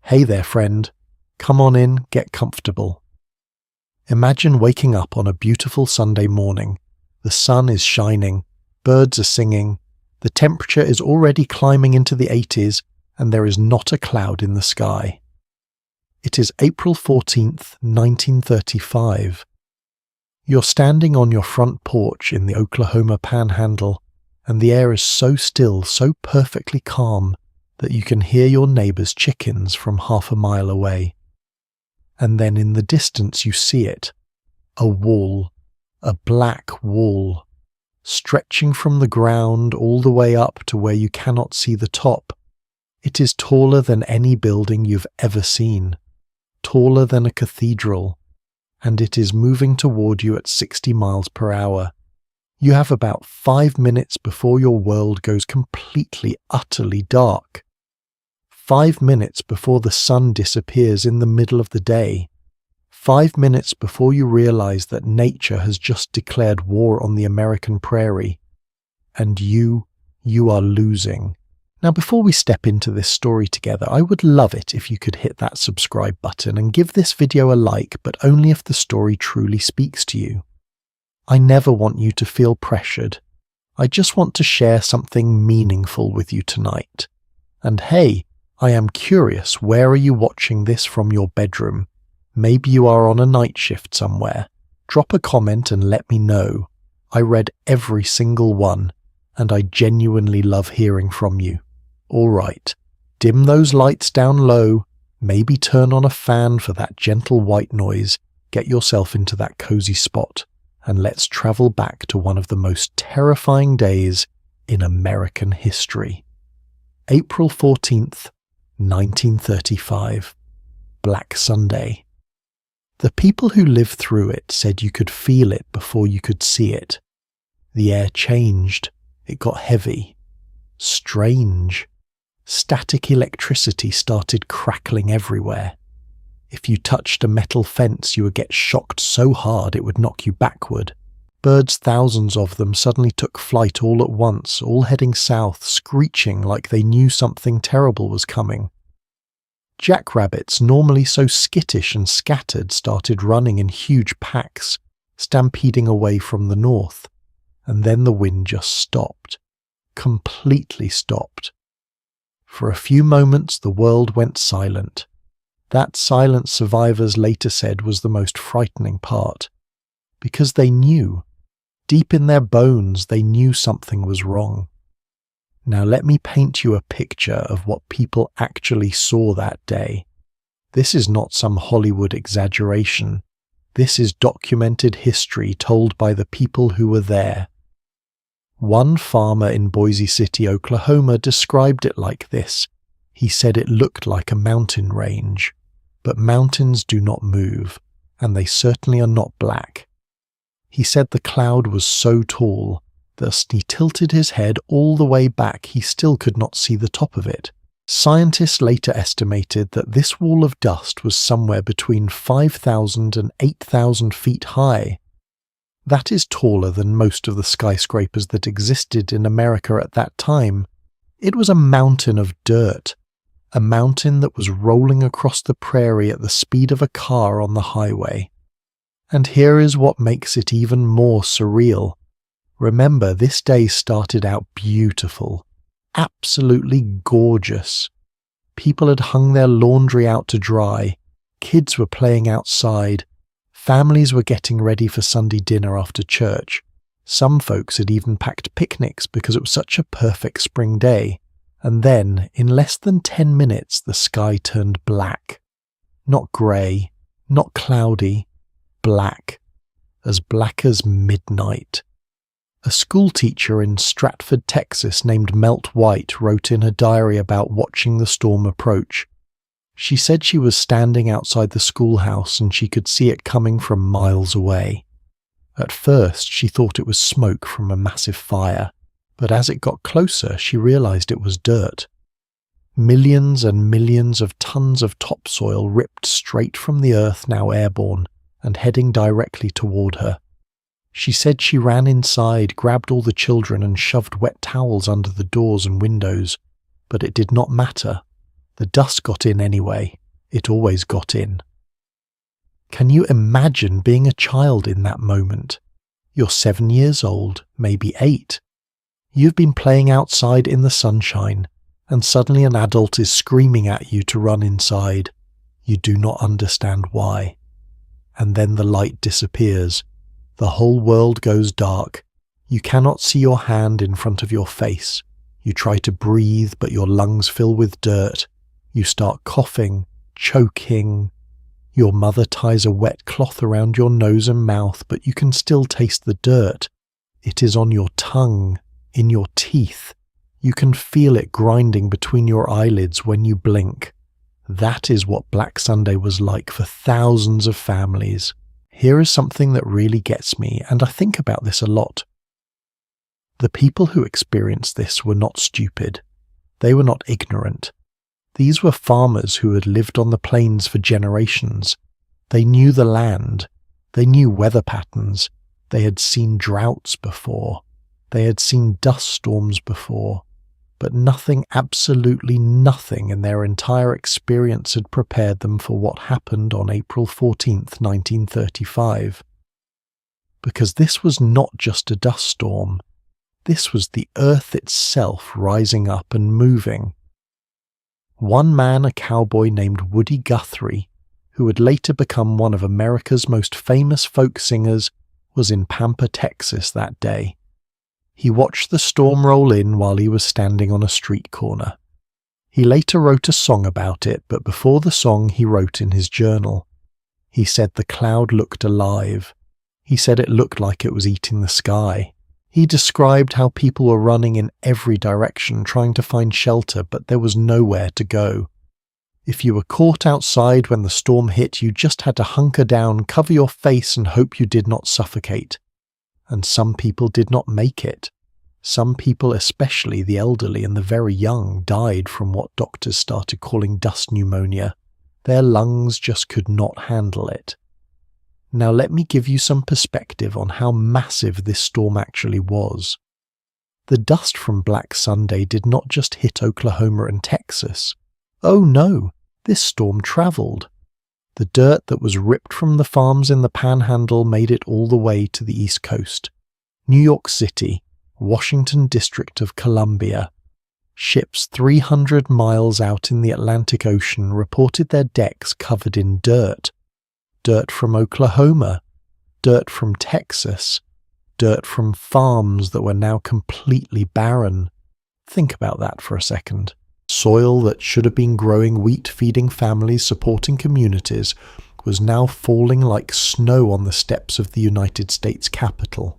Hey there, friend. Come on in, get comfortable. Imagine waking up on a beautiful Sunday morning. The sun is shining, birds are singing, the temperature is already climbing into the 80s, and there is not a cloud in the sky. It is April 14th, 1935. You're standing on your front porch in the Oklahoma Panhandle, and the air is so still, so perfectly calm, that you can hear your neighbor's chickens from half a mile away. And then in the distance you see it, a wall, a black wall, stretching from the ground all the way up to where you cannot see the top. It is taller than any building you've ever seen, taller than a cathedral, and it is moving toward you at 60 miles per hour. You have about 5 minutes before your world goes completely, utterly dark. 5 minutes before the sun disappears in the middle of the day. 5 minutes before you realize that nature has just declared war on the American prairie. And you are losing. Now, before we step into this story together, I would love it if you could hit that subscribe button and give this video a like, but only if the story truly speaks to you. I never want you to feel pressured. I just want to share something meaningful with you tonight. And hey, I am curious, where are you watching this from your bedroom? Maybe you are on a night shift somewhere. Drop a comment and let me know. I read every single one, and I genuinely love hearing from you. All right, dim those lights down low, maybe turn on a fan for that gentle white noise, get yourself into that cozy spot, and let's travel back to one of the most terrifying days in American history. April 14th, 1935, Black Sunday. The people who lived through it said you could feel it before you could see it. The air changed. It got heavy. Strange. Static electricity started crackling everywhere. If you touched a metal fence, you would get shocked so hard it would knock you backward. Birds, thousands of them, suddenly took flight all at once, all heading south, screeching like they knew something terrible was coming. Jackrabbits, normally so skittish and scattered, started running in huge packs, stampeding away from the north. And then the wind just stopped. Completely stopped. For a few moments the world went silent. That silence, survivors later said, was the most frightening part. Because they knew. Deep in their bones, they knew something was wrong. Now let me paint you a picture of what people actually saw that day. This is not some Hollywood exaggeration. This is documented history told by the people who were there. One farmer in Boise City, Oklahoma, described it like this. He said it looked like a mountain range. But mountains do not move, and they certainly are not black. He said the cloud was so tall that he tilted his head all the way back, he still could not see the top of it. Scientists later estimated that this wall of dust was somewhere between 5,000 and 8,000 feet high. That is taller than most of the skyscrapers that existed in America at that time. It was a mountain of dirt, a mountain that was rolling across the prairie at the speed of a car on the highway. And here is what makes it even more surreal. Remember, this day started out beautiful, absolutely gorgeous. People had hung their laundry out to dry, kids were playing outside, families were getting ready for Sunday dinner after church. Some folks had even packed picnics because it was such a perfect spring day. And then, in less than 10 minutes, the sky turned black. Not grey, not cloudy, black as midnight. A schoolteacher in Stratford, Texas, named Melt White, wrote in her diary about watching the storm approach. She said she was standing outside the schoolhouse and she could see it coming from miles away. At first, she thought it was smoke from a massive fire, but as it got closer, she realized it was dirt. Millions and millions of tons of topsoil ripped straight from the earth, now airborne, and heading directly toward her. She said she ran inside, grabbed all the children and shoved wet towels under the doors and windows, but it did not matter. The dust got in anyway. It always got in. Can you imagine being a child in that moment? You're 7 years old, maybe 8. You've been playing outside in the sunshine, and suddenly an adult is screaming at you to run inside. You do not understand why. And then the light disappears. The whole world goes dark. You cannot see your hand in front of your face. You try to breathe, but your lungs fill with dirt. You start coughing, choking. Your mother ties a wet cloth around your nose and mouth, but you can still taste the dirt. It is on your tongue, in your teeth. You can feel it grinding between your eyelids when you blink. That is what Black Sunday was like for thousands of families. Here is something that really gets me, and I think about this a lot. The people who experienced this were not stupid. They were not ignorant. These were farmers who had lived on the plains for generations. They knew the land. They knew weather patterns. They had seen droughts before. They had seen dust storms before. But nothing, absolutely nothing in their entire experience had prepared them for what happened on April 14th, 1935. Because this was not just a dust storm. This was the earth itself rising up and moving. One man, a cowboy named Woody Guthrie, who would later become one of America's most famous folk singers, was in Pampa, Texas that day. He watched the storm roll in while he was standing on a street corner. He later wrote a song about it, but before the song he wrote in his journal. He said the cloud looked alive. He said it looked like it was eating the sky. He described how people were running in every direction trying to find shelter, but there was nowhere to go. If you were caught outside when the storm hit, you just had to hunker down, cover your face and hope you did not suffocate. And some people did not make it. Some people, especially the elderly and the very young, died from what doctors started calling dust pneumonia. Their lungs just could not handle it. Now let me give you some perspective on how massive this storm actually was. The dust from Black Sunday did not just hit Oklahoma and Texas. Oh no, this storm travelled. The dirt that was ripped from the farms in the Panhandle made it all the way to the East Coast. New York City, Washington District of Columbia. Ships 300 miles out in the Atlantic Ocean reported their decks covered in dirt. Dirt from Oklahoma, dirt from Texas, dirt from farms that were now completely barren. Think about that for a second. Soil that should have been growing wheat, feeding families, supporting communities, was now falling like snow on the steps of the United States Capitol.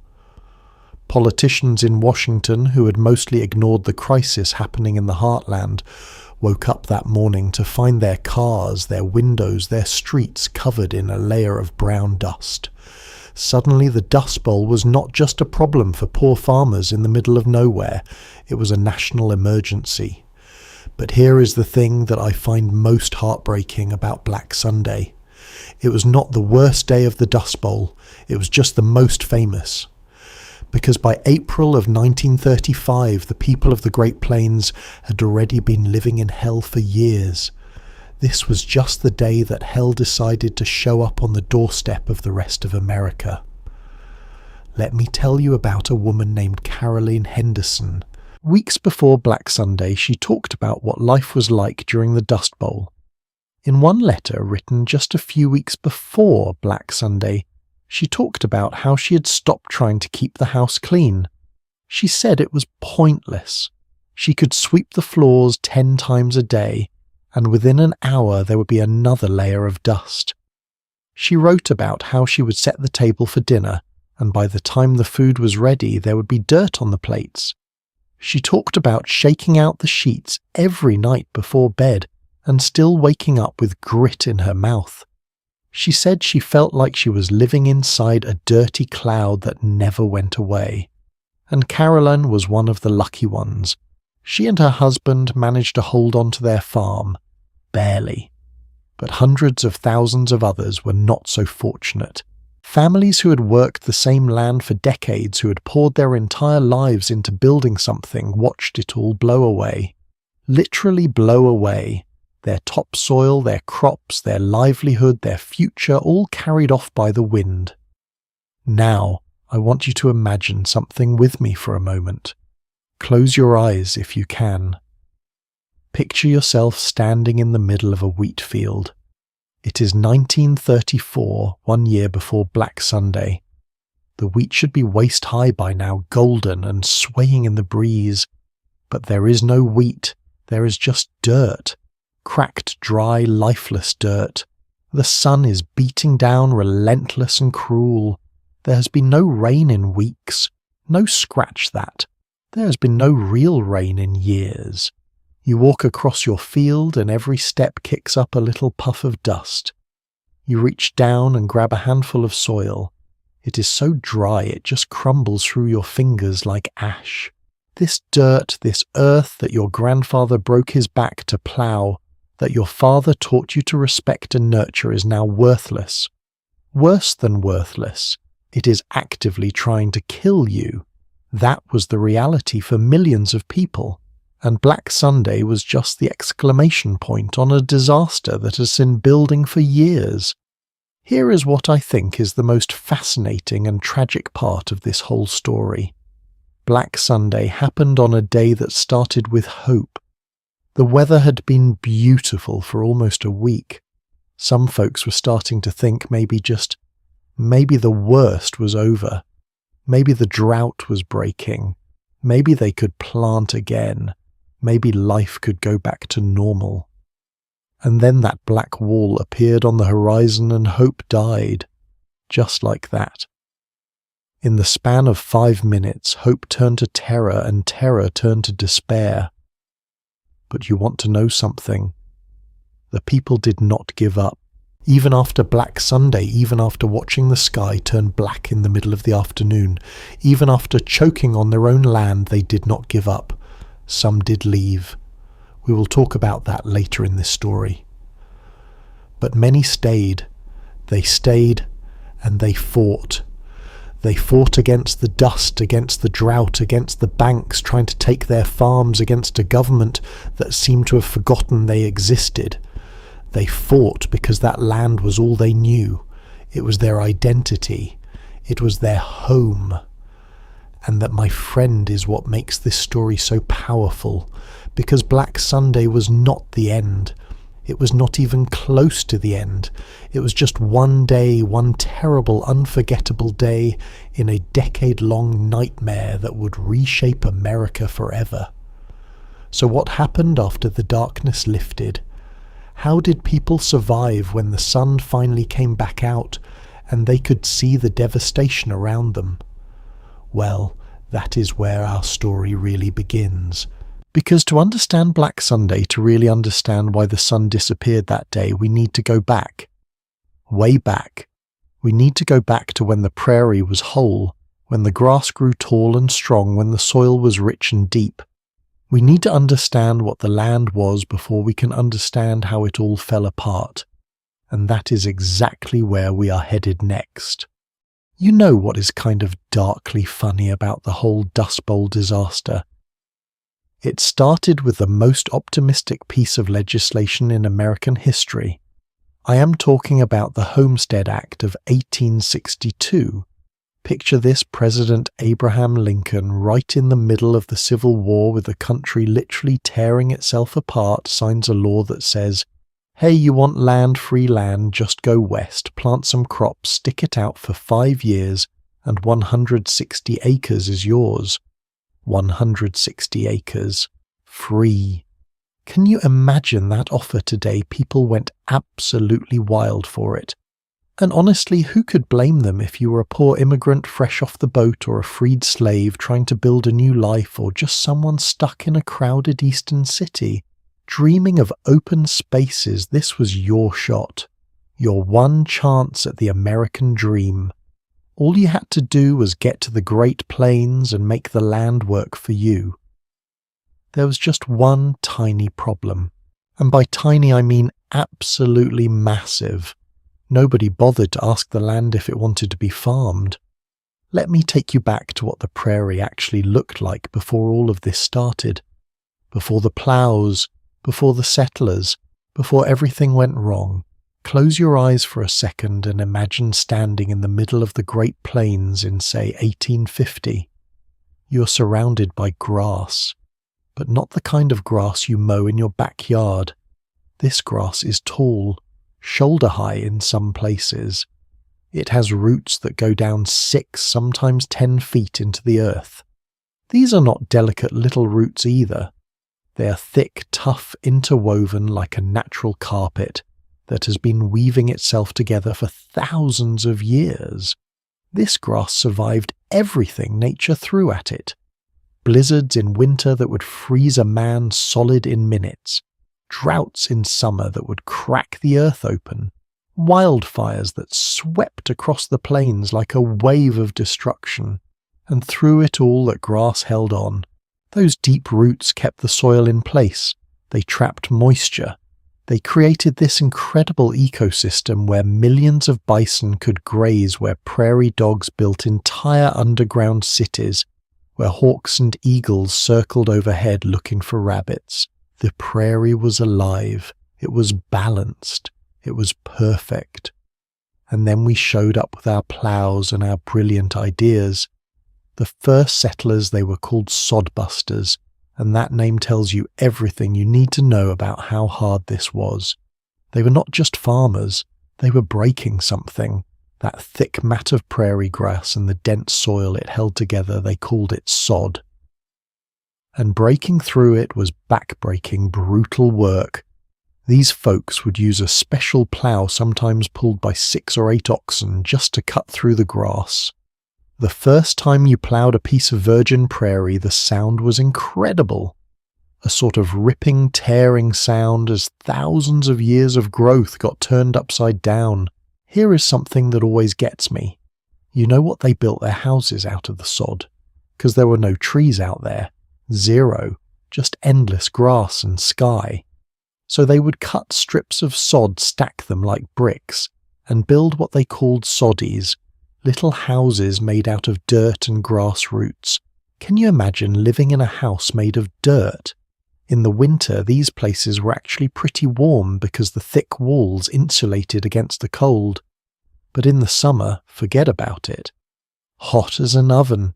Politicians in Washington, who had mostly ignored the crisis happening in the heartland, woke up that morning to find their cars, their windows, their streets covered in a layer of brown dust. Suddenly the Dust Bowl was not just a problem for poor farmers in the middle of nowhere, it was a national emergency. But here is the thing that I find most heartbreaking about Black Sunday. It was not the worst day of the Dust Bowl, it was just the most famous. Because by April of 1935, the people of the Great Plains had already been living in hell for years. This was just the day that hell decided to show up on the doorstep of the rest of America. Let me tell you about a woman named Caroline Henderson. Weeks before Black Sunday, she talked about what life was like during the Dust Bowl. In one letter written just a few weeks before Black Sunday, she talked about how she had stopped trying to keep the house clean. She said it was pointless. She could sweep the floors 10 times a day, and within an hour there would be another layer of dust. She wrote about how she would set the table for dinner, and by the time the food was ready there would be dirt on the plates. She talked about shaking out the sheets every night before bed and still waking up with grit in her mouth. She said she felt like she was living inside a dirty cloud that never went away. And Caroline was one of the lucky ones. She and her husband managed to hold on to their farm. Barely. But hundreds of thousands of others were not so fortunate. Families who had worked the same land for decades, who had poured their entire lives into building something, watched it all blow away. Literally blow away. their topsoil, their crops, their livelihood, their future, all carried off by the wind. Now, I want you to imagine something with me for a moment. Close your eyes if you can. Picture yourself standing in the middle of a wheat field. It is 1934, 1 year before Black Sunday. The wheat should be waist-high by now, golden and swaying in the breeze. But there is no wheat, there is just dirt. Cracked, dry, lifeless dirt. The sun is beating down, relentless and cruel. There has been no rain in weeks. No, scratch that. There has been no real rain in years. You walk across your field and every step kicks up a little puff of dust. You reach down and grab a handful of soil. It is so dry it just crumbles through your fingers like ash. This dirt, this earth that your grandfather broke his back to plough, that your father taught you to respect and nurture, is now worthless. Worse than worthless. It is actively trying to kill you. That was the reality for millions of people. And Black Sunday was just the exclamation point on a disaster that has been building for years. Here is what I think is the most fascinating and tragic part of this whole story. Black Sunday happened on a day that started with hope. The weather had been beautiful for almost a week. Some folks were starting to think maybe the worst was over. Maybe the drought was breaking. Maybe they could plant again. Maybe life could go back to normal. And then that black wall appeared on the horizon and hope died. Just like that. In the span of 5 minutes, hope turned to terror and terror turned to despair. But you want to know something? The people did not give up. Even after Black Sunday, even after watching the sky turn black in the middle of the afternoon, even after choking on their own land, they did not give up. Some did leave. We will talk about that later in this story. But many stayed. They stayed and they fought. They fought against the dust, against the drought, against the banks, trying to take their farms, against a government that seemed to have forgotten they existed. They fought because that land was all they knew. It was their identity. It was their home. And that, my friend, is what makes this story so powerful, because Black Sunday was not the end. It was not even close to the end. It was just one day, one terrible, unforgettable day in a decade-long nightmare that would reshape America forever. So what happened after the darkness lifted? How did people survive when the sun finally came back out and they could see the devastation around them? Well, that is where our story really begins. Because to understand Black Sunday, to really understand why the sun disappeared that day, we need to go back. Way back. We need to go back to when the prairie was whole, when the grass grew tall and strong, when the soil was rich and deep. We need to understand what the land was before we can understand how it all fell apart. And that is exactly where we are headed next. You know what is kind of darkly funny about the whole Dust Bowl disaster? It started with the most optimistic piece of legislation in American history. I am talking about the Homestead Act of 1862. Picture this: President Abraham Lincoln, right in the middle of the Civil War with the country literally tearing itself apart, signs a law that says, hey, you want land, free land, just go west, plant some crops, stick it out for 5 years, and 160 acres is yours. 160 acres. Free. Can you imagine that offer today? People went absolutely wild for it. And honestly, who could blame them if you were a poor immigrant fresh off the boat, or a freed slave trying to build a new life, or just someone stuck in a crowded eastern city? Dreaming of open spaces, this was your shot. Your one chance at the American dream. All you had to do was get to the Great Plains and make the land work for you. There was just one tiny problem. And by tiny I mean absolutely massive. Nobody bothered to ask the land if it wanted to be farmed. Let me take you back to what the prairie actually looked like before all of this started. Before the ploughs, before the settlers, Before everything went wrong, close your eyes for a second and imagine standing in the middle of the Great Plains in, say, 1850. You're surrounded by grass, but not the kind of grass you mow in your backyard. This grass is tall, shoulder-high in some places. It has roots that go down 6, sometimes 10 feet into the earth. These are not delicate little roots either. They are thick, tough, interwoven like a natural carpet that has been weaving itself together for thousands of years. This grass survived everything nature threw at it. Blizzards in winter that would freeze a man solid in minutes. Droughts in summer that would crack the earth open. Wildfires that swept across the plains like a wave of destruction. And through it all that grass held on. Those deep roots kept the soil in place. They trapped moisture. They created this incredible ecosystem where millions of bison could graze, where prairie dogs built entire underground cities, where hawks and eagles circled overhead looking for rabbits. The prairie was alive. It was balanced. It was perfect. And then we showed up with our plows and our brilliant ideas. The first settlers, they were called sodbusters, and that name tells you everything you need to know about how hard this was. They were not just farmers, they were breaking something. That thick mat of prairie grass and the dense soil it held together, they called it sod. And breaking through it was back-breaking, brutal work. These folks would use a special plough, sometimes pulled by 6 or 8 oxen, just to cut through the grass. The first time you ploughed a piece of virgin prairie, the sound was incredible. A sort of ripping, tearing sound as thousands of years of growth got turned upside down. Here is something that always gets me. You know what they built their houses out of the sod? Because there were no trees out there. 0. Just endless grass and sky. So they would cut strips of sod, stack them like bricks, and build what they called soddies. Little houses made out of dirt and grass roots. Can you imagine living in a house made of dirt? In the winter, these places were actually pretty warm because the thick walls insulated against the cold. But in the summer, forget about it. Hot as an oven.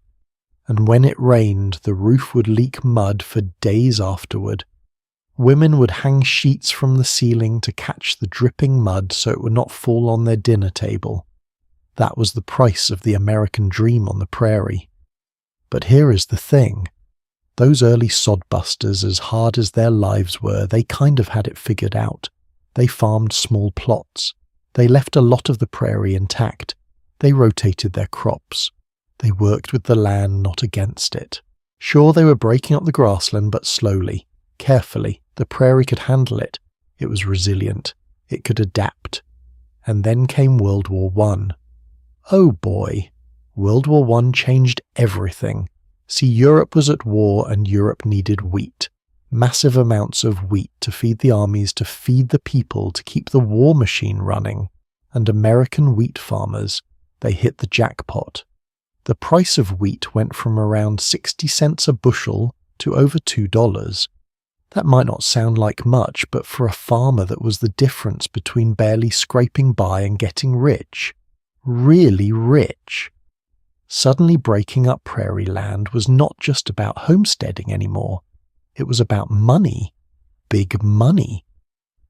And when it rained, the roof would leak mud for days afterward. Women would hang sheets from the ceiling to catch the dripping mud so it would not fall on their dinner table. That was the price of the American dream on the prairie. But here is the thing. Those early sodbusters, as hard as their lives were, they kind of had it figured out. They farmed small plots. They left a lot of the prairie intact. They rotated their crops. They worked with the land, not against it. Sure, they were breaking up the grassland, but slowly, carefully. The prairie could handle it. It was resilient. It could adapt. And then came World War I. Oh boy, World War I changed everything. See, Europe was at war and Europe needed wheat. Massive amounts of wheat to feed the armies, to feed the people, to keep the war machine running. And American wheat farmers, they hit the jackpot. The price of wheat went from around 60 cents a bushel to over $2. That might not sound like much, but for a farmer that was the difference between barely scraping by and getting rich. Really rich. Suddenly breaking up prairie land was not just about homesteading anymore. It was about money. Big money.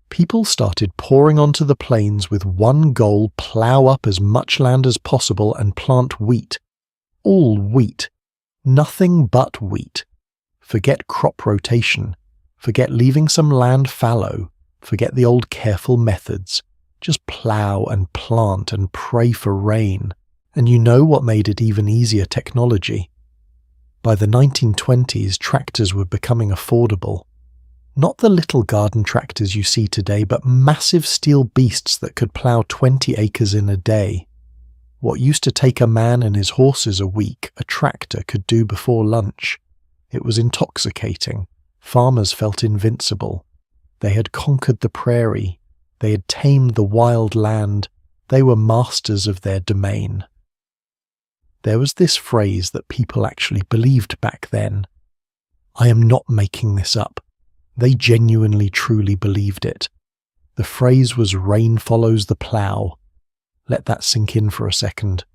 People started pouring onto the plains with one goal: plough up as much land as possible and plant wheat. All wheat. Nothing but wheat. Forget crop rotation. Forget leaving some land fallow. Forget the old careful methods. Just plough and plant and pray for rain. And you know what made it even easier? Technology. By the 1920s, tractors were becoming affordable. Not the little garden tractors you see today, but massive steel beasts that could plough 20 acres in a day. What used to take a man and his horses a week, a tractor could do before lunch. It was intoxicating. Farmers felt invincible. They had conquered the prairie. They had tamed the wild land. They were masters of their domain. There was this phrase that people actually believed back then. I am not making this up. They genuinely, truly believed it. The phrase was "rain follows the plough." Let that sink in for a second.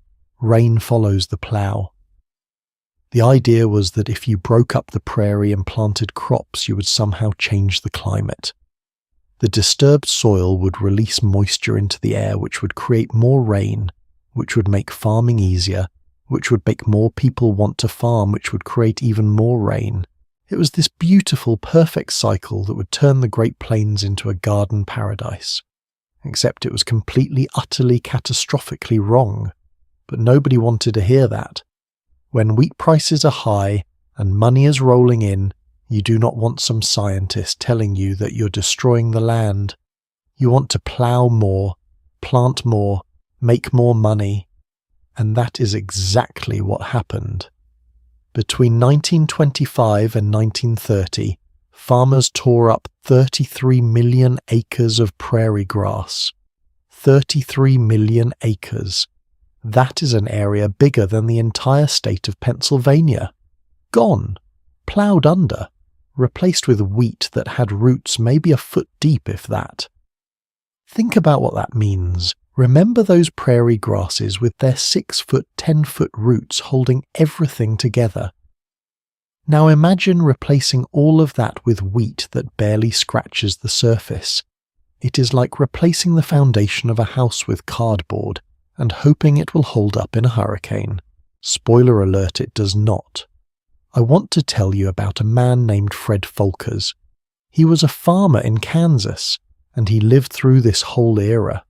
Rain follows the plough. The idea was that if you broke up the prairie and planted crops, you would somehow change the climate. The disturbed soil would release moisture into the air, which would create more rain, which would make farming easier, which would make more people want to farm, which would create even more rain. It was this beautiful, perfect cycle that would turn the Great Plains into a garden paradise. Except it was completely, utterly, catastrophically wrong. But nobody wanted to hear that. When wheat prices are high and money is rolling in, you do not want some scientist telling you that you're destroying the land. You want to plough more, plant more, make more money. And that is exactly what happened. Between 1925 and 1930, farmers tore up 33 million acres of prairie grass. 33 million acres. That is an area bigger than the entire state of Pennsylvania. Gone, ploughed under, replaced with wheat that had roots maybe a foot deep if that. Think about what that means. Remember those prairie grasses with their 6-foot, 10-foot roots holding everything together. Now imagine replacing all of that with wheat that barely scratches the surface. It is like replacing the foundation of a house with cardboard and hoping it will hold up in a hurricane. Spoiler alert, it does not. I want to tell you about a man named Fred Folkers. He was a farmer in Kansas, and he lived through this whole era.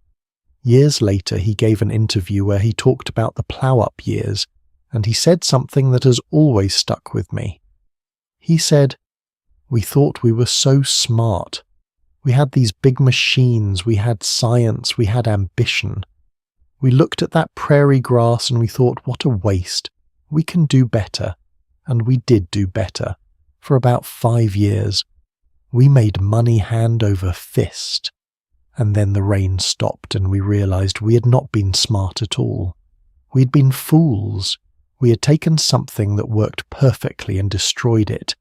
Years later, he gave an interview where he talked about the plough-up years, and he said something that has always stuck with me. He said, "We thought we were so smart. We had these big machines, we had science, we had ambition. We looked at that prairie grass and we thought, what a waste. We can do better." And we did do better. For about 5 years. We made money hand over fist. And then the rain stopped and we realized we had not been smart at all. We had been fools. We had taken something that worked perfectly and destroyed it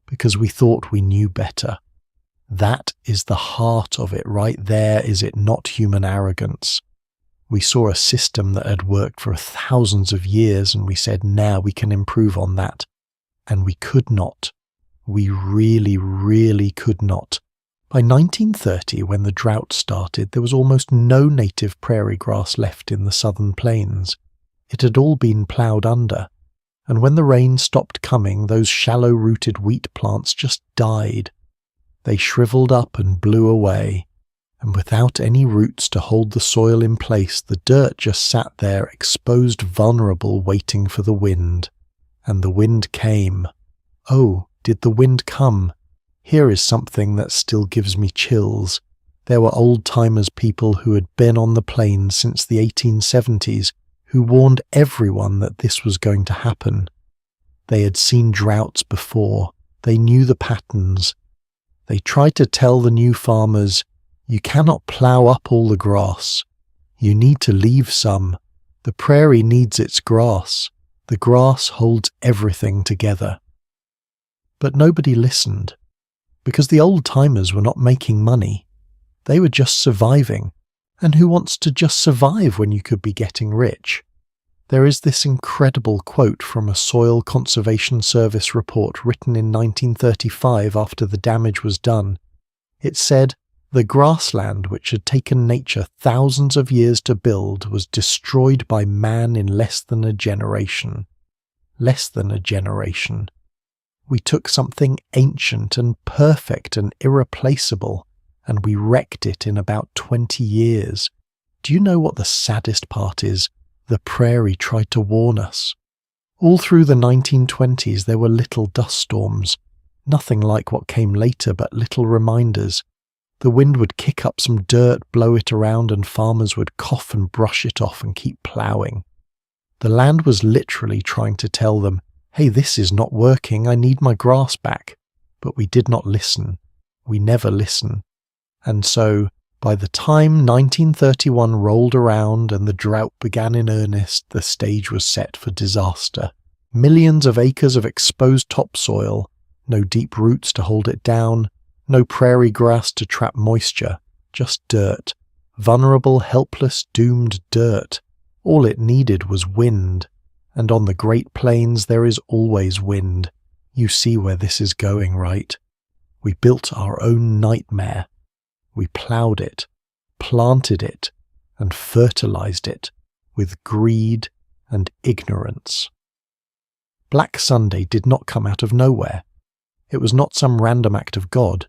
because we thought we knew better. That is the heart of it right there, is it not, human arrogance? We saw a system that had worked for thousands of years and we said, now we can improve on that. And we could not. We really, really could not. By 1930, when the drought started, there was almost no native prairie grass left in the southern plains. It had all been ploughed under, and when the rain stopped coming, those shallow-rooted wheat plants just died. They shriveled up and blew away, and without any roots to hold the soil in place, the dirt just sat there exposed, vulnerable, waiting for the wind. And the wind came. Oh, did the wind come? Here is something that still gives me chills. There were old-timers people who had been on the plains since the 1870s who warned everyone that this was going to happen. They had seen droughts before. They knew the patterns. They tried to tell the new farmers, you cannot plough up all the grass. You need to leave some. The prairie needs its grass. The grass holds everything together. But nobody listened, because the old-timers were not making money. They were just surviving, and who wants to just survive when you could be getting rich? There is this incredible quote from a Soil Conservation Service report written in 1935 after the damage was done. It said, "The grassland which had taken nature thousands of years to build was destroyed by man in less than a generation." Less than a generation. We took something ancient and perfect and irreplaceable, and we wrecked it in about 20 years. Do you know what the saddest part is? The prairie tried to warn us. All through the 1920s there were little dust storms, nothing like what came later but little reminders. The wind would kick up some dirt, blow it around, and farmers would cough and brush it off and keep ploughing. The land was literally trying to tell them, hey, this is not working, I need my grass back. But we did not listen. We never listen. And so, by the time 1931 rolled around and the drought began in earnest, the stage was set for disaster. Millions of acres of exposed topsoil, no deep roots to hold it down, no prairie grass to trap moisture, just dirt. Vulnerable, helpless, doomed dirt. All it needed was wind. And on the Great Plains there is always wind. You see where this is going, right? We built our own nightmare. We ploughed it, planted it, and fertilized it with greed and ignorance. Black Sunday did not come out of nowhere. It was not some random act of God.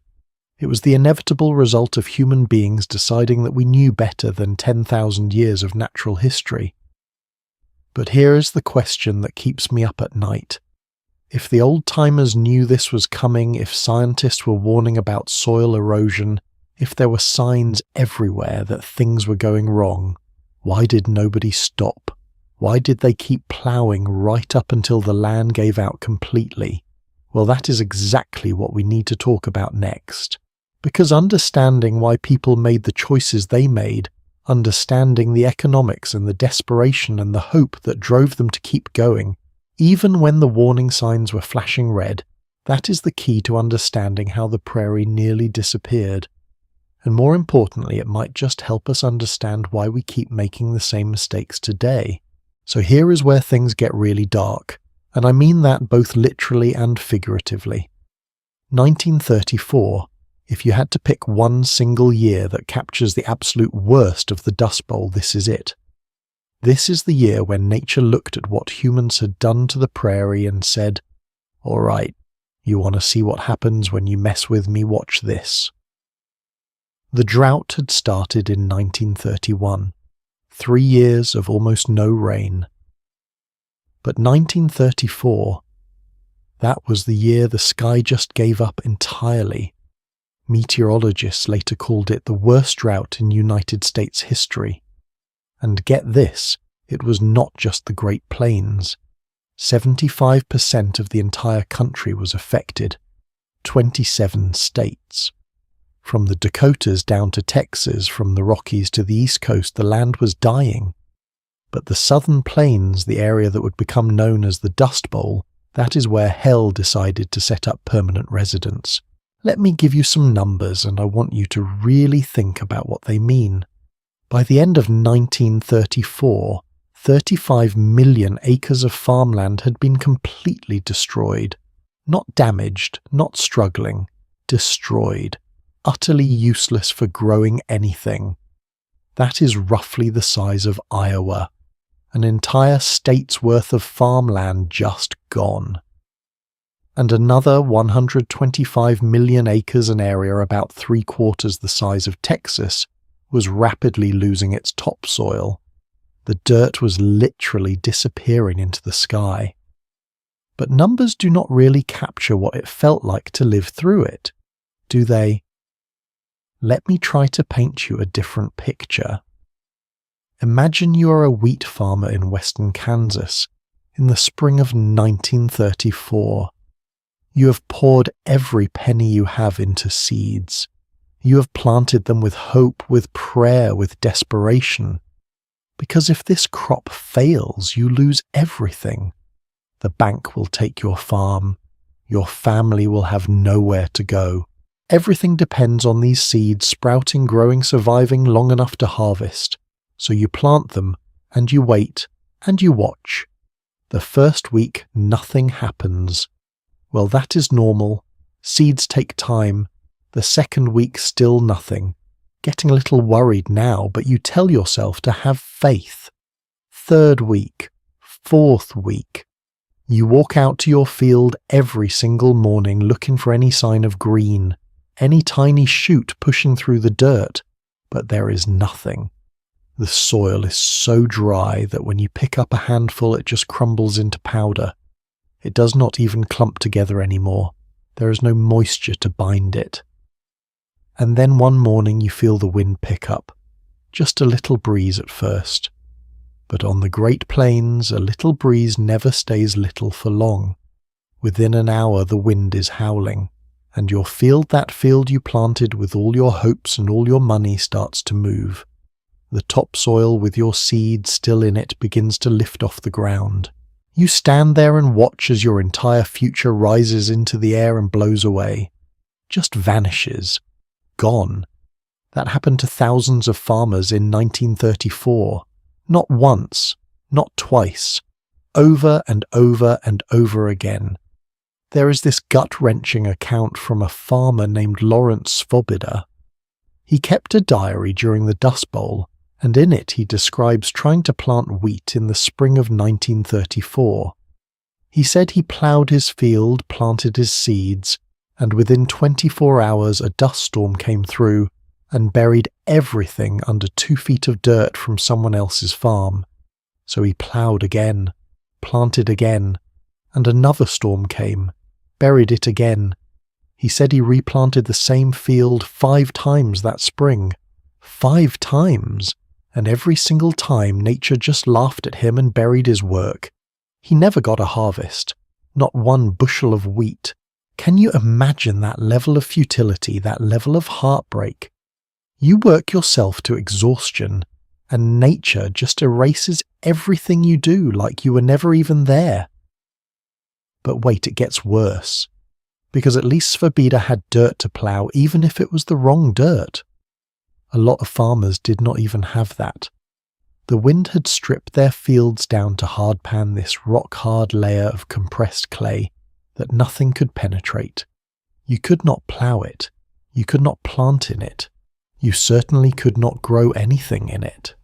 It was the inevitable result of human beings deciding that we knew better than 10,000 years of natural history. But here is the question that keeps me up at night. If the old-timers knew this was coming, if scientists were warning about soil erosion, if there were signs everywhere that things were going wrong, why did nobody stop? Why did they keep ploughing right up until the land gave out completely? Well, that is exactly what we need to talk about next. Because understanding why people made the choices they made, understanding the economics and the desperation and the hope that drove them to keep going, even when the warning signs were flashing red, that is the key to understanding how the prairie nearly disappeared. And more importantly, it might just help us understand why we keep making the same mistakes today. So here is where things get really dark, and I mean that both literally and figuratively. 1934. If you had to pick one single year that captures the absolute worst of the Dust Bowl, this is it. This is the year when nature looked at what humans had done to the prairie and said, "All right, you want to see what happens when you mess with me? Watch this." The drought had started in 1931, 3 years of almost no rain. But 1934, that was the year the sky just gave up entirely. Meteorologists later called it the worst drought in United States history. And get this, it was not just the Great Plains. 75% of the entire country was affected. 27 states. From the Dakotas down to Texas, from the Rockies to the East Coast, the land was dying. But the Southern Plains, the area that would become known as the Dust Bowl, that is where hell decided to set up permanent residence. Let me give you some numbers, and I want you to really think about what they mean. By the end of 1934, 35 million acres of farmland had been completely destroyed. Not damaged, not struggling, destroyed. Utterly useless for growing anything. That is roughly the size of Iowa. An entire state's worth of farmland just gone. And another 125 million acres, an area about 3/4 the size of Texas, was rapidly losing its topsoil. The dirt was literally disappearing into the sky. But numbers do not really capture what it felt like to live through it, do they? Let me try to paint you a different picture. Imagine you are a wheat farmer in western Kansas in the spring of 1934. You have poured every penny you have into seeds. You have planted them with hope, with prayer, with desperation. Because if this crop fails, you lose everything. The bank will take your farm. Your family will have nowhere to go. Everything depends on these seeds sprouting, growing, surviving long enough to harvest. So you plant them, and you wait, and you watch. The first week, nothing happens. Well, that is normal. Seeds take time. The second week, still nothing. Getting a little worried now, but you tell yourself to have faith. Third week, fourth week. You walk out to your field every single morning looking for any sign of green, any tiny shoot pushing through the dirt, but there is nothing. The soil is so dry that when you pick up a handful it just crumbles into powder. It does not even clump together anymore. There is no moisture to bind it. And then one morning you feel the wind pick up. Just a little breeze at first. But on the Great Plains, a little breeze never stays little for long. Within an hour the wind is howling, and your field, that field you planted with all your hopes and all your money, starts to move. The topsoil with your seed still in it begins to lift off the ground. You stand there and watch as your entire future rises into the air and blows away. Just vanishes. Gone. That happened to thousands of farmers in 1934. Not once, not twice, over and over and over again. There is this gut-wrenching account from a farmer named Lawrence Svoboda. He kept a diary during the Dust Bowl, and in it he describes trying to plant wheat in the spring of 1934. He said he ploughed his field, planted his seeds, and within 24 hours a dust storm came through and buried everything under 2 feet of dirt from someone else's farm. So he ploughed again, planted again, and another storm came, buried it again. He said he replanted the same field 5 times that spring. 5 times! And every single time nature just laughed at him and buried his work. He never got a harvest, not 1 bushel of wheat. Can you imagine that level of futility, that level of heartbreak? You work yourself to exhaustion, and nature just erases everything you do like you were never even there. But wait, it gets worse. Because at least Svoboda had dirt to plough, even if it was the wrong dirt. A lot of farmers did not even have that. The wind had stripped their fields down to hardpan this rock-hard layer of compressed clay that nothing could penetrate. You could not plough it. You could not plant in it. You certainly could not grow anything in it.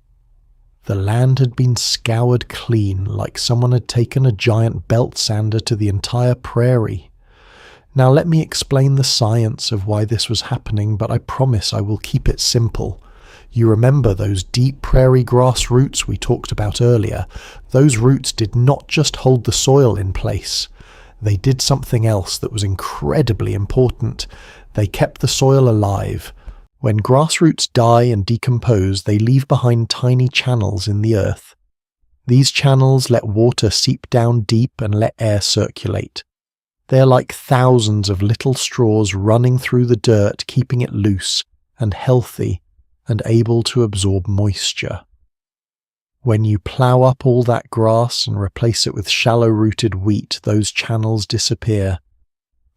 The land had been scoured clean, like someone had taken a giant belt sander to the entire prairie. Now let me explain the science of why this was happening, but I promise I will keep it simple. You remember those deep prairie grass roots we talked about earlier? Those roots did not just hold the soil in place. They did something else that was incredibly important. They kept the soil alive. When grass roots die and decompose, they leave behind tiny channels in the earth. These channels let water seep down deep and let air circulate. They are like thousands of little straws running through the dirt, keeping it loose and healthy and able to absorb moisture. When you plough up all that grass and replace it with shallow-rooted wheat, those channels disappear.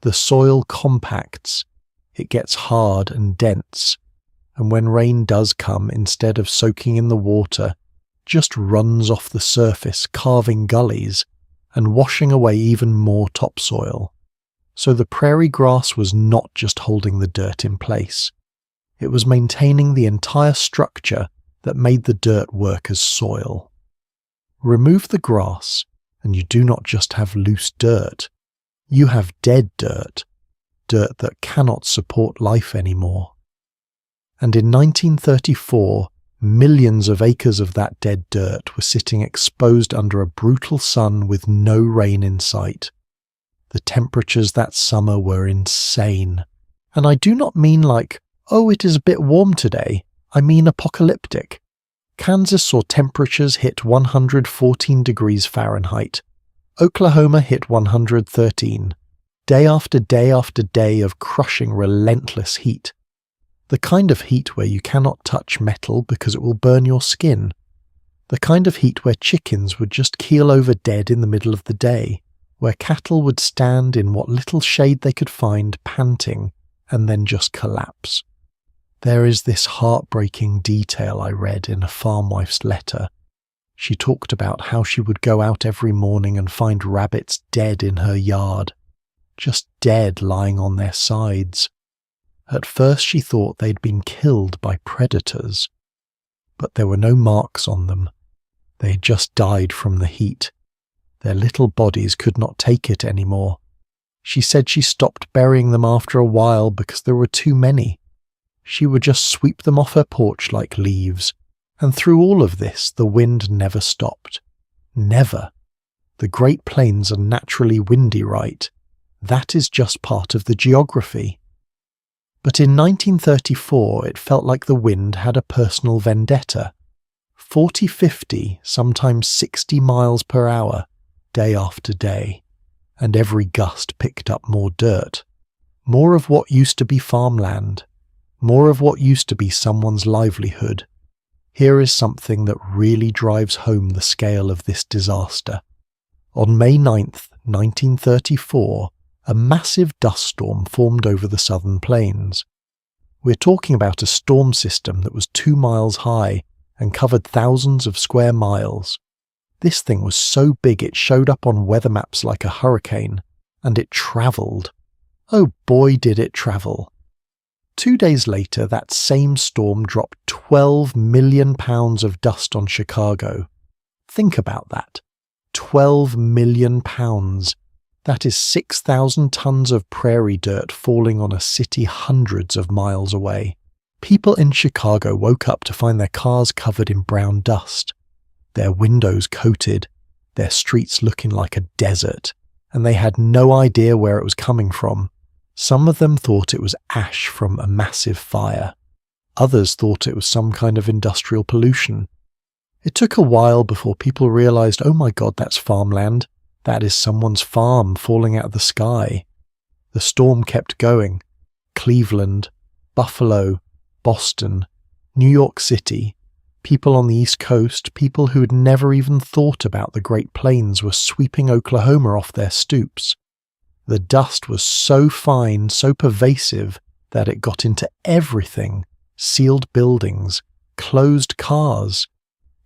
The soil compacts, it gets hard and dense, and when rain does come, instead of soaking in the water, just runs off the surface, carving gullies and washing away even more topsoil. So the prairie grass was not just holding the dirt in place. It was maintaining the entire structure that made the dirt work as soil. Remove the grass, and you do not just have loose dirt. You have dead dirt, dirt that cannot support life anymore. And in 1934, millions of acres of that dead dirt were sitting exposed under a brutal sun with no rain in sight. The temperatures that summer were insane. And I do not mean like, oh, it is a bit warm today. I mean apocalyptic. Kansas saw temperatures hit 114 degrees Fahrenheit. Oklahoma hit 113. Day after day after day of crushing, relentless heat. The kind of heat where you cannot touch metal because it will burn your skin. The kind of heat where chickens would just keel over dead in the middle of the day. Where cattle would stand in what little shade they could find, panting, and then just collapse. There is this heartbreaking detail I read in a farm wife's letter. She talked about how she would go out every morning and find rabbits dead in her yard. Just dead, lying on their sides. At first she thought they'd been killed by predators, but there were no marks on them. They had just died from the heat. Their little bodies could not take it anymore. She said she stopped burying them after a while because there were too many. She would just sweep them off her porch like leaves, and through all of this the wind never stopped. Never. The Great Plains are naturally windy, right? That is just part of the geography. But in 1934 it felt like the wind had a personal vendetta. 40, 50, sometimes 60 miles per hour, day after day, and every gust picked up more dirt. More of what used to be farmland. More of what used to be someone's livelihood. Here is something that really drives home the scale of this disaster. On May 9th, 1934, a massive dust storm formed over the southern plains. We're talking about a storm system that was 2 miles high and covered thousands of square miles. This thing was so big it showed up on weather maps like a hurricane, and it travelled. Oh boy, did it travel. 2 days later, that same storm dropped 12 million pounds of dust on Chicago. Think about that. 12 million pounds. That is 6,000 tons of prairie dirt falling on a city hundreds of miles away. People in Chicago woke up to find their cars covered in brown dust, their windows coated, their streets looking like a desert, and they had no idea where it was coming from. Some of them thought it was ash from a massive fire. Others thought it was some kind of industrial pollution. It took a while before people realized, oh my God, that's farmland. That is someone's farm falling out of the sky. The storm kept going. Cleveland, Buffalo, Boston, New York City, people on the East Coast, people who had never even thought about the Great Plains were sweeping Oklahoma off their stoops. The dust was so fine, so pervasive, that it got into everything. Sealed buildings, closed cars.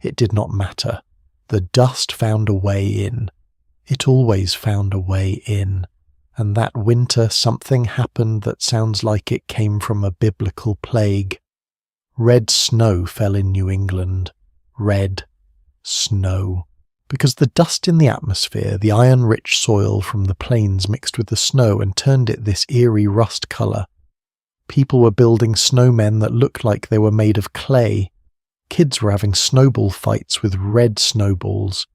It did not matter. The dust found a way in. It always found a way in. And that winter something happened that sounds like it came from a biblical plague. Red snow fell in New England. Red snow. Because the dust in the atmosphere, the iron-rich soil from the plains mixed with the snow and turned it this eerie rust colour. People were building snowmen that looked like they were made of clay. Kids were having snowball fights with red snowballs.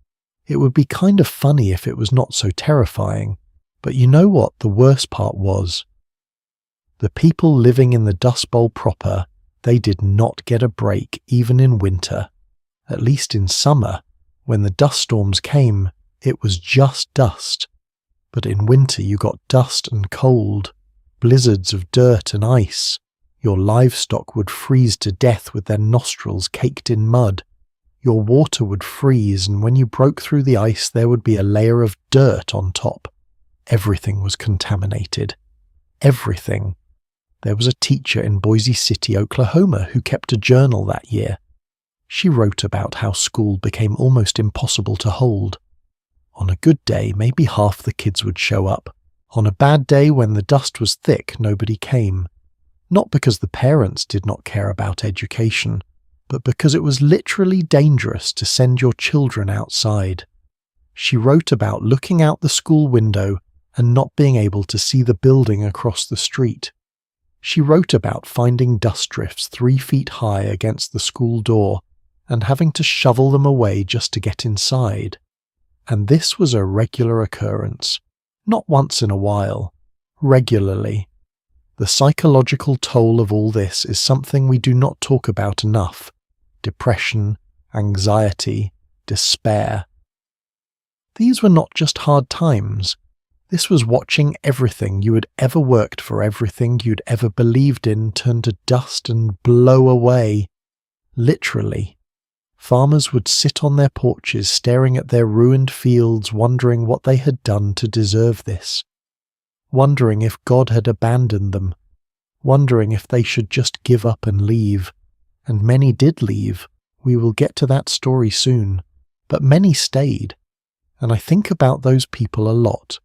It would be kind of funny if it was not so terrifying. But you know what the worst part was? The people living in the Dust Bowl proper, they did not get a break even in winter. At least in summer, when the dust storms came, it was just dust. But in winter you got dust and cold, blizzards of dirt and ice. Your livestock would freeze to death with their nostrils caked in mud. Your water would freeze, and when you broke through the ice there would be a layer of dirt on top. Everything was contaminated. Everything. There was a teacher in Boise City, Oklahoma, who kept a journal that year. She wrote about how school became almost impossible to hold. On a good day, maybe half the kids would show up. On a bad day, when the dust was thick, nobody came. Not because the parents did not care about education, but because it was literally dangerous to send your children outside. She wrote about looking out the school window and not being able to see the building across the street. She wrote about finding dust drifts 3 feet high against the school door and having to shovel them away just to get inside. And this was a regular occurrence, not once in a while, regularly. The psychological toll of all this is something we do not talk about enough. Depression, anxiety, despair. These were not just hard times. This was watching everything you had ever worked for, everything you'd ever believed in, turn to dust and blow away. Literally. Farmers would sit on their porches staring at their ruined fields, wondering what they had done to deserve this. Wondering if God had abandoned them. Wondering if they should just give up and leave. And many did leave. We will get to that story soon. But many stayed. And I think about those people a lot.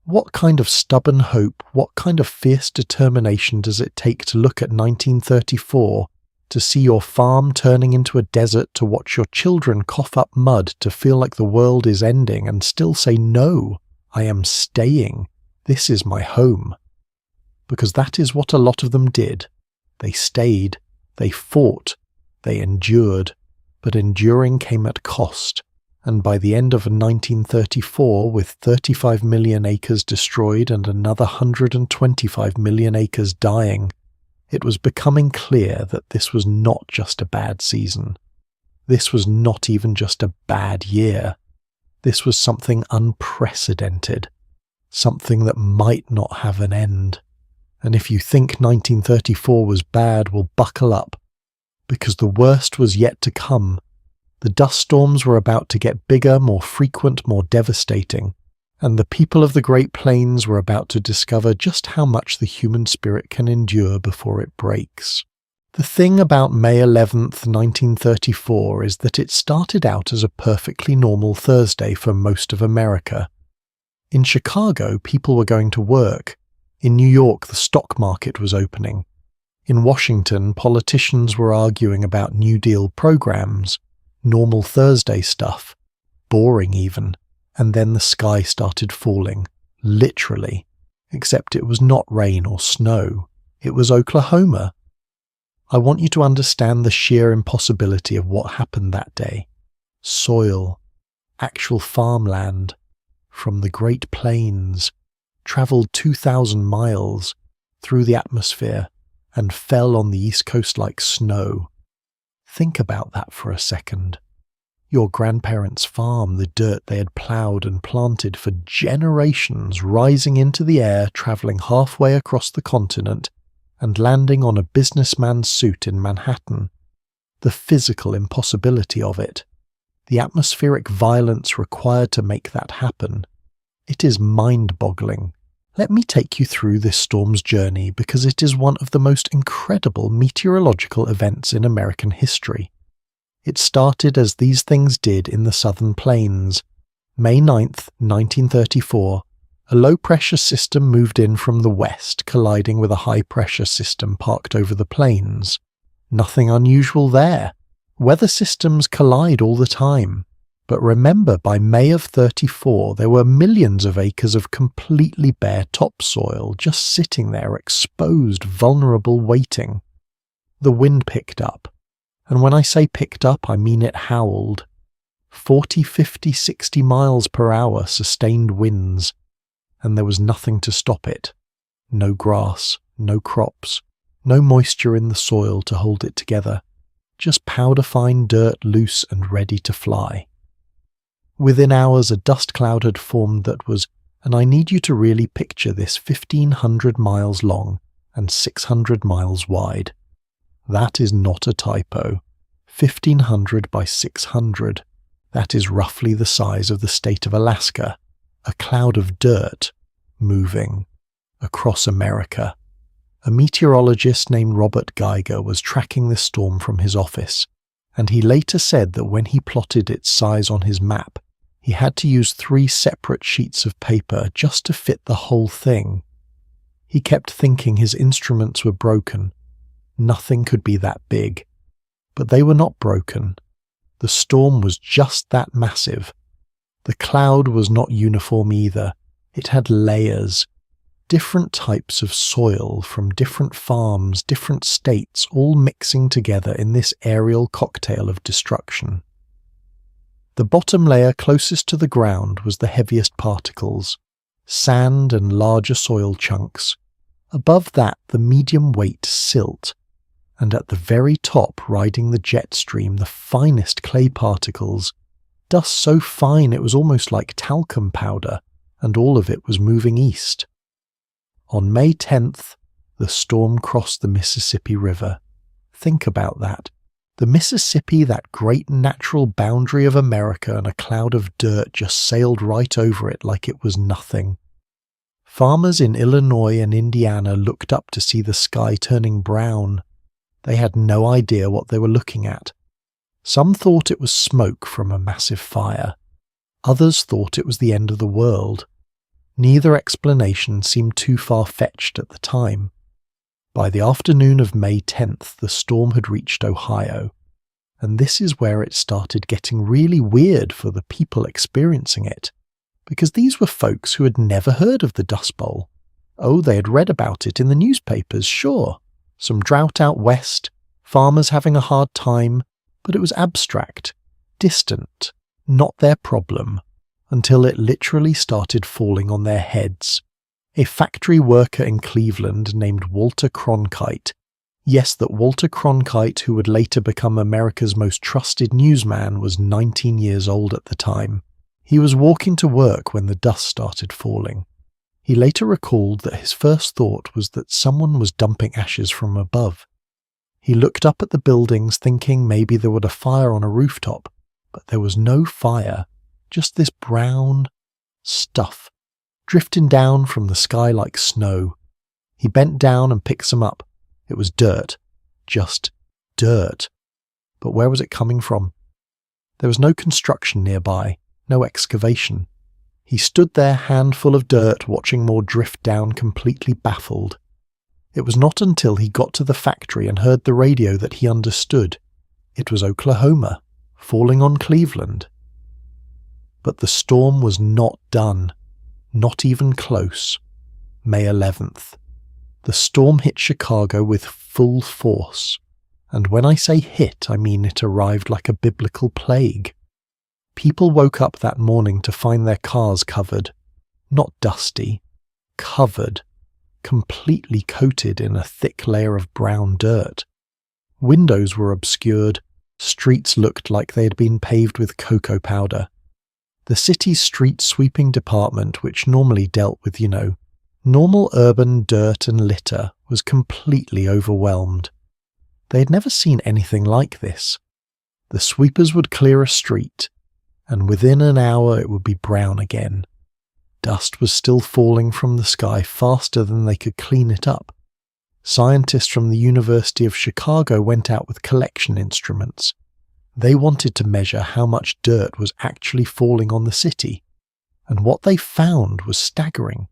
What kind of stubborn hope, what kind of fierce determination does it take to look at 1934, to see your farm turning into a desert, to watch your children cough up mud, to feel like the world is ending and still say, no, I am staying. This is my home. Because that is what a lot of them did. They stayed, they fought, they endured, but enduring came at cost. And by the end of 1934, with 35 million acres destroyed and another 125 million acres dying, it was becoming clear that this was not just a bad season. This was not even just a bad year. This was something unprecedented, something that might not have an end. And if you think 1934 was bad, well, buckle up, because the worst was yet to come. The dust storms were about to get bigger, more frequent, more devastating, and the people of the Great Plains were about to discover just how much the human spirit can endure before it breaks. The thing about May 11th, 1934 is that it started out as a perfectly normal Thursday for most of America. In Chicago, people were going to work. In New York, the stock market was opening. In Washington, politicians were arguing about New Deal programs, normal Thursday stuff, boring even, and then the sky started falling, literally, except it was not rain or snow, it was Oklahoma. I want you to understand the sheer impossibility of what happened that day. Soil, actual farmland, from the Great Plains, travelled 2,000 miles through the atmosphere and fell on the East Coast like snow. Think about that for a second. Your grandparents' farm, the dirt they had ploughed and planted for generations, rising into the air, travelling halfway across the continent, and landing on a businessman's suit in Manhattan. The physical impossibility of it. The atmospheric violence required to make that happen. It is mind-boggling. Let me take you through this storm's journey because it is one of the most incredible meteorological events in American history. It started as these things did in the southern plains. May 9th, 1934, a low-pressure system moved in from the west, colliding with a high-pressure system parked over the plains. Nothing unusual there. Weather systems collide all the time. But remember, by May of 34, there were millions of acres of completely bare topsoil just sitting there, exposed, vulnerable, waiting. The wind picked up. And when I say picked up, I mean it howled. 40, 50, 60 miles per hour sustained winds. And there was nothing to stop it. No grass, no crops, no moisture in the soil to hold it together. Just powder-fine dirt loose and ready to fly. Within hours, a dust cloud had formed that was, and I need you to really picture this, 1,500 miles long and 600 miles wide. That is not a typo. 1,500 by 600. That is roughly the size of the state of Alaska. A cloud of dirt moving across America. A meteorologist named Robert Geiger was tracking this storm from his office, and he later said that when he plotted its size on his map, he had to use 3 separate sheets of paper just to fit the whole thing. He kept thinking his instruments were broken. Nothing could be that big. But they were not broken. The storm was just that massive. The cloud was not uniform either. It had layers. Different types of soil from different farms, different states, all mixing together in this aerial cocktail of destruction. The bottom layer closest to the ground was the heaviest particles, sand and larger soil chunks. Above that, the medium-weight silt, and at the very top, riding the jet stream, the finest clay particles, dust so fine it was almost like talcum powder, and all of it was moving east. On May 10th, the storm crossed the Mississippi River. Think about that. The Mississippi, that great natural boundary of America, and a cloud of dirt just sailed right over it like it was nothing. Farmers in Illinois and Indiana looked up to see the sky turning brown. They had no idea what they were looking at. Some thought it was smoke from a massive fire. Others thought it was the end of the world. Neither explanation seemed too far-fetched at the time. By the afternoon of May 10th, the storm had reached Ohio, and this is where it started getting really weird for the people experiencing it, because these were folks who had never heard of the Dust Bowl. Oh, they had read about it in the newspapers, sure. Some drought out west, farmers having a hard time, but it was abstract, distant, not their problem, until it literally started falling on their heads. A factory worker in Cleveland named Walter Cronkite, yes, that Walter Cronkite, who would later become America's most trusted newsman, was 19 years old at the time. He was walking to work when the dust started falling. He later recalled that his first thought was that someone was dumping ashes from above. He looked up at the buildings thinking maybe there was a fire on a rooftop, but there was no fire, just this brown, Stuff, drifting down from the sky like snow. He bent down and picked some up. It was dirt. Just dirt. But where was it coming from? There was no construction nearby, no excavation. He stood there, handful of dirt, watching more drift down, completely baffled. It was not until he got to the factory and heard the radio that he understood. It was Oklahoma, falling on Cleveland. But the storm was not done. Not even close. May 11th. The storm hit Chicago with full force. And when I say hit, I mean it arrived like a biblical plague. People woke up that morning to find their cars covered. Not dusty. Covered. Completely coated in a thick layer of brown dirt. Windows were obscured. Streets looked like they had been paved with cocoa powder. The city's street sweeping department, which normally dealt with, normal urban dirt and litter, was completely overwhelmed. They had never seen anything like this. The sweepers would clear a street, and within an hour it would be brown again. Dust was still falling from the sky faster than they could clean it up. Scientists from the University of Chicago went out with collection instruments. They wanted to measure how much dirt was actually falling on the city, and what they found was staggering.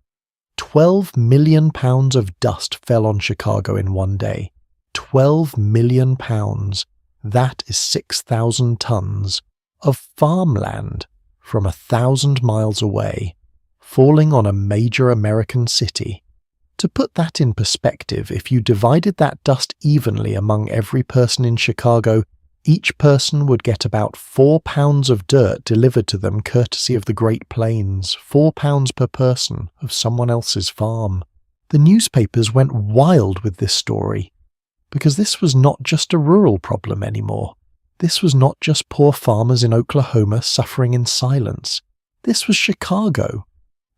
12 million pounds of dust fell on Chicago in one day. 12 million pounds. That is 6,000 tons of farmland from 1,000 miles away, falling on a major American city. To put that in perspective, if you divided that dust evenly among every person in Chicago, each person would get about 4 pounds of dirt delivered to them courtesy of the Great Plains, 4 pounds per person of someone else's farm. The newspapers went wild with this story, because this was not just a rural problem anymore. This was not just poor farmers in Oklahoma suffering in silence. This was Chicago.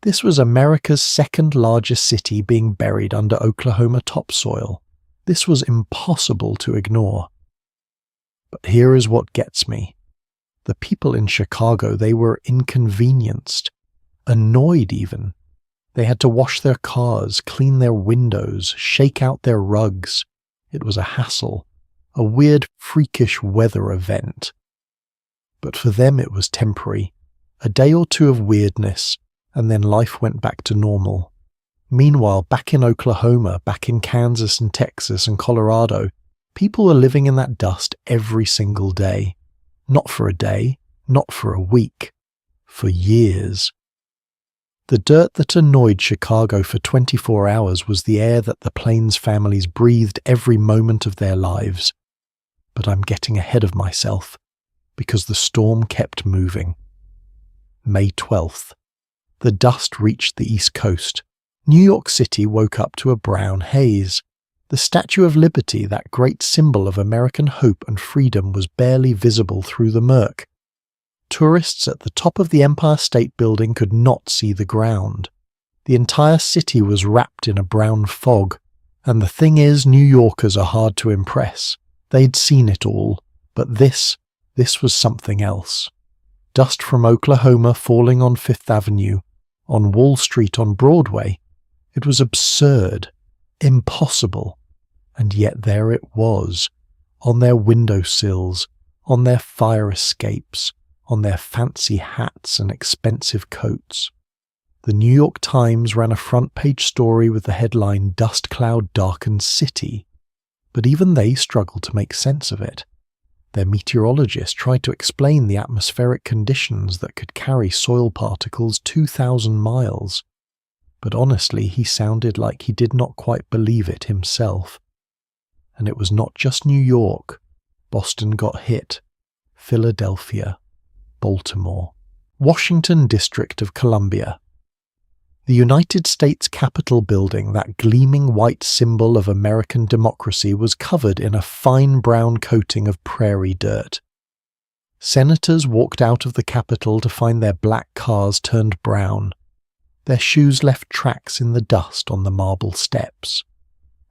This was America's second largest city being buried under Oklahoma topsoil. This was impossible to ignore. But here is what gets me. The people in Chicago, they were inconvenienced, annoyed even. They had to wash their cars, clean their windows, shake out their rugs. It was a hassle, a weird, freakish weather event. But for them it was temporary, a day or two of weirdness, and then life went back to normal. Meanwhile, back in Oklahoma, back in Kansas and Texas and Colorado, people were living in that dust every single day. Not for a day, not for a week, for years. The dirt that annoyed Chicago for 24 hours was the air that the Plains families breathed every moment of their lives. But I'm getting ahead of myself, because the storm kept moving. May 12th. The dust reached the East Coast. New York City woke up to a brown haze. The Statue of Liberty, that great symbol of American hope and freedom, was barely visible through the murk. Tourists at the top of the Empire State Building could not see the ground. The entire city was wrapped in a brown fog, and the thing is, New Yorkers are hard to impress. They'd seen it all, but this was something else. Dust from Oklahoma falling on Fifth Avenue, on Wall Street, on Broadway. It was absurd, impossible. And yet there it was, on their windowsills, on their fire escapes, on their fancy hats and expensive coats. The New York Times ran a front-page story with the headline, "Dust Cloud Darkens City," but even they struggled to make sense of it. Their meteorologist tried to explain the atmospheric conditions that could carry soil particles 2,000 miles, but honestly he sounded like he did not quite believe it himself. And it was not just New York. Boston got hit. Philadelphia. Baltimore. Washington District of Columbia. The United States Capitol building, that gleaming white symbol of American democracy, was covered in a fine brown coating of prairie dirt. Senators walked out of the Capitol to find their black cars turned brown. Their shoes left tracks in the dust on the marble steps.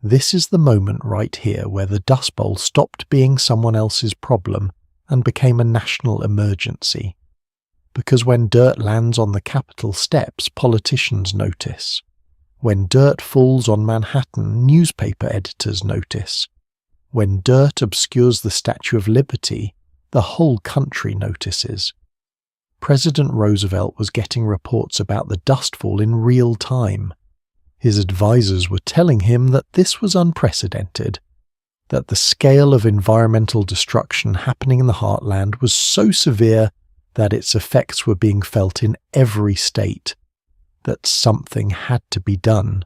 This is the moment right here where the Dust Bowl stopped being someone else's problem and became a national emergency. because when dirt lands on the Capitol steps, politicians notice. When dirt falls on Manhattan, newspaper editors notice. When dirt obscures the Statue of Liberty, the whole country notices. President Roosevelt was getting reports about the dustfall in real time. His advisors were telling him that this was unprecedented, that the scale of environmental destruction happening in the heartland was so severe that its effects were being felt in every state, that something had to be done.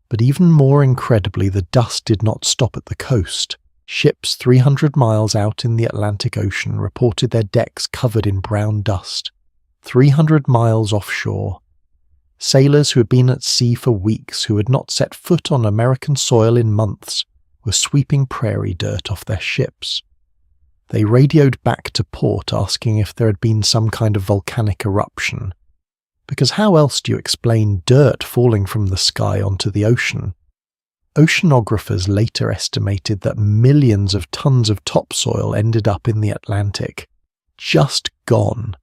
But even more incredibly, the dust did not stop at the coast. Ships 300 miles out in the Atlantic Ocean reported their decks covered in brown dust. 300 miles offshore. Sailors who had been at sea for weeks, who had not set foot on American soil in months, were sweeping prairie dirt off their ships. They radioed back to port asking if there had been some kind of volcanic eruption. Because how else do you explain dirt falling from the sky onto the ocean? Oceanographers later estimated that millions of tons of topsoil ended up in the Atlantic. Just gone.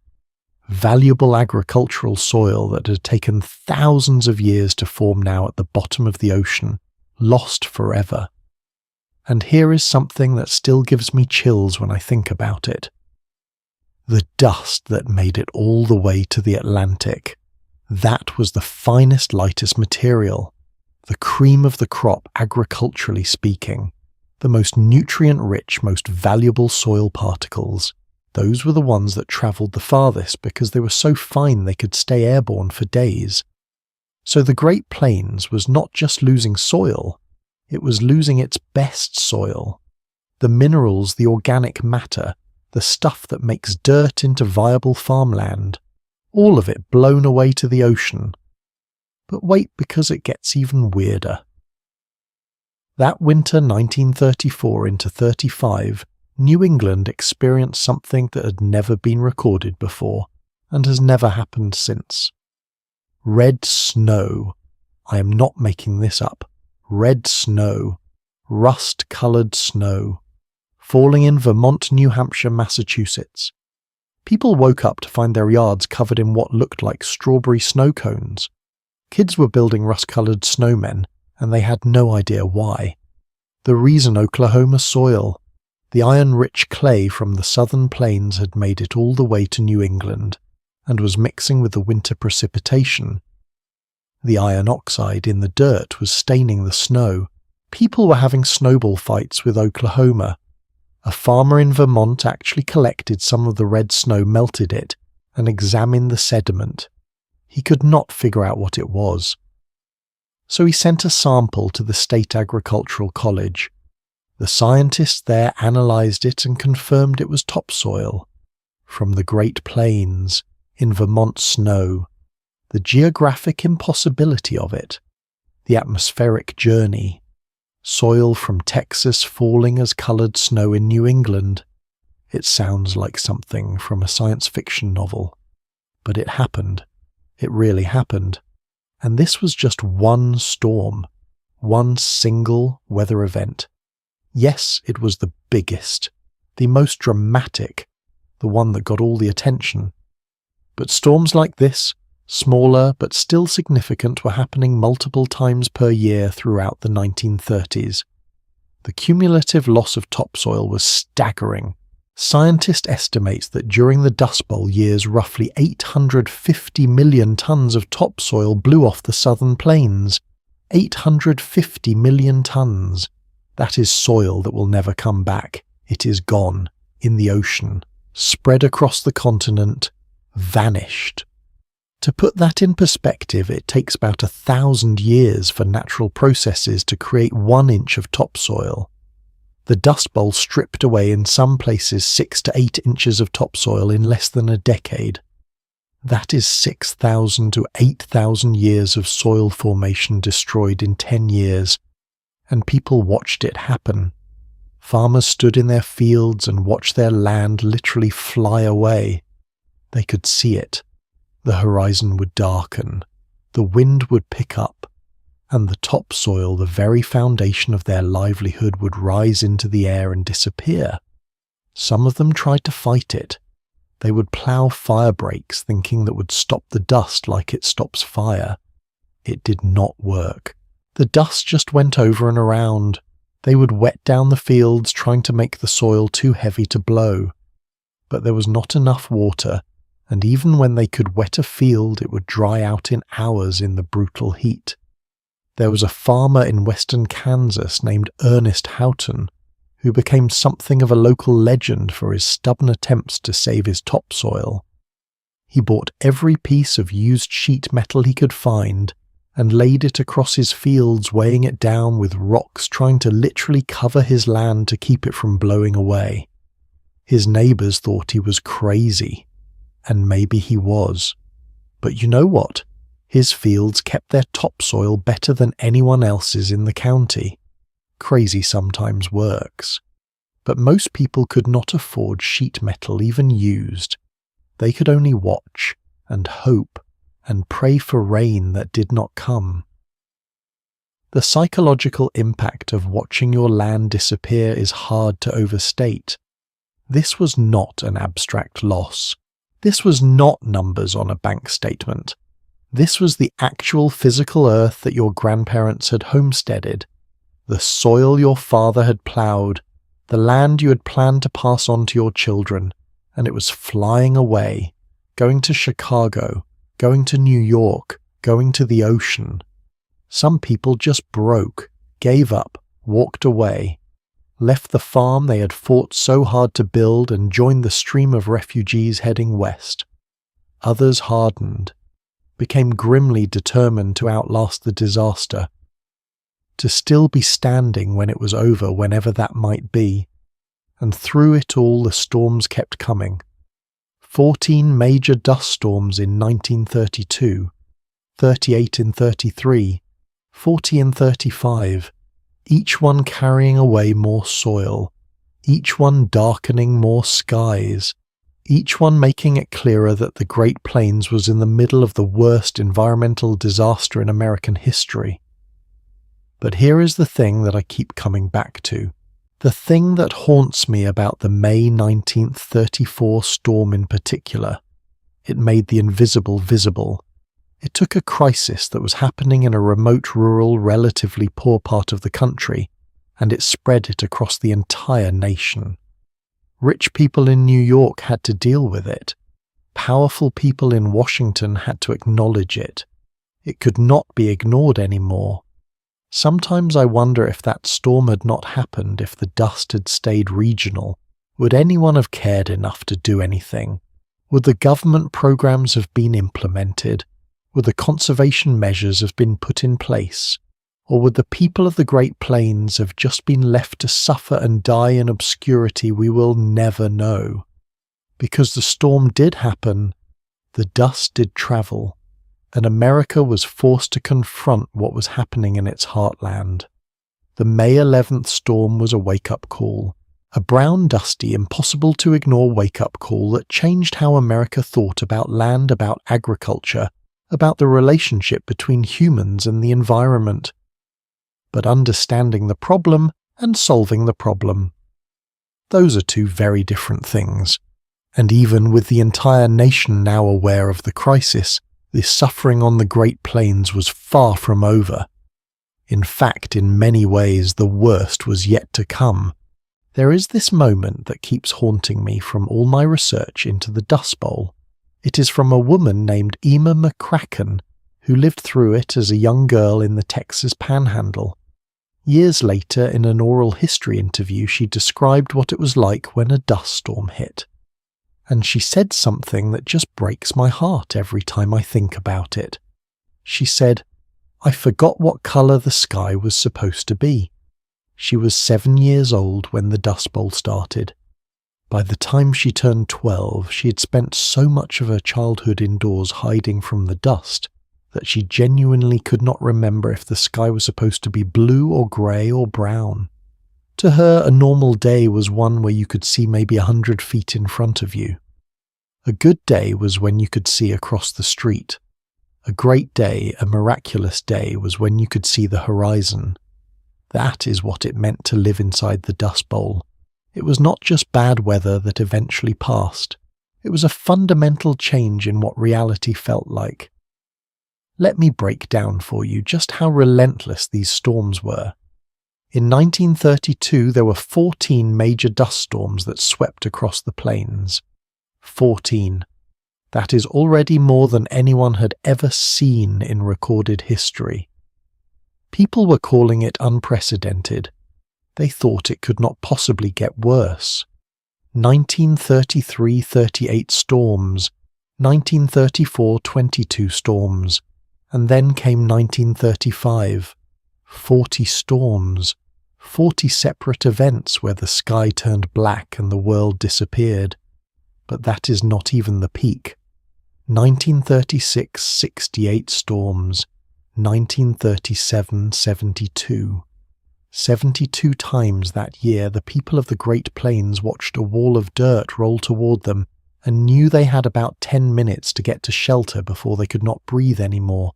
Valuable agricultural soil that had taken thousands of years to form now at the bottom of the ocean, lost forever. And here is something that still gives me chills when I think about it. The dust that made it all the way to the Atlantic. That was the finest, lightest material, the cream of the crop agriculturally speaking, the most nutrient-rich, most valuable soil particles. Those were the ones that travelled the farthest because they were so fine they could stay airborne for days. So the Great Plains was not just losing soil, it was losing its best soil. The minerals, the organic matter, the stuff that makes dirt into viable farmland, all of it blown away to the ocean. But wait, because it gets even weirder. That winter 1934 into 35, New England experienced something that had never been recorded before, and has never happened since. Red snow. I am not making this up. Red snow. Rust-coloured snow. Falling in Vermont, New Hampshire, Massachusetts. People woke up to find their yards covered in what looked like strawberry snow cones. Kids were building rust-coloured snowmen, and they had no idea why. The reason: Oklahoma soil. The iron-rich clay from the southern plains had made it all the way to New England, and was mixing with the winter precipitation. The iron oxide in the dirt was staining the snow. People were having snowball fights with Oklahoma. A farmer in Vermont actually collected some of the red snow, melted it, and examined the sediment. He could not figure out what it was. So he sent a sample to the State Agricultural College. The scientists there analysed it and confirmed it was topsoil. From the Great Plains, in Vermont snow. The geographic impossibility of it. The atmospheric journey. Soil from Texas falling as coloured snow in New England. It sounds like something from a science fiction novel. But it happened. It really happened. And this was just one storm. One single weather event. Yes, it was the biggest, the most dramatic, the one that got all the attention. But storms like this, smaller but still significant, were happening multiple times per year throughout the 1930s. The cumulative loss of topsoil was staggering. Scientists estimate that during the Dust Bowl years, roughly 850 million tons of topsoil blew off the southern plains. 850 million tons. That is soil that will never come back. It is gone, in the ocean, spread across the continent, vanished. To put that in perspective, it takes about 1,000 years for natural processes to create 1 inch of topsoil. The Dust Bowl stripped away in some places 6 to 8 inches of topsoil in less than a decade. That is 6,000 to 8,000 years of soil formation destroyed in 10 years. And people watched it happen. Farmers stood in their fields and watched their land literally fly away. They could see it. The horizon would darken, the wind would pick up, and the topsoil, the very foundation of their livelihood, would rise into the air and disappear. Some of them tried to fight it. They would plough fire breaks thinking that would stop the dust like it stops fire. It did not work. The dust just went over and around. They would wet down the fields trying to make the soil too heavy to blow. But there was not enough water, and even when they could wet a field, it would dry out in hours in the brutal heat. There was a farmer in western Kansas named Ernest Houghton, who became something of a local legend for his stubborn attempts to save his topsoil. He bought every piece of used sheet metal he could find and laid it across his fields, weighing it down with rocks, trying to literally cover his land to keep it from blowing away. His neighbors thought he was crazy, and maybe he was. But you know what? His fields kept their topsoil better than anyone else's in the county. Crazy sometimes works. But most people could not afford sheet metal even used. They could only watch and hope and pray for rain that did not come. The psychological impact of watching your land disappear is hard to overstate. This was not an abstract loss. This was not numbers on a bank statement. This was the actual physical earth that your grandparents had homesteaded, the soil your father had ploughed, the land you had planned to pass on to your children, and it was flying away, going to Chicago, going to New York, going to the ocean. Some people just broke, gave up, walked away, left the farm they had fought so hard to build and joined the stream of refugees heading west. Others hardened, became grimly determined to outlast the disaster, to still be standing when it was over, whenever that might be. And through it all the storms kept coming. 14 major dust storms in 1932, 38 in 33, 40 in 35, each one carrying away more soil, each one darkening more skies, each one making it clearer that the Great Plains was in the middle of the worst environmental disaster in American history. But here is the thing that I keep coming back to. The thing that haunts me about the May 19th 34 storm in particular. It made the invisible visible. It took a crisis that was happening in a remote, rural, relatively poor part of the country, and it spread it across the entire nation. Rich people in New York had to deal with it. Powerful people in Washington had to acknowledge it. It could not be ignored anymore. Sometimes I wonder if that storm had not happened, if the dust had stayed regional, would anyone have cared enough to do anything? Would the government programs have been implemented? Would the conservation measures have been put in place? Or would the people of the Great Plains have just been left to suffer and die in obscurity we will never know? Because the storm did happen, the dust did travel, and America was forced to confront what was happening in its heartland. The May 11th storm was a wake-up call, a brown, dusty, impossible-to-ignore wake-up call that changed how America thought about land, about agriculture, about the relationship between humans and the environment. But understanding the problem and solving the problem. Those are two very different things. And even with the entire nation now aware of the crisis, the suffering on the Great Plains was far from over. In fact, in many ways, the worst was yet to come. There is this moment that keeps haunting me from all my research into the Dust Bowl. It is from a woman named Emma McCracken, who lived through it as a young girl in the Texas Panhandle. Years later, in an oral history interview, she described what it was like when a dust storm hit. And she said something that just breaks my heart every time I think about it. She said, "I forgot what colour the sky was supposed to be." She was 7 years old when the Dust Bowl started. By the time she turned 12, she had spent so much of her childhood indoors hiding from the dust that she genuinely could not remember if the sky was supposed to be blue or grey or brown. To her, a normal day was one where you could see maybe 100 feet in front of you. A good day was when you could see across the street. A great day, a miraculous day, was when you could see the horizon. That is what it meant to live inside the Dust Bowl. It was not just bad weather that eventually passed. It was a fundamental change in what reality felt like. Let me break down for you just how relentless these storms were. In 1932, there were 14 major dust storms that swept across the plains. 14. That is already more than anyone had ever seen in recorded history. People were calling it unprecedented. They thought it could not possibly get worse. 1933, 38 storms, 1934, 22 storms, and then came 1935, 40 storms, 40 separate events where the sky turned black and the world disappeared. But that is not even the peak. 1936, 68 storms, 1937, 72. 72 times that year the people of the Great Plains watched a wall of dirt roll toward them and knew they had about 10 minutes to get to shelter before they could not breathe anymore.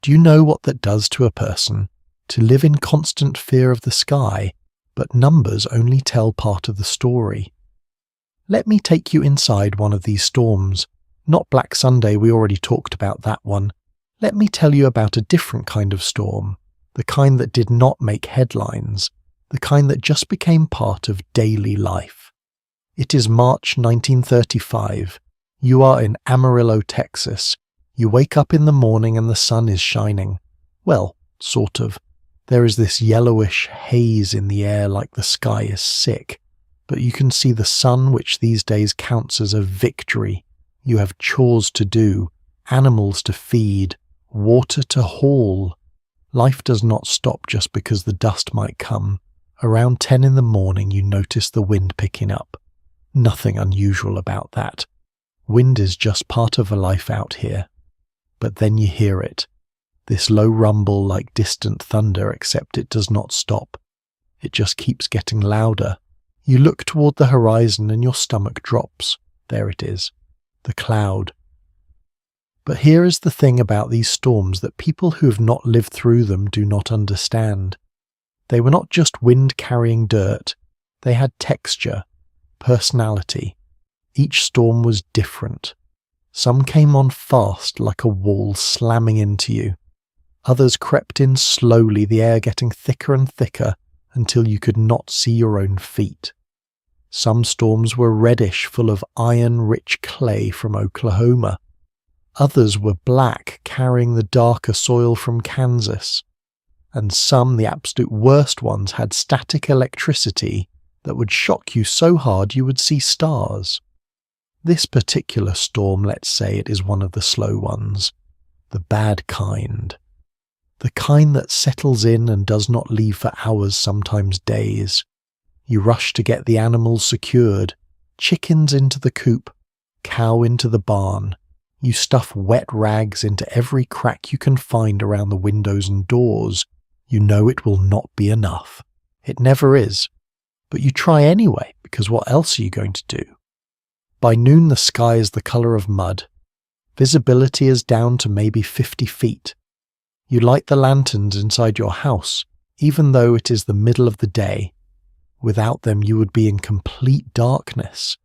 Do you know what that does to a person? To live in constant fear of the sky, but numbers only tell part of the story. Let me take you inside one of these storms. Not Black Sunday, we already talked about that one. Let me tell you about a different kind of storm. The kind that did not make headlines, the kind that just became part of daily life. It is March 1935. You are in Amarillo, Texas. You wake up in the morning and the sun is shining. Well, sort of. There is this yellowish haze in the air like the sky is sick, but you can see the sun, which these days counts as a victory. You have chores to do, animals to feed, water to haul. Life does not stop just because the dust might come. Around 10 in the morning you notice the wind picking up. Nothing unusual about that. Wind is just part of a life out here. But then you hear it. This low rumble like distant thunder, except it does not stop. It just keeps getting louder. You look toward the horizon and your stomach drops. There it is. The cloud. But here is the thing about these storms that people who have not lived through them do not understand. They were not just wind carrying dirt. They had texture, personality. Each storm was different. Some came on fast like a wall slamming into you. Others crept in slowly, the air getting thicker and thicker until you could not see your own feet. Some storms were reddish, full of iron-rich clay from Oklahoma. Others were black, carrying the darker soil from Kansas. And some, the absolute worst ones, had static electricity that would shock you so hard you would see stars. This particular storm, let's say it is one of the slow ones, the bad kind. The kind that settles in and does not leave for hours, sometimes days. You rush to get the animals secured, chickens into the coop, cow into the barn. You stuff wet rags into every crack you can find around the windows and doors. You know it will not be enough. It never is. But you try anyway, because what else are you going to do? By noon the sky is the colour of mud. Visibility is down to maybe 50 feet. You light the lanterns inside your house, even though it is the middle of the day. Without them you would be in complete darkness.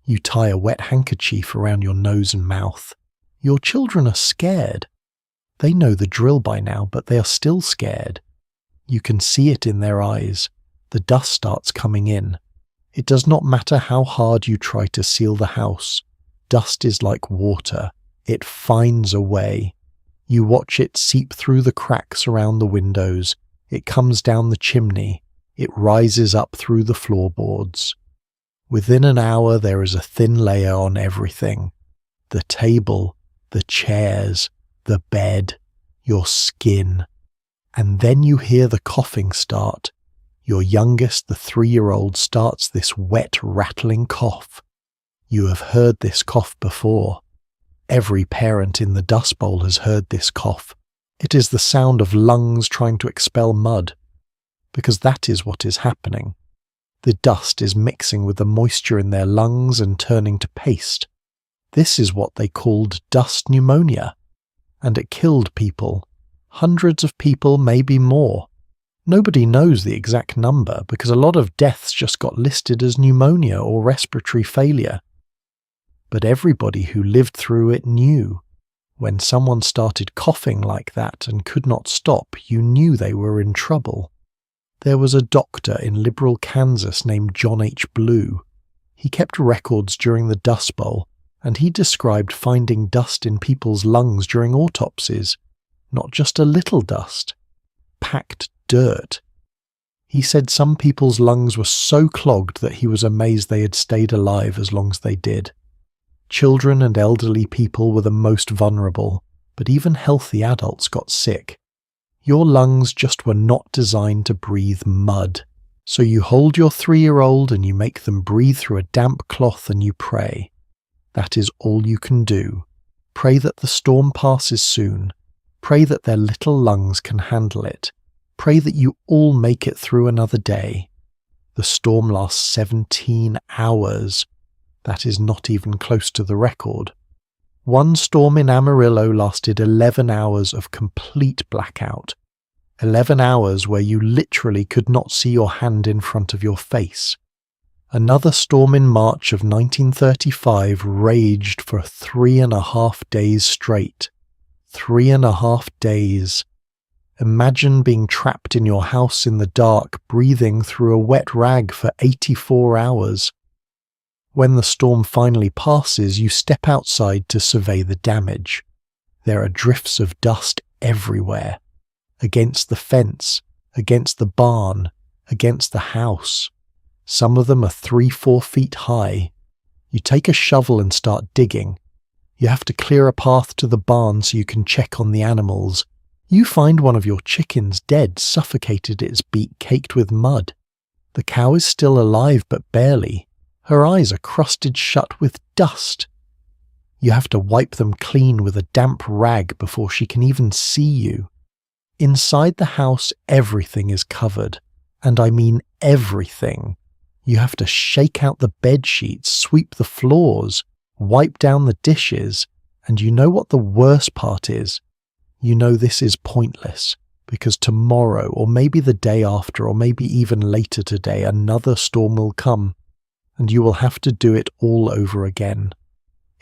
You tie a wet handkerchief around your nose and mouth. Your children are scared. They know the drill by now, but they are still scared. You can see it in their eyes. The dust starts coming in. It does not matter how hard you try to seal the house. Dust is like water. It finds a way. You watch it seep through the cracks around the windows. It comes down the chimney. It rises up through the floorboards. Within an hour there is a thin layer on everything. The table, the chairs, the bed, your skin. And then you hear the coughing start. Your youngest, the 3-year-old, starts this wet, rattling cough. You have heard this cough before. Every parent in the Dust Bowl has heard this cough. It is the sound of lungs trying to expel mud. Because that is what is happening. The dust is mixing with the moisture in their lungs and turning to paste. This is what they called dust pneumonia. And it killed people. Hundreds of people, maybe more. Nobody knows the exact number because a lot of deaths just got listed as pneumonia or respiratory failure. But everybody who lived through it knew. When someone started coughing like that and could not stop, you knew they were in trouble. There was a doctor in liberal Kansas named John H. Blue. He kept records during the Dust Bowl, and he described finding dust in people's lungs during autopsies. Not just a little dust. Packed dirt. He said some people's lungs were so clogged that he was amazed they had stayed alive as long as they did. Children and elderly people were the most vulnerable, but even healthy adults got sick. Your lungs just were not designed to breathe mud. So you hold your 3-year-old and you make them breathe through a damp cloth and you pray. That is all you can do. Pray that the storm passes soon. Pray that their little lungs can handle it. Pray that you all make it through another day. The storm lasts 17 hours. That is not even close to the record. One storm in Amarillo lasted 11 hours of complete blackout. 11 hours where you literally could not see your hand in front of your face. Another storm in March of 1935 raged for 3.5 days straight. 3.5 days. Imagine being trapped in your house in the dark, breathing through a wet rag for 84 hours. When the storm finally passes, you step outside to survey the damage. There are drifts of dust everywhere. Against the fence, against the barn, against the house. Some of them are 3-4 feet high. You take a shovel and start digging. You have to clear a path to the barn so you can check on the animals. You find one of your chickens dead, suffocated, its beak caked with mud. The cow is still alive, but barely. Her eyes are crusted shut with dust. You have to wipe them clean with a damp rag before she can even see you. Inside the house, everything is covered, and I mean everything. You have to shake out the bed sheets, sweep the floors, wipe down the dishes, and you know what the worst part is? You know this is pointless, because tomorrow, or maybe the day after, or maybe even later today, another storm will come, and you will have to do it all over again.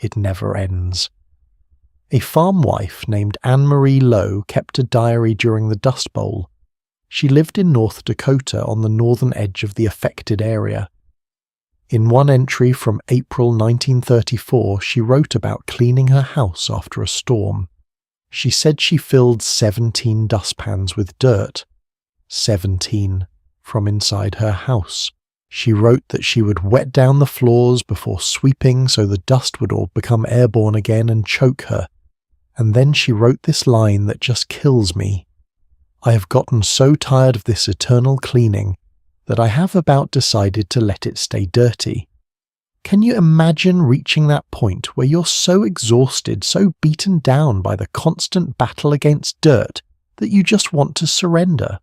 It never ends. A farm wife named Anne-Marie Lowe kept a diary during the Dust Bowl. She lived in North Dakota on the northern edge of the affected area. In one entry from April 1934, she wrote about cleaning her house after a storm. She said she filled 17 dustpans with dirt. 17 from inside her house. She wrote that she would wet down the floors before sweeping so the dust would all become airborne again and choke her. And then she wrote this line that just kills me. I have gotten so tired of this eternal cleaning that I have about decided to let it stay dirty. Can you imagine reaching that point where you're so exhausted, so beaten down by the constant battle against dirt that you just want to surrender?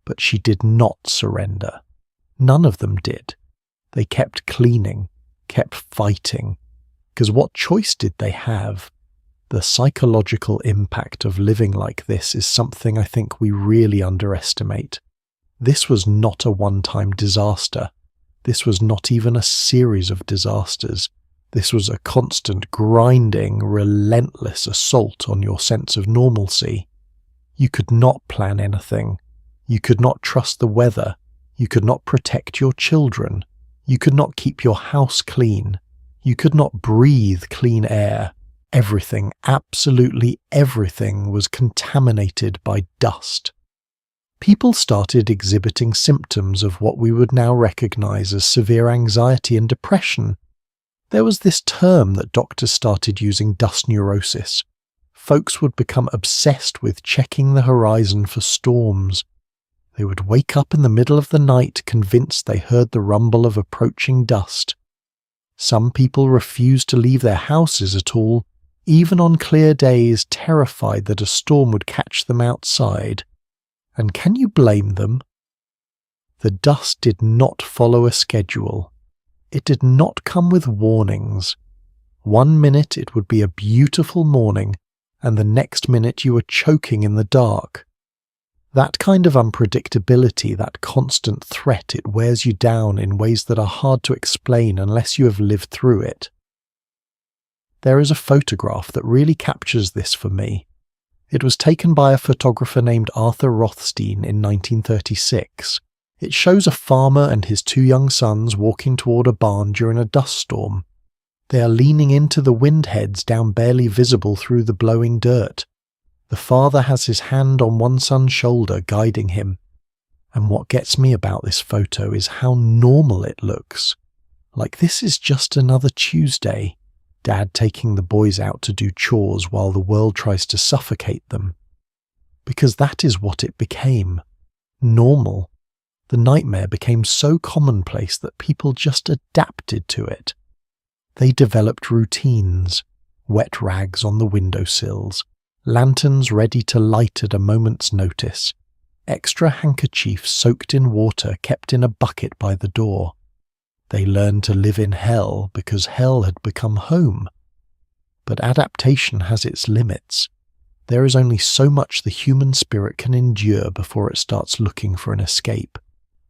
But she did not surrender. None of them did. They kept cleaning, kept fighting. Because what choice did they have? The psychological impact of living like this is something I think we really underestimate. This was not a one-time disaster. This was not even a series of disasters. This was a constant, grinding, relentless assault on your sense of normalcy. You could not plan anything. You could not trust the weather. You could not protect your children. You could not keep your house clean. You could not breathe clean air. Everything, absolutely everything, was contaminated by dust. People started exhibiting symptoms of what we would now recognize as severe anxiety and depression. There was this term that doctors started using, dust neurosis. Folks would become obsessed with checking the horizon for storms. They would wake up in the middle of the night convinced they heard the rumble of approaching dust. Some people refused to leave their houses at all, even on clear days, terrified that a storm would catch them outside. And can you blame them? The dust did not follow a schedule. It did not come with warnings. 1 minute it would be a beautiful morning, and the next minute you were choking in the dark. That kind of unpredictability, that constant threat, it wears you down in ways that are hard to explain unless you have lived through it. There is a photograph that really captures this for me. It was taken by a photographer named Arthur Rothstein in 1936. It shows a farmer and his 2 young sons walking toward a barn during a dust storm. They are leaning into the wind heads down barely visible through the blowing dirt. The father has his hand on one son's shoulder, guiding him. And what gets me about this photo is how normal it looks. Like this is just another Tuesday. Dad taking the boys out to do chores while the world tries to suffocate them. Because that is what it became. Normal. The nightmare became so commonplace that people just adapted to it. They developed routines, wet rags on the windowsills, lanterns ready to light at a moment's notice, extra handkerchiefs soaked in water kept in a bucket by the door. They learned to live in hell because hell had become home. But adaptation has its limits. There is only so much the human spirit can endure before it starts looking for an escape.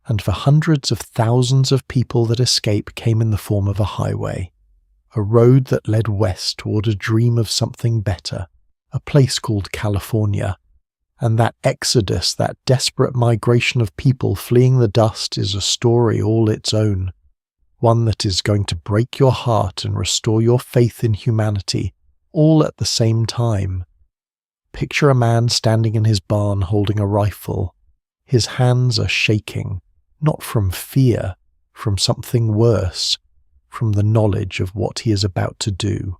And for hundreds of thousands of people, that escape came in the form of a highway, a road that led west toward a dream of something better, a place called California. And that exodus, that desperate migration of people fleeing the dust, is a story all its own. One that is going to break your heart and restore your faith in humanity, all at the same time. Picture a man standing in his barn holding a rifle. His hands are shaking, not from fear, from something worse, from the knowledge of what he is about to do.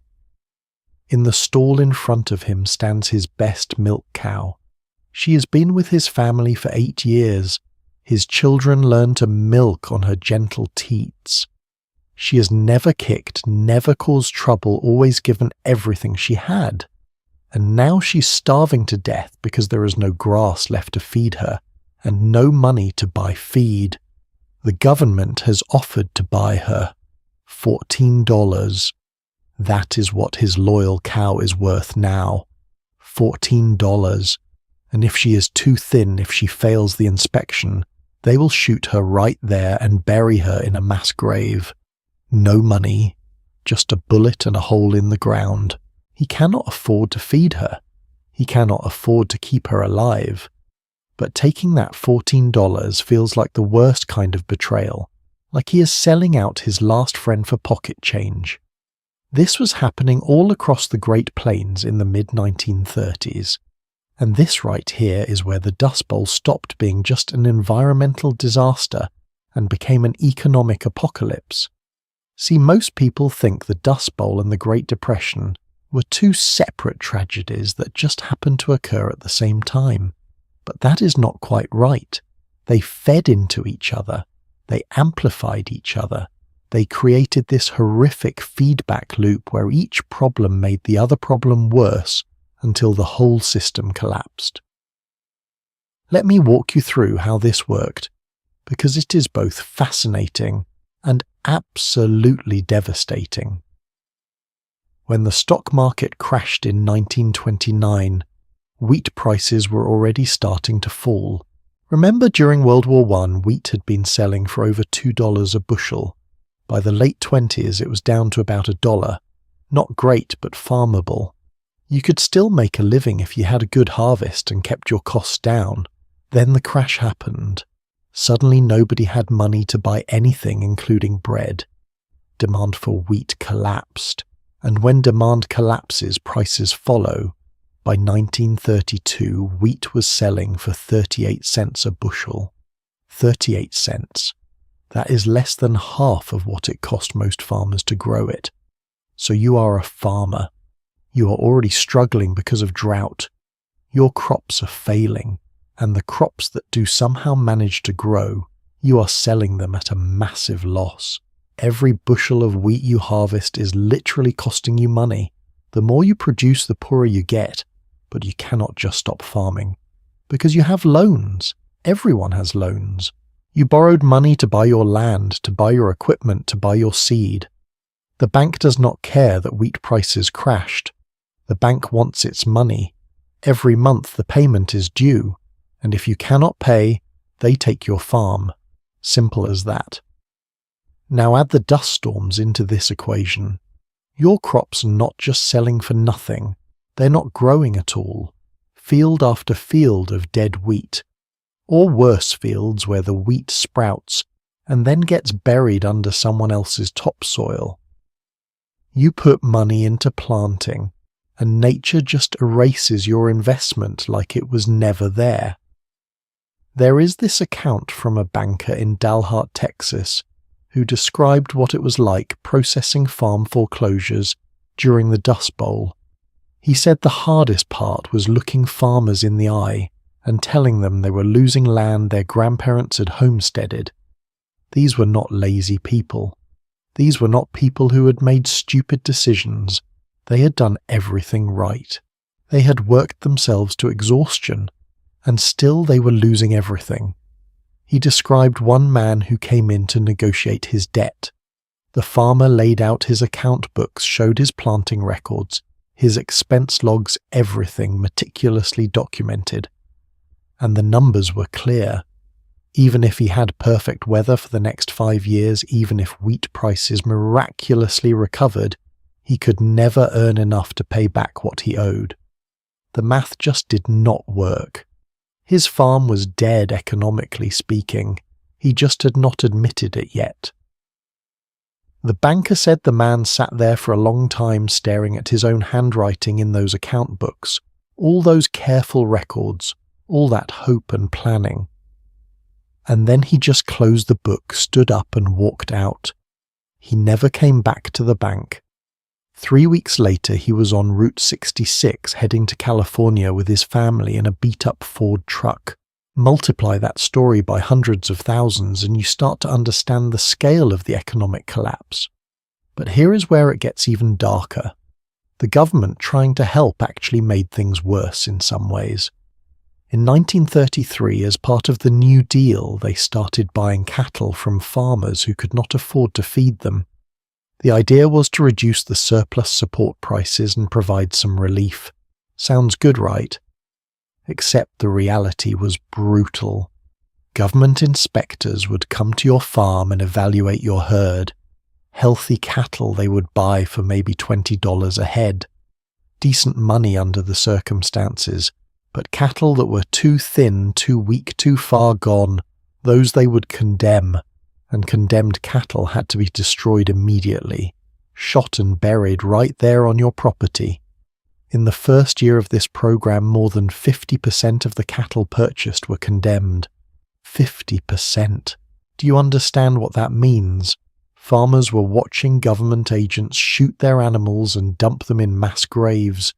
In the stall in front of him stands his best milk cow. She has been with his family for 8 years. His children learned to milk on her gentle teats. She has never kicked, never caused trouble, always given everything she had. And now she's starving to death because there is no grass left to feed her, and no money to buy feed. The government has offered to buy her $14. That is what his loyal cow is worth now. $14. And if she is too thin, if she fails the inspection, they will shoot her right there and bury her in a mass grave. No money, just a bullet and a hole in the ground. He cannot afford to feed her. He cannot afford to keep her alive. But taking that $14 feels like the worst kind of betrayal, like he is selling out his last friend for pocket change. This was happening all across the Great Plains in the mid-1930s. And this right here is where the Dust Bowl stopped being just an environmental disaster and became an economic apocalypse. See, most people think the Dust Bowl and the Great Depression were 2 separate tragedies that just happened to occur at the same time. But that is not quite right. They fed into each other. They amplified each other. They created this horrific feedback loop where each problem made the other problem worse until the whole system collapsed. Let me walk you through how this worked, because it is both fascinating and absolutely devastating. When the stock market crashed in 1929, wheat prices were already starting to fall. Remember, during World War I, wheat had been selling for over $2 a bushel. By the late 20s, it was down to about $1. Not great, but farmable. You could still make a living if you had a good harvest and kept your costs down. Then the crash happened. Suddenly nobody had money to buy anything, including bread. Demand for wheat collapsed. And when demand collapses, prices follow. By 1932, wheat was selling for 38 cents a bushel. 38 cents. That is less than half of what it cost most farmers to grow it. So you are a farmer. You are already struggling because of drought. Your crops are failing, and the crops that do somehow manage to grow, you are selling them at a massive loss. Every bushel of wheat you harvest is literally costing you money. The more you produce, the poorer you get, but you cannot just stop farming. Because you have loans. Everyone has loans. You borrowed money to buy your land, to buy your equipment, to buy your seed. The bank does not care that wheat prices crashed. The bank wants its money. Every month the payment is due, and if you cannot pay, they take your farm. Simple as that. Now add the dust storms into this equation. Your crops are not just selling for nothing, they're not growing at all. Field after field of dead wheat, or worse fields where the wheat sprouts and then gets buried under someone else's topsoil. You put money into planting, and nature just erases your investment like it was never there. There is this account from a banker in Dalhart, Texas, who described what it was like processing farm foreclosures during the Dust Bowl. He said the hardest part was looking farmers in the eye and telling them they were losing land their grandparents had homesteaded. These were not lazy people. These were not people who had made stupid decisions. They had done everything right. They had worked themselves to exhaustion, and still they were losing everything. He described one man who came in to negotiate his debt. The farmer laid out his account books, showed his planting records, his expense logs, everything meticulously documented. And the numbers were clear. Even if he had perfect weather for the next 5 years, even if wheat prices miraculously recovered, he could never earn enough to pay back what he owed. The math just did not work. His farm was dead economically speaking. He just had not admitted it yet. The banker said the man sat there for a long time staring at his own handwriting in those account books, all those careful records, all that hope and planning. And then he just closed the book, stood up and walked out. He never came back to the bank. 3 weeks later he was on Route 66 heading to California with his family in a beat-up Ford truck. Multiply that story by hundreds of thousands and you start to understand the scale of the economic collapse. But here is where it gets even darker. The government trying to help actually made things worse in some ways. In 1933, as part of the New Deal, they started buying cattle from farmers who could not afford to feed them. The idea was to reduce the surplus support prices and provide some relief. Sounds good, right? Except the reality was brutal. Government inspectors would come to your farm and evaluate your herd. Healthy cattle they would buy for maybe $20 a head. Decent money under the circumstances. But cattle that were too thin, too weak, too far gone, those they would condemn, and condemned cattle had to be destroyed immediately, shot and buried right there on your property. In the first year of this program, more than 50% of the cattle purchased were condemned. 50%. Do you understand what that means? Farmers were watching government agents shoot their animals and dump them in mass graves.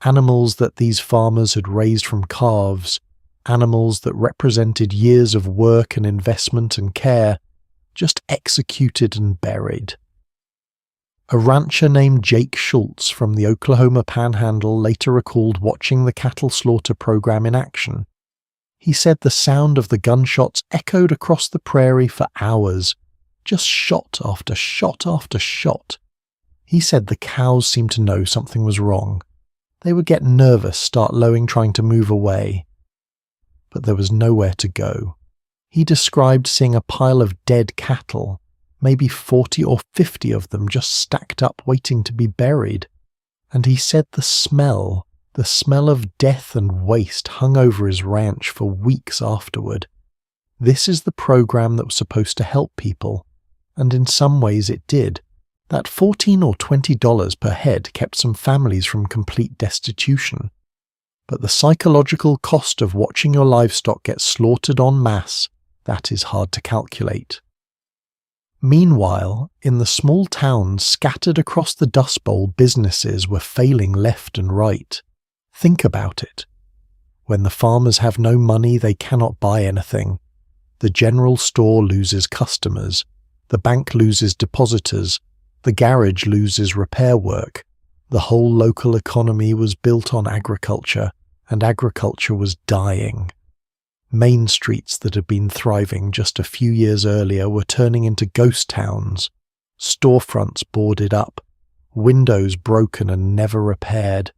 Animals that these farmers had raised from calves, animals that represented years of work and investment and care, just executed and buried. A rancher named Jake Schultz from the Oklahoma Panhandle later recalled watching the cattle slaughter program in action. He said the sound of the gunshots echoed across the prairie for hours, just shot after shot after shot. He said the cows seemed to know something was wrong. They would get nervous, start lowing, trying to move away. But there was nowhere to go. He described seeing a pile of dead cattle, maybe 40 or 50 of them just stacked up waiting to be buried. And he said the smell of death and waste hung over his ranch for weeks afterward. This is the program that was supposed to help people, and in some ways it did. That $14 or $20 per head kept some families from complete destitution. But the psychological cost of watching your livestock get slaughtered en masse, that is hard to calculate. Meanwhile, in the small towns scattered across the Dust Bowl, businesses were failing left and right. Think about it. When the farmers have no money, they cannot buy anything. The general store loses customers. The bank loses depositors. The garage loses repair work. The whole local economy was built on agriculture, and agriculture was dying. Main streets that had been thriving just a few years earlier were turning into ghost towns. Storefronts boarded up, windows broken and never repaired.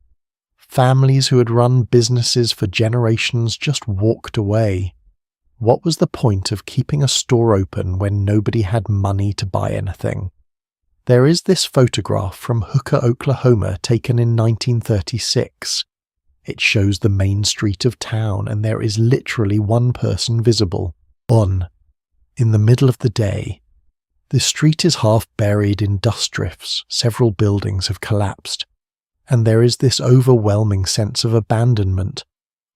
Families who had run businesses for generations just walked away. What was the point of keeping a store open when nobody had money to buy anything? There is this photograph from Hooker, Oklahoma, taken in 1936. It shows the main street of town, and there is literally one person visible, in the middle of the day. The street is half buried in dust drifts, several buildings have collapsed, and there is this overwhelming sense of abandonment,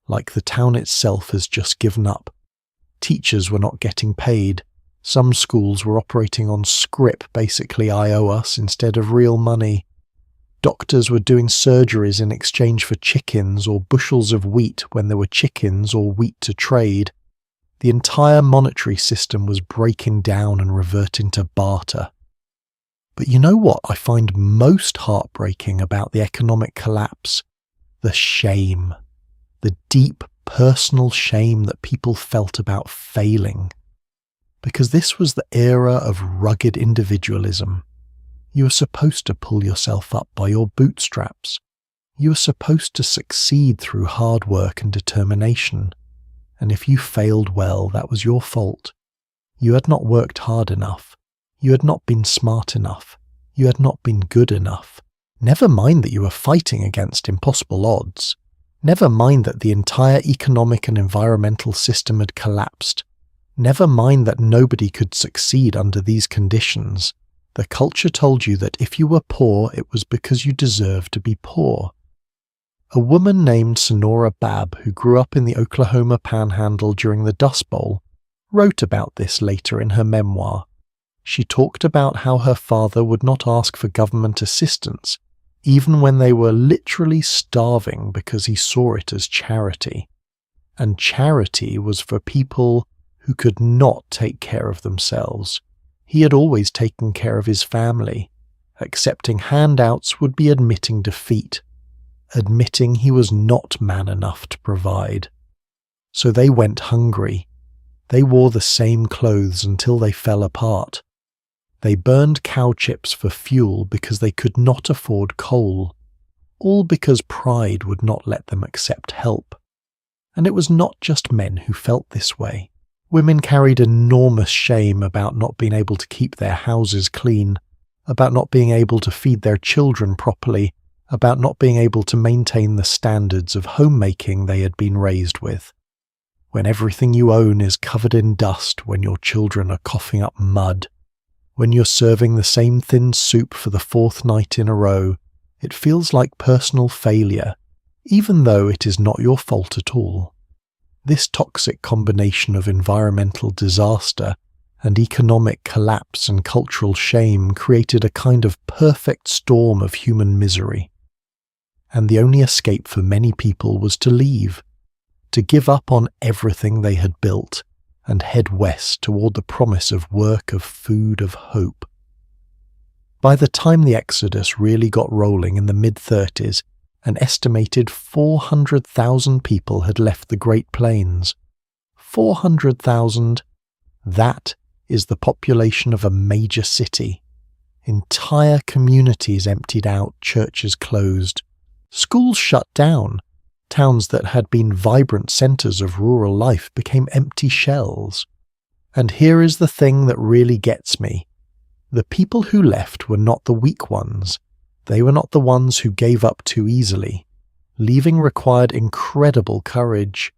like the town itself has just given up. Teachers were not getting paid. Some schools were operating on scrip, basically I owe us, instead of real money. Doctors were doing surgeries in exchange for chickens or bushels of wheat when there were chickens or wheat to trade. The entire monetary system was breaking down and reverting to barter. But you know what I find most heartbreaking about the economic collapse? The shame. The deep personal shame that people felt about failing. Because this was the era of rugged individualism. You were supposed to pull yourself up by your bootstraps. You were supposed to succeed through hard work and determination. And if you failed well, that was your fault. You had not worked hard enough. You had not been smart enough. You had not been good enough. Never mind that you were fighting against impossible odds. Never mind that the entire economic and environmental system had collapsed. Never mind that nobody could succeed under these conditions. The culture told you that if you were poor, it was because you deserved to be poor. A woman named Sonora Babb, who grew up in the Oklahoma Panhandle during the Dust Bowl, wrote about this later in her memoir. She talked about how her father would not ask for government assistance, even when they were literally starving, because he saw it as charity. And charity was for people who could not take care of themselves. He had always taken care of his family. Accepting handouts would be admitting defeat, admitting he was not man enough to provide. So they went hungry. They wore the same clothes until they fell apart. They burned cow chips for fuel because they could not afford coal, all because pride would not let them accept help. And it was not just men who felt this way. Women carried enormous shame about not being able to keep their houses clean, about not being able to feed their children properly, about not being able to maintain the standards of homemaking they had been raised with. When everything you own is covered in dust, when your children are coughing up mud, when you're serving the same thin soup for the fourth night in a row, it feels like personal failure, even though it is not your fault at all. This toxic combination of environmental disaster and economic collapse and cultural shame created a kind of perfect storm of human misery. And the only escape for many people was to leave, to give up on everything they had built and head west toward the promise of work, of food, of hope. By the time the exodus really got rolling in the mid-30s, an estimated 400,000 people had left the Great Plains. 400,000, that is the population of a major city. Entire communities emptied out, churches closed, schools shut down. Towns that had been vibrant centres of rural life became empty shells. And here is the thing that really gets me. The people who left were not the weak ones. They were not the ones who gave up too easily. Leaving required incredible courage.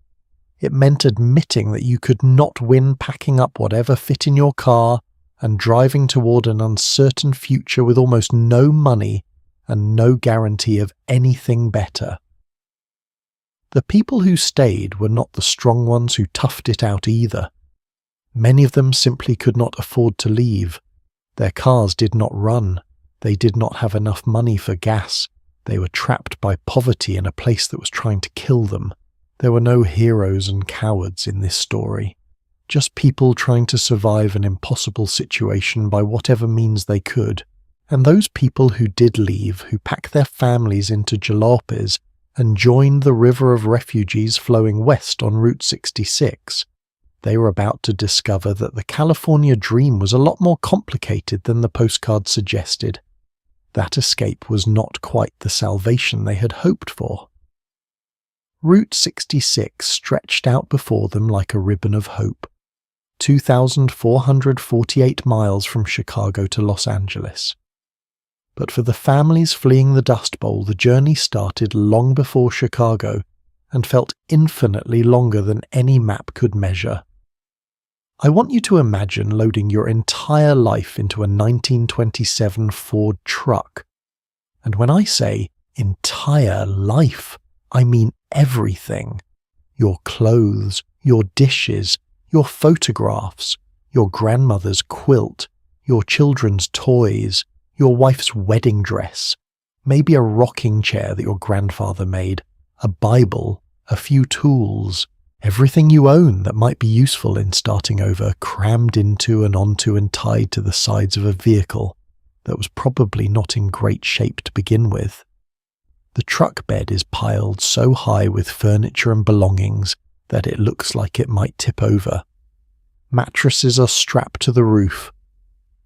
It meant admitting that you could not win packing up whatever fit in your car and driving toward an uncertain future with almost no money and no guarantee of anything better. The people who stayed were not the strong ones who toughed it out either. Many of them simply could not afford to leave. Their cars did not run. They did not have enough money for gas. They were trapped by poverty in a place that was trying to kill them. There were no heroes and cowards in this story. Just people trying to survive an impossible situation by whatever means they could. And those people who did leave, who packed their families into jalopies and joined the river of refugees flowing west on Route 66, they were about to discover that the California dream was a lot more complicated than the postcard suggested. That escape was not quite the salvation they had hoped for. Route 66 stretched out before them like a ribbon of hope, 2,448 miles from Chicago to Los Angeles. But for the families fleeing the Dust Bowl, the journey started long before Chicago and felt infinitely longer than any map could measure. I want you to imagine loading your entire life into a 1927 Ford truck. And when I say entire life, I mean everything. Your clothes, your dishes, your photographs, your grandmother's quilt, your children's toys, your wife's wedding dress, maybe a rocking chair that your grandfather made, a Bible, a few tools, everything you own that might be useful in starting over, crammed into and onto and tied to the sides of a vehicle that was probably not in great shape to begin with. The truck bed is piled so high with furniture and belongings that it looks like it might tip over. Mattresses are strapped to the roof.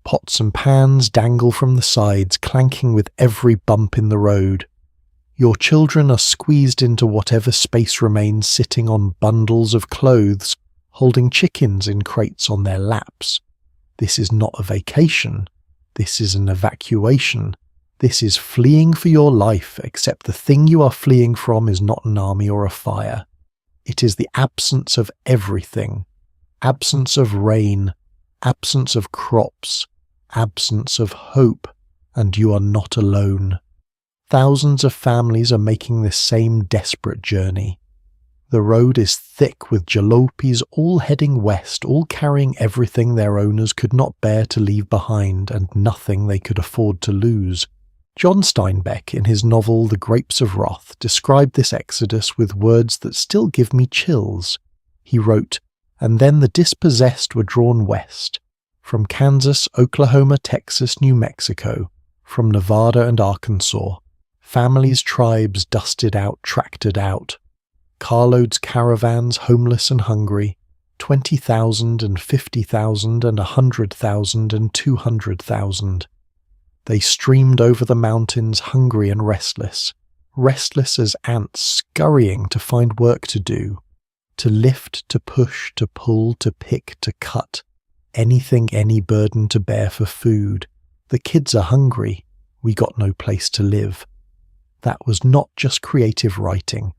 Pots and pans dangle from the sides, clanking with every bump in the road. Your children are squeezed into whatever space remains, sitting on bundles of clothes, holding chickens in crates on their laps. This is not a vacation. This is an evacuation. This is fleeing for your life, except the thing you are fleeing from is not an army or a fire. It is the absence of everything. Absence of rain, absence of crops, absence of hope, and you are not alone. Thousands of families are making this same desperate journey. The road is thick with jalopies, all heading west, all carrying everything their owners could not bear to leave behind and nothing they could afford to lose. John Steinbeck, in his novel The Grapes of Wrath, described this exodus with words that still give me chills. He wrote, "And then the dispossessed were drawn west, from Kansas, Oklahoma, Texas, New Mexico, from Nevada and Arkansas. Families, tribes dusted out, tractored out. Carloads, caravans, homeless and hungry, 20,000 and 50,000 and 100,000 and 200,000. They streamed over the mountains, hungry and restless as ants scurrying to find work to do, to lift, to push, to pull, to pick, to cut, anything, any burden to bear for food. The kids are hungry. We got no place to live." That was not just creative writing.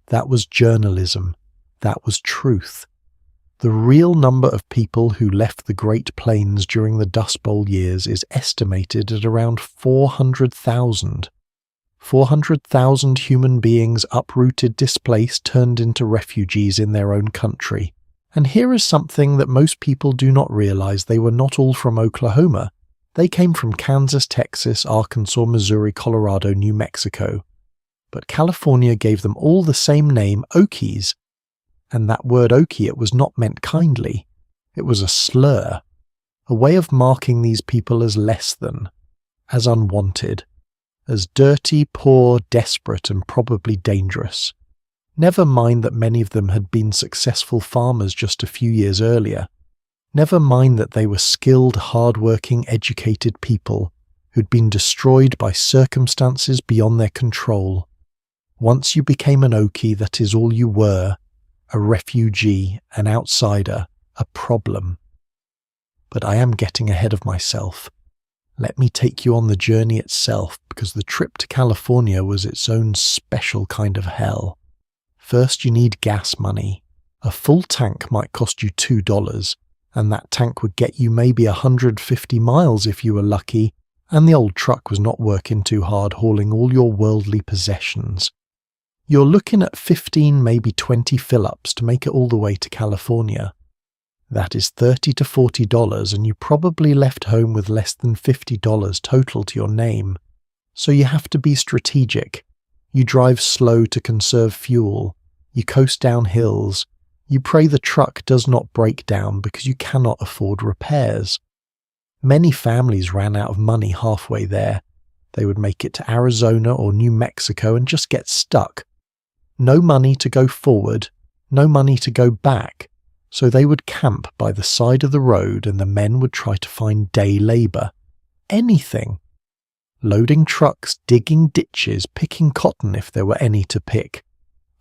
That was journalism. That was truth. The real number of people who left the Great Plains during the Dust Bowl years is estimated at around 400,000. 400,000 human beings uprooted, displaced, turned into refugees in their own country. And here is something that most people do not realize: they were not all from Oklahoma. They came from Kansas, Texas, Arkansas, Missouri, Colorado, New Mexico. But California gave them all the same name, Okies. And that word Okie, was not meant kindly. It was a slur, a way of marking these people as less than, as unwanted, as dirty, poor, desperate, and probably dangerous. Never mind that many of them had been successful farmers just a few years earlier. Never mind that they were skilled, hard-working, educated people who'd been destroyed by circumstances beyond their control. Once you became an Okie, that is all you were: a refugee, an outsider, a problem. But I am getting ahead of myself. Let me take you on the journey itself, because the trip to California was its own special kind of hell. First, you need gas money. A full tank might cost you $2, and that tank would get you maybe 150 miles if you were lucky, and the old truck was not working too hard hauling all your worldly possessions. You're looking at 15, maybe 20 fill-ups to make it all the way to California. That is $30 to $40, and you probably left home with less than $50 total to your name. So you have to be strategic. You drive slow to conserve fuel. You coast down hills. You pray the truck does not break down because you cannot afford repairs. Many families ran out of money halfway there. They would make it to Arizona or New Mexico and just get stuck. No money to go forward, no money to go back, so they would camp by the side of the road and the men would try to find day labour. Anything. Loading trucks, digging ditches, picking cotton if there were any to pick.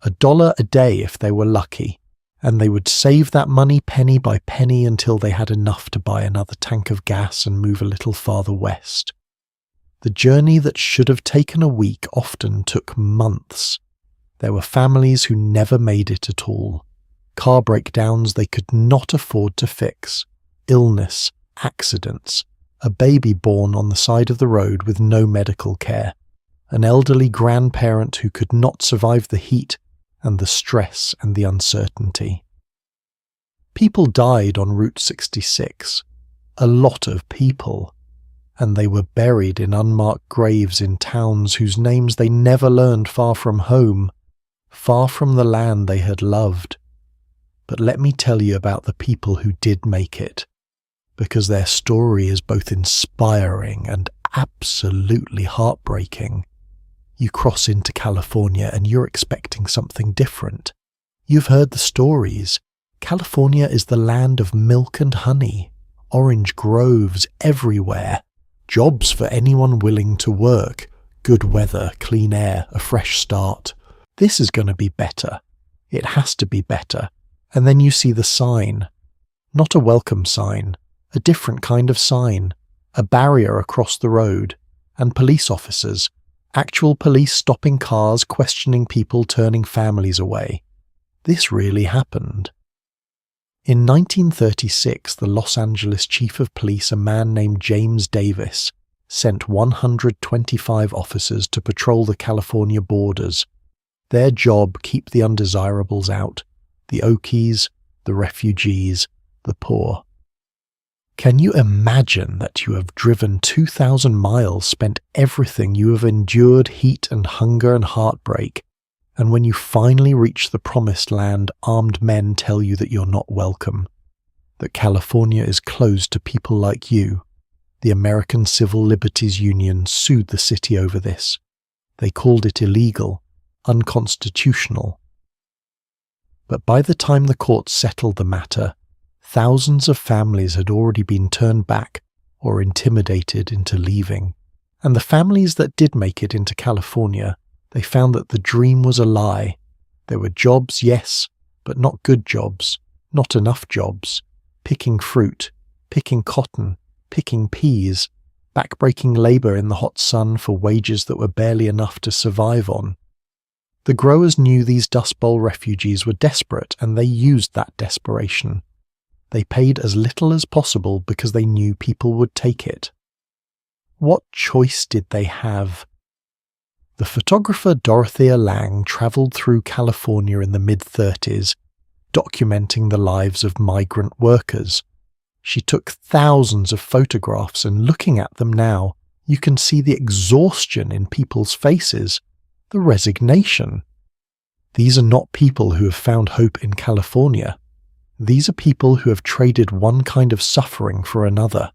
$1 a day if they were lucky, and they would save that money penny by penny until they had enough to buy another tank of gas and move a little farther west. The journey that should have taken a week often took months. There were families who never made it at all. Car breakdowns they could not afford to fix. Illness, accidents, a baby born on the side of the road with no medical care, an elderly grandparent who could not survive the heat and the stress and the uncertainty. People died on Route 66. A lot of people. And they were buried in unmarked graves in towns whose names they never learned, far from home, far from the land they had loved. But let me tell you about the people who did make it, because their story is both inspiring and absolutely heartbreaking. You cross into California and you're expecting something different. You've heard the stories. California is the land of milk and honey, orange groves everywhere, jobs for anyone willing to work, good weather, clean air, a fresh start. This is going to be better. It has to be better. And then you see the sign. Not a welcome sign, a different kind of sign, a barrier across the road, and police officers, actual police stopping cars, questioning people, turning families away. This really happened. In 1936, the Los Angeles Chief of Police, a man named James Davis, sent 125 officers to patrol the California borders. Their job, keep the undesirables out, the Okies, the refugees, the poor. Can you imagine that you have driven 2,000 miles, spent everything you have endured, heat and hunger and heartbreak, and when you finally reach the promised land, armed men tell you that you're not welcome, that California is closed to people like you? The American Civil Liberties Union sued the city over this. They called it illegal, unconstitutional. But by the time the courts settled the matter, thousands of families had already been turned back or intimidated into leaving. And the families that did make it into California, they found that the dream was a lie. There were jobs, yes, but not good jobs, not enough jobs. Picking fruit, picking cotton, picking peas, backbreaking labour in the hot sun for wages that were barely enough to survive on. The growers knew these Dust Bowl refugees were desperate, and they used that desperation. They paid as little as possible because they knew people would take it. What choice did they have? The photographer Dorothea Lange travelled through California in the mid-30s, documenting the lives of migrant workers. She took thousands of photographs, and looking at them now, you can see the exhaustion in people's faces, the resignation. These are not people who have found hope in California. These are people who have traded one kind of suffering for another.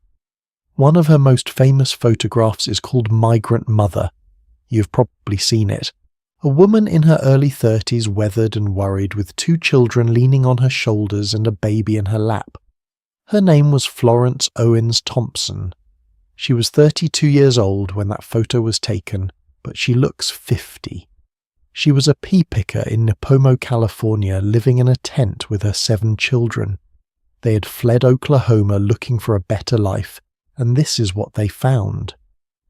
One of her most famous photographs is called Migrant Mother. You've probably seen it. A woman in her early 30s, weathered and worried, with 2 children leaning on her shoulders and a baby in her lap. Her name was Florence Owens Thompson. She was 32 years old when that photo was taken, but she looks 50. She was a pea picker in Nipomo, California, living in a tent with her 7 children. They had fled Oklahoma looking for a better life, and this is what they found.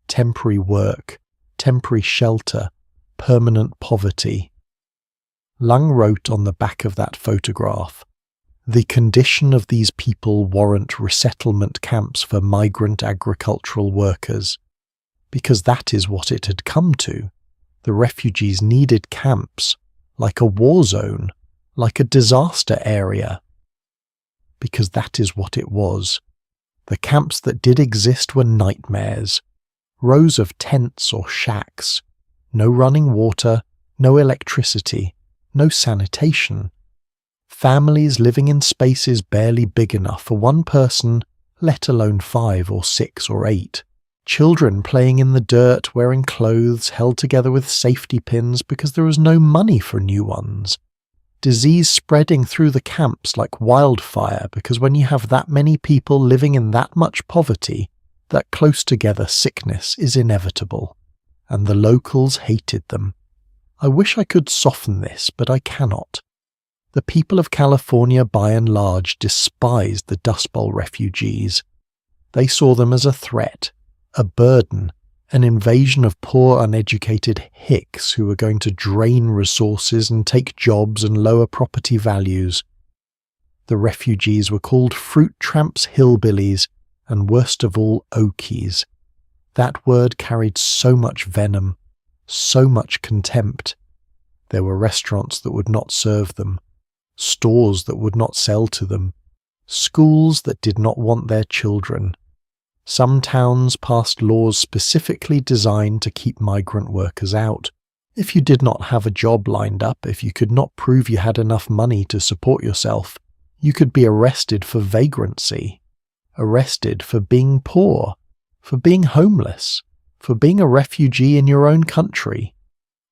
Temporary work, temporary shelter, permanent poverty. Lange wrote on the back of that photograph, "The condition of these people warrant resettlement camps for migrant agricultural workers," because that is what it had come to. The refugees needed camps, like a war zone, like a disaster area. Because that is what it was. The camps that did exist were nightmares. Rows of tents or shacks. No running water, no electricity, no sanitation. Families living in spaces barely big enough for one person, let alone 5 or 6 or 8. Children playing in the dirt, wearing clothes held together with safety pins because there was no money for new ones. Disease spreading through the camps like wildfire, because when you have that many people living in that much poverty, that close together sickness is inevitable. And the locals hated them. I wish I could soften this, but I cannot. The people of California by and large despised the Dust Bowl refugees. They saw them as a threat, a burden, An invasion of poor, uneducated hicks who were going to drain resources and take jobs and lower property values. The refugees were called fruit tramps, hillbillies, and worst of all, Okies. That word carried so much venom, so much contempt. There were restaurants that would not serve them, stores that would not sell to them, schools that did not want their children. Some towns passed laws specifically designed to keep migrant workers out. If you did not have a job lined up, if you could not prove you had enough money to support yourself, you could be arrested for vagrancy, arrested for being poor, for being homeless, for being a refugee in your own country.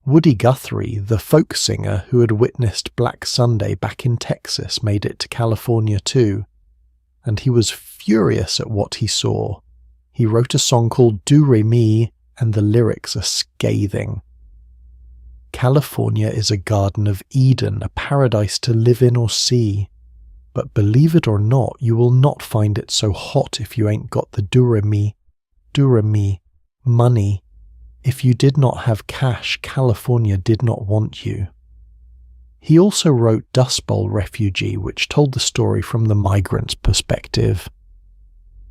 Woody Guthrie, the folk singer who had witnessed Black Sunday back in Texas, made it to California too, and he was furious at what he saw. He wrote a song called Do Re Mi, and the lyrics are scathing. California is a Garden of Eden, a paradise to live in or see. But believe it or not, you will not find it so hot if you ain't got the do re mi, money. If you did not have cash, California did not want you. He also wrote Dust Bowl Refugee, which told the story from the migrant's perspective.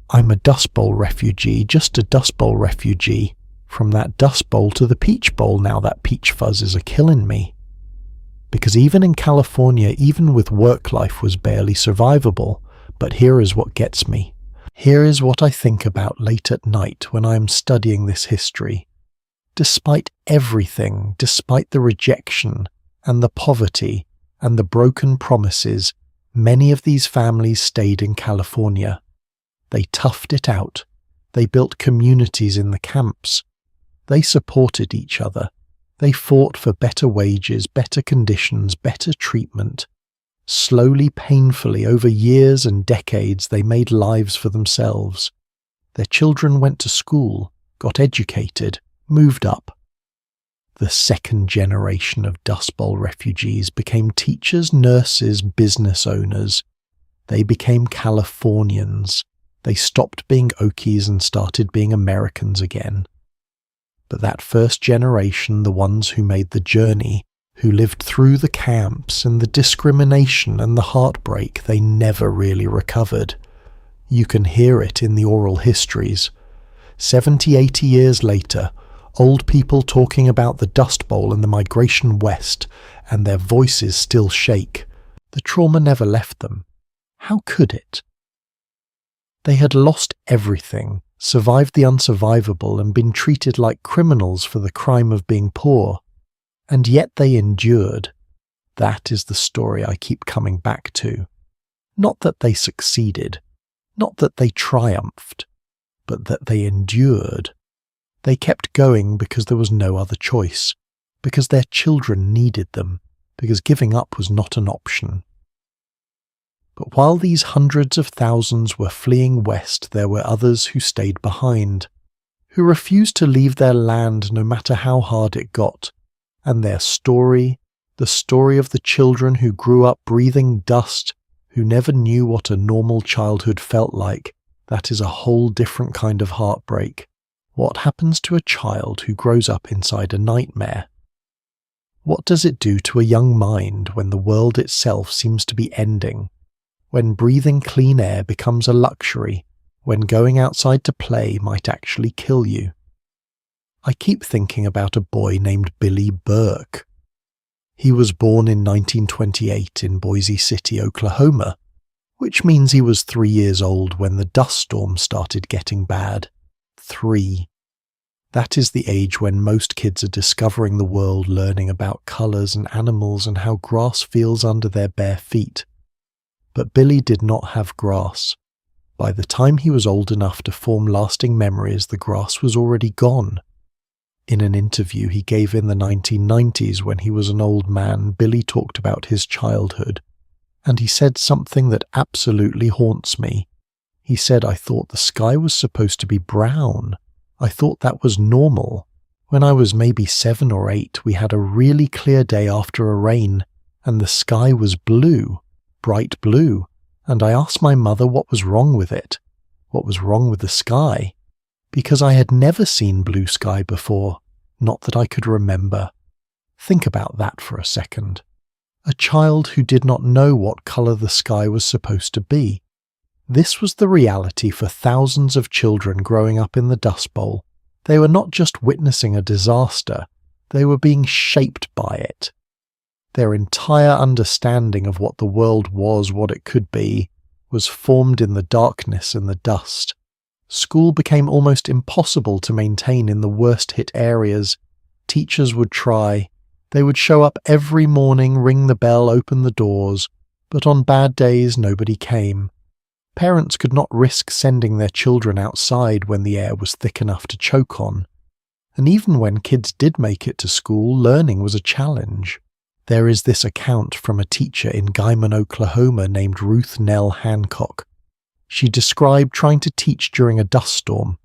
I'm a Dust Bowl refugee, just a Dust Bowl refugee. From that Dust Bowl to the Peach Bowl, now that peach fuzz is a-killin' me. Because even in California, even with work life was barely survivable. But here is what gets me. Here is what I think about late at night when I am studying this history. Despite everything, despite the rejection and the poverty and the broken promises, many of these families stayed in California. They toughed it out. They built communities in the camps. They supported each other. They fought for better wages, better conditions, better treatment. Slowly, painfully, over years and decades, they made lives for themselves. Their children went to school, got educated, moved up. The second generation of Dust Bowl refugees became teachers, nurses, business owners. They became Californians. They stopped being Okies and started being Americans again. But that first generation, the ones who made the journey, who lived through the camps and the discrimination and the heartbreak, they never really recovered. You can hear it in the oral histories. 70, 80 years later, old people talking about the Dust Bowl and the migration west, and their voices still shake. The trauma never left them. How could it? They had lost everything, survived the unsurvivable, and been treated like criminals for the crime of being poor. And yet they endured. That is the story I keep coming back to. Not that they succeeded, not that they triumphed, but that they endured. They kept going because there was no other choice, because their children needed them, because giving up was not an option. But while these hundreds of thousands were fleeing west, there were others who stayed behind, who refused to leave their land no matter how hard it got, and their story, the story of the children who grew up breathing dust, who never knew what a normal childhood felt like, that is a whole different kind of heartbreak. What happens to a child who grows up inside a nightmare? What does it do to a young mind when the world itself seems to be ending? When breathing clean air becomes a luxury, when going outside to play might actually kill you. I keep thinking about a boy named Billy Burke. He was born in 1928 in Boise City, Oklahoma, which means he was 3 years old when the dust storm started getting bad. 3. That is the age when most kids are discovering the world, learning about colours and animals and how grass feels under their bare feet. But Billy did not have grass. By the time he was old enough to form lasting memories, the grass was already gone. In an interview he gave in the 1990s when he was an old man, Billy talked about his childhood, and he said something that absolutely haunts me. He said, "I thought the sky was supposed to be brown. I thought that was normal. When I was maybe 7 or 8, we had a really clear day after a rain, and the sky was blue. Bright blue, and I asked my mother what was wrong with it, what was wrong with the sky. because I had never seen blue sky before, not that I could remember. Think about that for a second. A child who did not know what colour the sky was supposed to be. This was the reality for thousands of children growing up in the Dust Bowl. They were not just witnessing a disaster, they were being shaped by it. Their entire understanding of what the world was, what it could be, was formed in the darkness and the dust. School became almost impossible to maintain in the worst-hit areas. Teachers would try. They would show up every morning, ring the bell, open the doors, but on bad days nobody came. Parents could not risk sending their children outside when the air was thick enough to choke on. And even when kids did make it to school, learning was a challenge. There is this account from a teacher in Guyman, Oklahoma named Ruth Nell Hancock. She described trying to teach during a dust storm.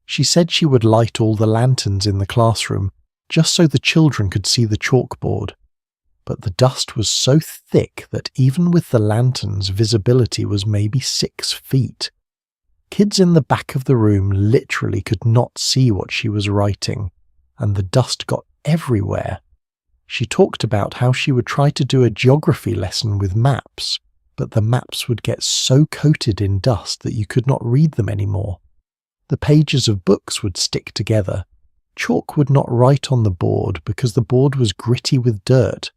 She said she would light all the lanterns in the classroom just so the children could see the chalkboard. But the dust was so thick that even with the lanterns, visibility was maybe 6 feet. Kids in the back of the room literally could not see what she was writing, and the dust got everywhere. She talked about how she would try to do a geography lesson with maps, but the maps would get so coated in dust that you could not read them anymore. The pages of books would stick together. Chalk would not write on the board because the board was gritty with dirt.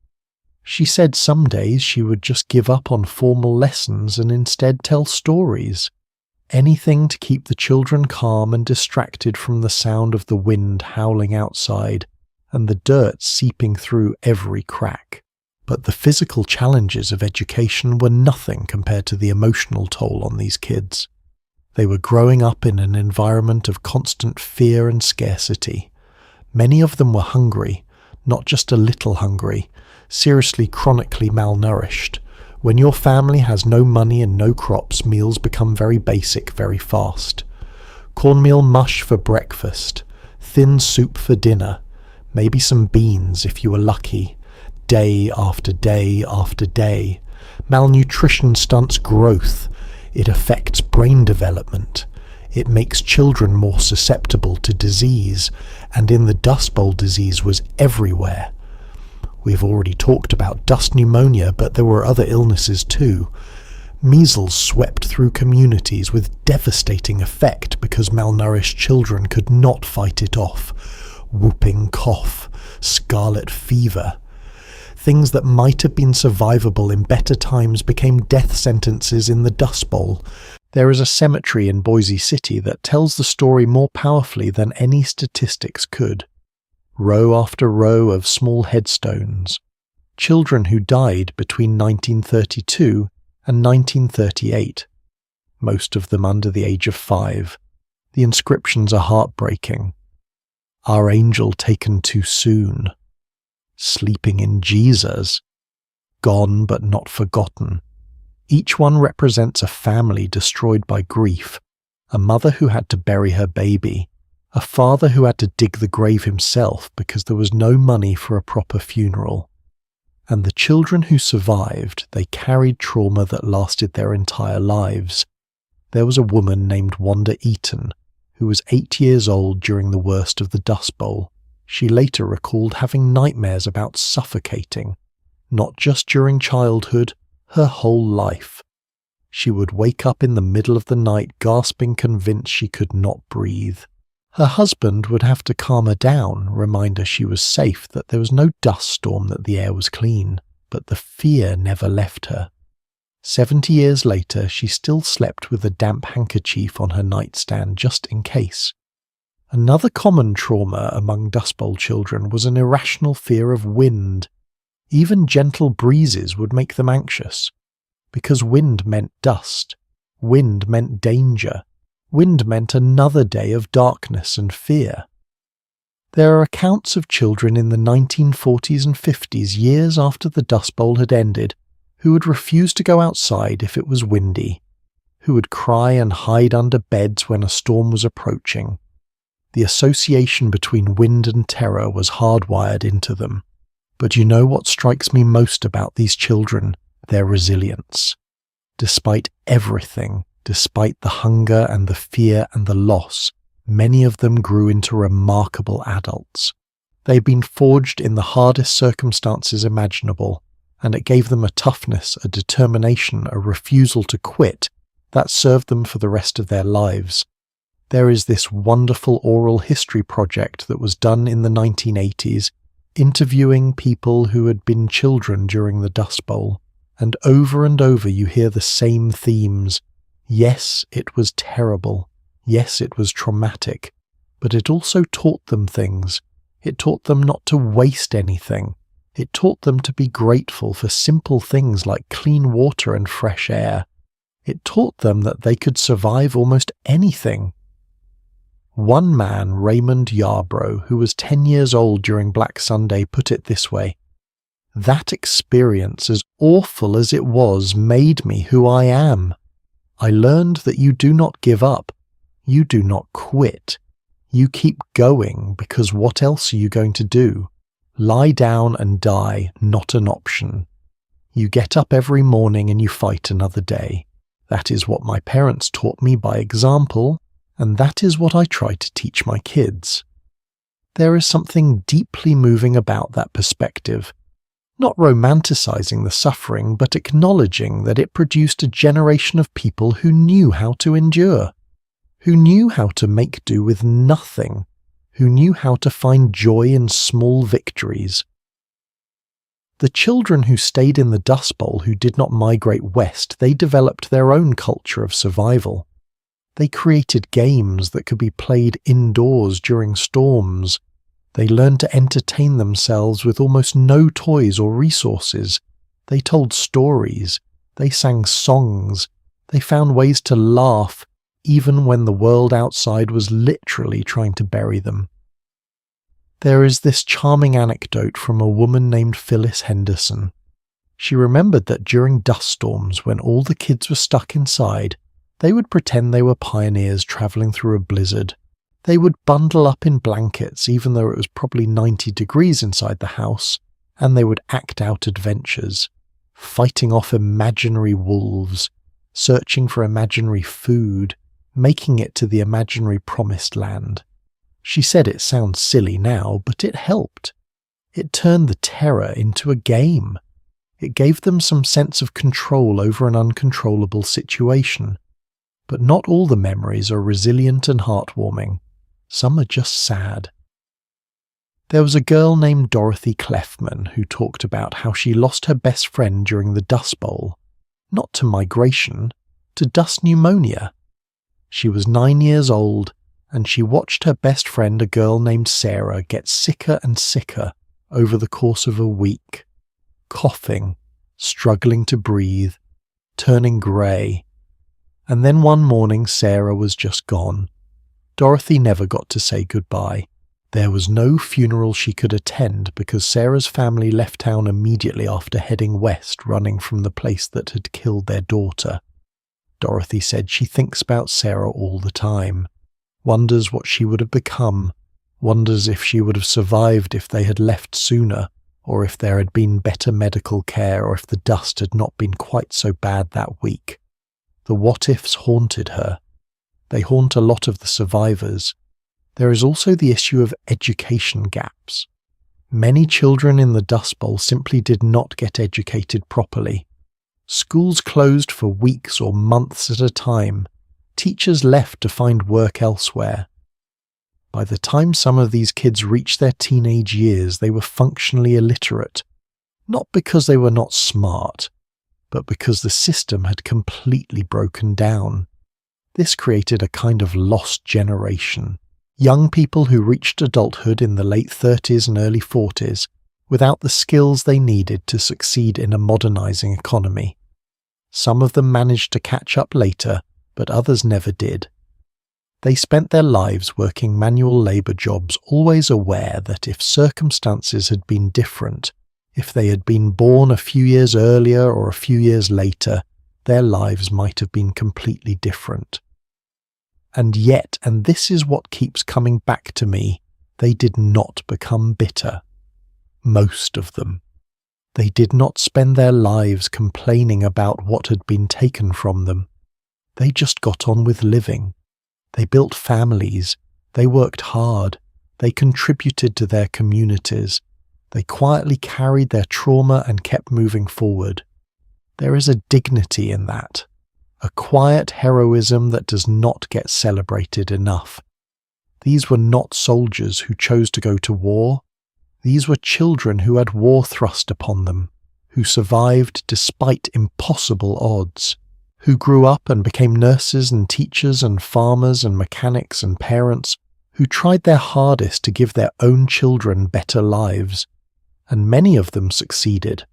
She said some days she would just give up on formal lessons and instead tell stories. Anything to keep the children calm and distracted from the sound of the wind howling outside and the dirt seeping through every crack. But the physical challenges of education were nothing compared to the emotional toll on these kids. They were growing up in an environment of constant fear and scarcity. Many of them were hungry, not just a little hungry, seriously chronically malnourished. When your family has no money and no crops, meals become very basic very fast. Cornmeal mush for breakfast, thin soup for dinner, maybe some beans if you were lucky, day after day after day. Malnutrition stunts growth. It affects brain development. It makes children more susceptible to disease, and in the Dust Bowl disease was everywhere. We've already talked about dust pneumonia, but there were other illnesses too. Measles swept through communities with devastating effect because malnourished children could not fight it off. Whooping cough, scarlet fever. Things that might have been survivable in better times became death sentences in the Dust Bowl. There is a cemetery in Boise City that tells the story more powerfully than any statistics could. Row after row of small headstones. Children who died between 1932 and 1938. Most of them under the age of 5. The inscriptions are heartbreaking. Our angel taken too soon. Sleeping in Jesus. Gone but not forgotten. Each one represents a family destroyed by grief, a mother who had to bury her baby, a father who had to dig the grave himself because there was no money for a proper funeral. And the children who survived, they carried trauma that lasted their entire lives. There was a woman named Wanda Eaton, who was 8 years old during the worst of the Dust Bowl. She later recalled having nightmares about suffocating, not just during childhood, her whole life. She would wake up in the middle of the night gasping, convinced she could not breathe. Her husband would have to calm her down, remind her she was safe, that there was no dust storm, that the air was clean, but the fear never left her. 70 years later, she still slept with a damp handkerchief on her nightstand just in case. Another common trauma among Dust Bowl children was an irrational fear of wind. Even gentle breezes would make them anxious, because wind meant dust, wind meant danger, wind meant another day of darkness and fear. There are accounts of children in the 1940s and 50s, years after the Dust Bowl had ended, who would refuse to go outside if it was windy, who would cry and hide under beds when a storm was approaching. The association between wind and terror was hardwired into them. But you know what strikes me most about these children? Their resilience. Despite everything, despite the hunger and the fear and the loss, Many of them grew into remarkable adults. They'd been forged in the hardest circumstances imaginable, and it gave them a toughness, a determination, a refusal to quit that served them for the rest of their lives. There is this wonderful oral history project that was done in the 1980s, interviewing people who had been children during the Dust Bowl, and over you hear the same themes. Yes, it was terrible. Yes, it was traumatic, but it also taught them things. It taught them not to waste anything. It taught them to be grateful for simple things like clean water and fresh air. It taught them that they could survive almost anything. One man, Raymond Yarbrough, who was 10 years old during Black Sunday, put it this way: "That experience, as awful as it was, made me who I am. I learned that you do not give up. You do not quit. You keep going, because what else are you going to do? Lie down and die, not an option. You get up every morning and you fight another day. That is what my parents taught me by example, and that is what I try to teach my kids." There is something deeply moving about that perspective, not romanticizing the suffering, but acknowledging that it produced a generation of people who knew how to endure, who knew how to make do with nothing, who knew how to find joy in small victories. The children who stayed in the Dust Bowl, who did not migrate west, they developed their own culture of survival. They created games that could be played indoors during storms. They learned to entertain themselves with almost no toys or resources. They told stories. They sang songs. They found ways to laugh, even when the world outside was literally trying to bury them. There is this charming anecdote from a woman named Phyllis Henderson. She remembered that during dust storms, when all the kids were stuck inside, they would pretend they were pioneers travelling through a blizzard. They would bundle up in blankets, even though it was probably 90 degrees inside the house, and they would act out adventures, fighting off imaginary wolves, searching for imaginary food, making it to the imaginary promised land. She said it sounds silly now, but it helped. It turned the terror into a game. It gave them some sense of control over an uncontrollable situation. But not all the memories are resilient and heartwarming. Some are just sad. There was a girl named Dorothy Clefman who talked about how she lost her best friend during the Dust Bowl, not to migration, to dust pneumonia. She was 9 years old, and she watched her best friend, a girl named Sarah, get sicker and sicker over the course of a week, coughing, struggling to breathe, turning grey. And then one morning Sarah was just gone. Dorothy never got to say goodbye. There was no funeral she could attend because Sarah's family left town immediately after heading west, running from the place that had killed their daughter. Dorothy said she thinks about Sarah all the time, wonders what she would have become, wonders if she would have survived if they had left sooner, or if there had been better medical care, or if the dust had not been quite so bad that week. The what-ifs haunted her. They haunt a lot of the survivors. There is also the issue of education gaps. Many children in the Dust Bowl simply did not get educated properly. Schools closed for weeks or months at a time. Teachers left to find work elsewhere. By the time some of these kids reached their teenage years, they were functionally illiterate, not because they were not smart, but because the system had completely broken down. This created a kind of lost generation. Young people who reached adulthood in the late 30s and early 40s without the skills they needed to succeed in a modernizing economy. Some of them managed to catch up later, but others never did. They spent their lives working manual labor jobs, always aware that if circumstances had been different, if they had been born a few years earlier or a few years later, their lives might have been completely different. And yet, and this is what keeps coming back to me, they did not become bitter. Most of them. They did not spend their lives complaining about what had been taken from them. They just got on with living. They built families. They worked hard. They contributed to their communities. They quietly carried their trauma and kept moving forward. There is a dignity in that, a quiet heroism that does not get celebrated enough. These were not soldiers who chose to go to war. These were children who had war thrust upon them, who survived despite impossible odds, who grew up and became nurses and teachers and farmers and mechanics and parents, who tried their hardest to give their own children better lives. And many of them succeeded.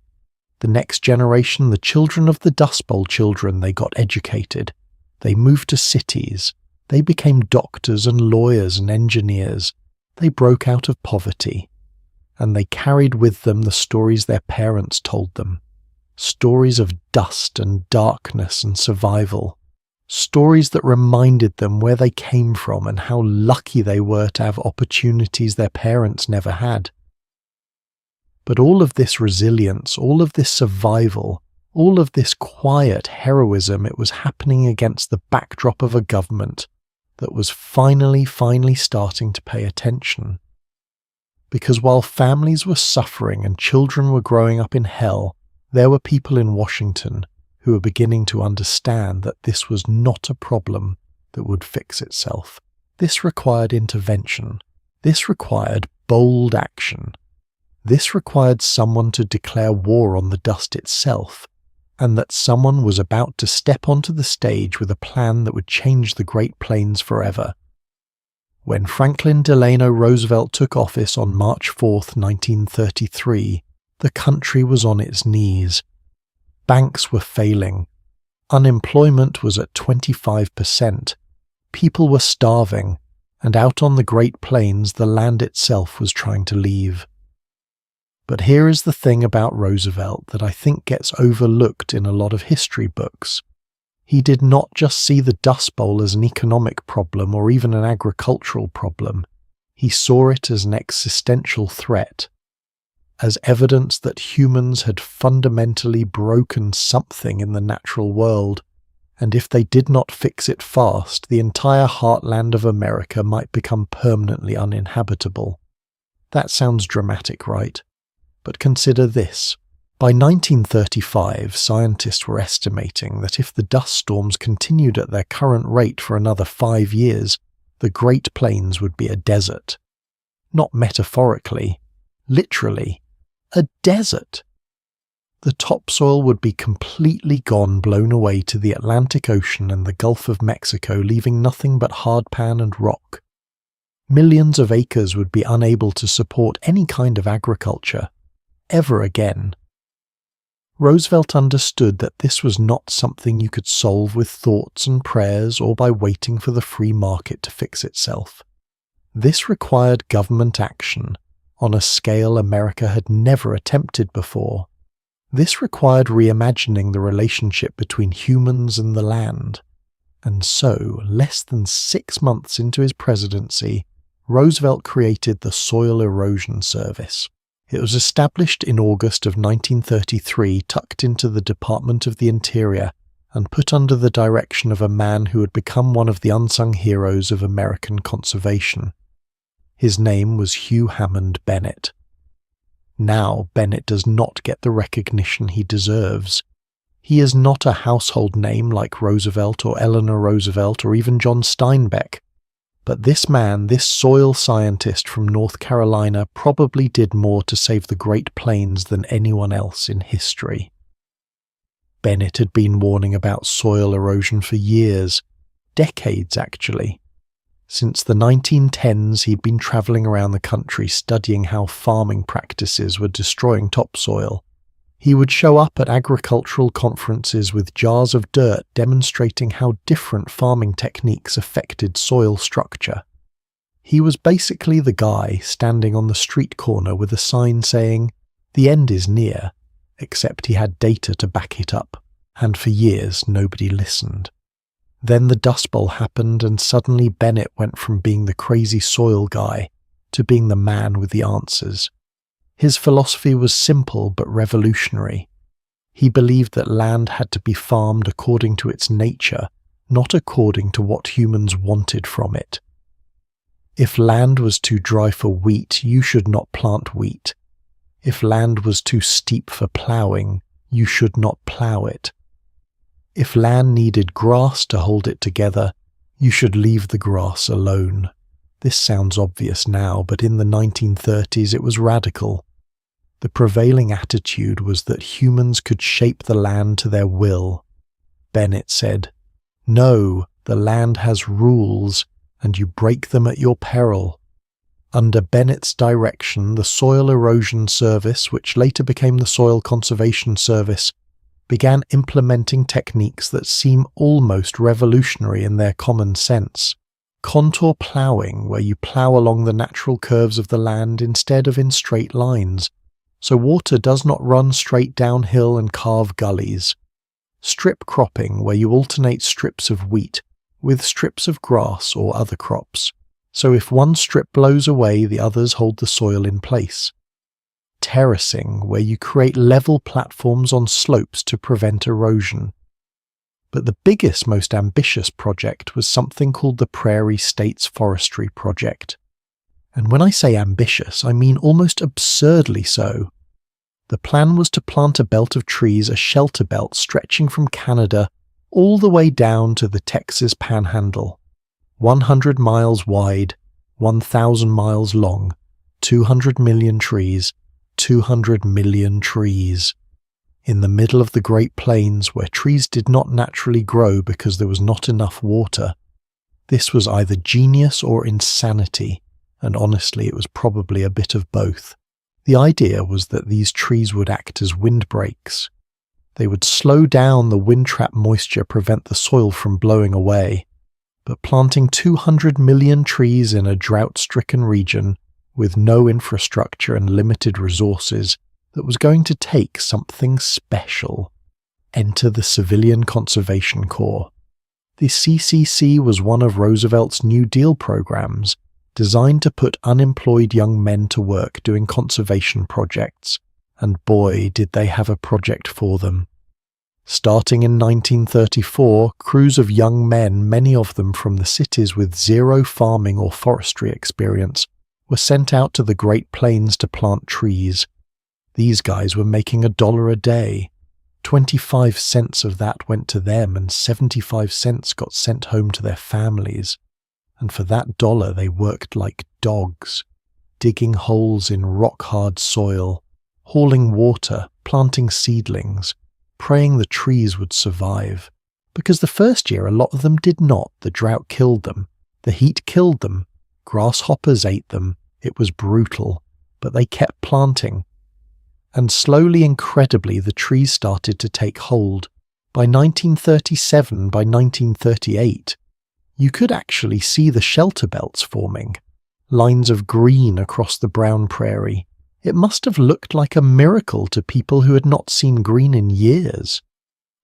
The next generation, the children of the Dust Bowl children, they got educated. They moved to cities. They became doctors and lawyers and engineers. They broke out of poverty. And they carried with them the stories their parents told them. Stories of dust and darkness and survival. Stories that reminded them where they came from and how lucky they were to have opportunities their parents never had. But all of this resilience, all of this survival, all of this quiet heroism, it was happening against the backdrop of a government that was finally starting to pay attention. Because while families were suffering and children were growing up in hell, there were people in Washington who were beginning to understand that this was not a problem that would fix itself. This required intervention. This required bold action. This required someone to declare war on the dust itself, and that someone was about to step onto the stage with a plan that would change the Great Plains forever. When Franklin Delano Roosevelt took office on March 4th, 1933, the country was on its knees. Banks were failing. Unemployment was at 25%. People were starving, and out on the Great Plains the land itself was trying to leave. But here is the thing about Roosevelt that I think gets overlooked in a lot of history books. He did not just see the Dust Bowl as an economic problem or even an agricultural problem. He saw it as an existential threat, as evidence that humans had fundamentally broken something in the natural world, and if they did not fix it fast, the entire heartland of America might become permanently uninhabitable. That sounds dramatic, right? But consider this. By 1935, scientists were estimating that if the dust storms continued at their current rate for another 5 years, the Great Plains would be a desert. Not metaphorically, literally, a desert. The topsoil would be completely gone, blown away to the Atlantic Ocean and the Gulf of Mexico, leaving nothing but hardpan and rock. Millions of acres would be unable to support any kind of agriculture, ever again. Roosevelt understood that this was not something you could solve with thoughts and prayers or by waiting for the free market to fix itself. This required government action on a scale America had never attempted before. This required reimagining the relationship between humans and the land. And so, less than 6 months into his presidency, Roosevelt created the Soil Erosion Service. It was established in August of 1933, tucked into the Department of the Interior, and put under the direction of a man who had become one of the unsung heroes of American conservation. His name was Hugh Hammond Bennett. Now, Bennett does not get the recognition he deserves. He is not a household name like Roosevelt or Eleanor Roosevelt or even John Steinbeck. But this man, this soil scientist from North Carolina, probably did more to save the Great Plains than anyone else in history. Bennett had been warning about soil erosion for years, decades actually. Since the 1910s, he'd been travelling around the country studying how farming practices were destroying topsoil. He would show up at agricultural conferences with jars of dirt demonstrating how different farming techniques affected soil structure. He was basically the guy standing on the street corner with a sign saying, "The end is near," except he had data to back it up, and for years nobody listened. Then the Dust Bowl happened, and suddenly Bennett went from being the crazy soil guy to being the man with the answers. His philosophy was simple but revolutionary. He believed that land had to be farmed according to its nature, not according to what humans wanted from it. If land was too dry for wheat, you should not plant wheat. If land was too steep for ploughing, you should not plough it. If land needed grass to hold it together, you should leave the grass alone. This sounds obvious now, but in the 1930s it was radical. The prevailing attitude was that humans could shape the land to their will. Bennett said, "No, the land has rules, and you break them at your peril." Under Bennett's direction, the Soil Erosion Service, which later became the Soil Conservation Service, began implementing techniques that seem almost revolutionary in their common sense. Contour ploughing, where you plough along the natural curves of the land instead of in straight lines, so water does not run straight downhill and carve gullies. Strip cropping, where you alternate strips of wheat with strips of grass or other crops, so if one strip blows away, the others hold the soil in place. Terracing, where you create level platforms on slopes to prevent erosion. But the biggest, most ambitious project was something called the Prairie States Forestry Project. And when I say ambitious, I mean almost absurdly so. The plan was to plant a belt of trees, a shelter belt stretching from Canada all the way down to the Texas Panhandle. 100 miles wide, 1,000 miles long, 200 million trees, 200 million trees. In the middle of the Great Plains, where trees did not naturally grow because there was not enough water. This was either genius or insanity, and honestly it was probably a bit of both. The idea was that these trees would act as windbreaks. They would slow down the wind-trapped moisture, prevent the soil from blowing away. But planting 200 million trees in a drought-stricken region with no infrastructure and limited resources, that was going to take something special. Enter the Civilian Conservation Corps. The CCC was one of Roosevelt's New Deal programs, designed to put unemployed young men to work doing conservation projects, and boy, did they have a project for them. Starting in 1934, crews of young men, many of them from the cities with zero farming or forestry experience, were sent out to the Great Plains to plant trees. These guys were making $1 a day. 25 cents of that went to them, and 75 cents got sent home to their families. And for that $1 they worked like dogs, digging holes in rock-hard soil, hauling water, planting seedlings, praying the trees would survive. Because the first year a lot of them did not. The drought killed them. The heat killed them. Grasshoppers ate them. It was brutal. But they kept planting. And slowly, incredibly, the trees started to take hold. By 1937, by 1938, you could actually see the shelter belts forming. Lines of green across the brown prairie. It must have looked like a miracle to people who had not seen green in years.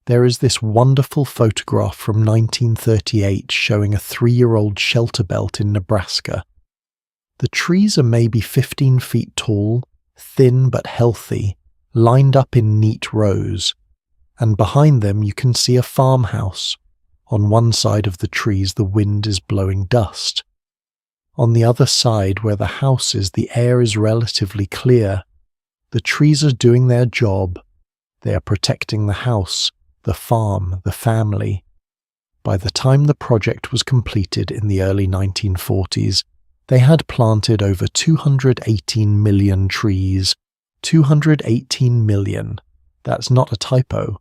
There is this wonderful photograph from 1938 showing a 3-year-old shelter belt in Nebraska. The trees are maybe 15 feet tall, thin but healthy, lined up in neat rows, and behind them you can see a farmhouse. On one side of the trees the wind is blowing dust. On the other side, where the house is, the air is relatively clear. The trees are doing their job. They are protecting the house, the farm, the family. By the time the project was completed in the early 1940s, they had planted over 218 million trees. 218 million. That's not a typo.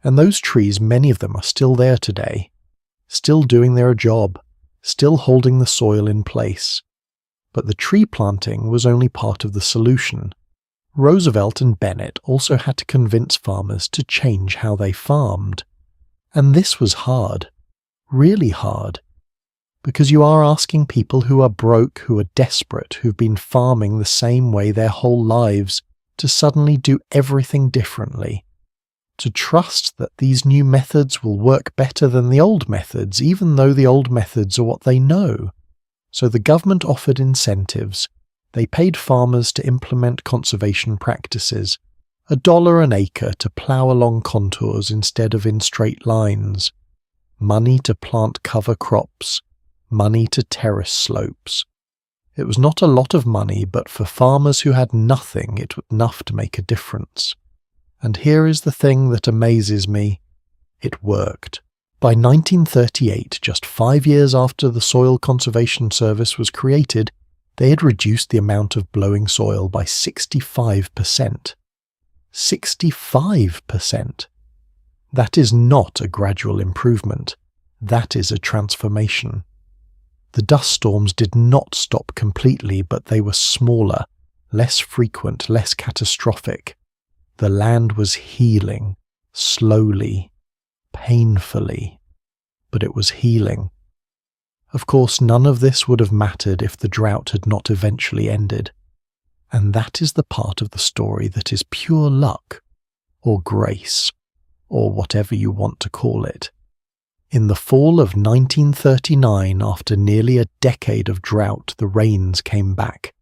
And those trees, many of them, are still there today. Still doing their job. Still holding the soil in place. But the tree planting was only part of the solution. Roosevelt and Bennett also had to convince farmers to change how they farmed. And this was hard. Really hard. Because you are asking people who are broke, who are desperate, who've been farming the same way their whole lives, to suddenly do everything differently. To trust that these new methods will work better than the old methods, even though the old methods are what they know. So the government offered incentives. They paid farmers to implement conservation practices. $1 an acre to plough along contours instead of in straight lines. Money to plant cover crops. Money to terrace slopes. It was not a lot of money, but for farmers who had nothing, it was enough to make a difference. And here is the thing that amazes me. It worked. By 1938, just 5 years after the Soil Conservation Service was created, they had reduced the amount of blowing soil by 65%. 65%! That is not a gradual improvement. That is a transformation. The dust storms did not stop completely, but they were smaller, less frequent, less catastrophic. The land was healing, slowly, painfully, but it was healing. Of course, none of this would have mattered if the drought had not eventually ended. And that is the part of the story that is pure luck, or grace, or whatever you want to call it. In the fall of 1939, after nearly a decade of drought, the rains came back.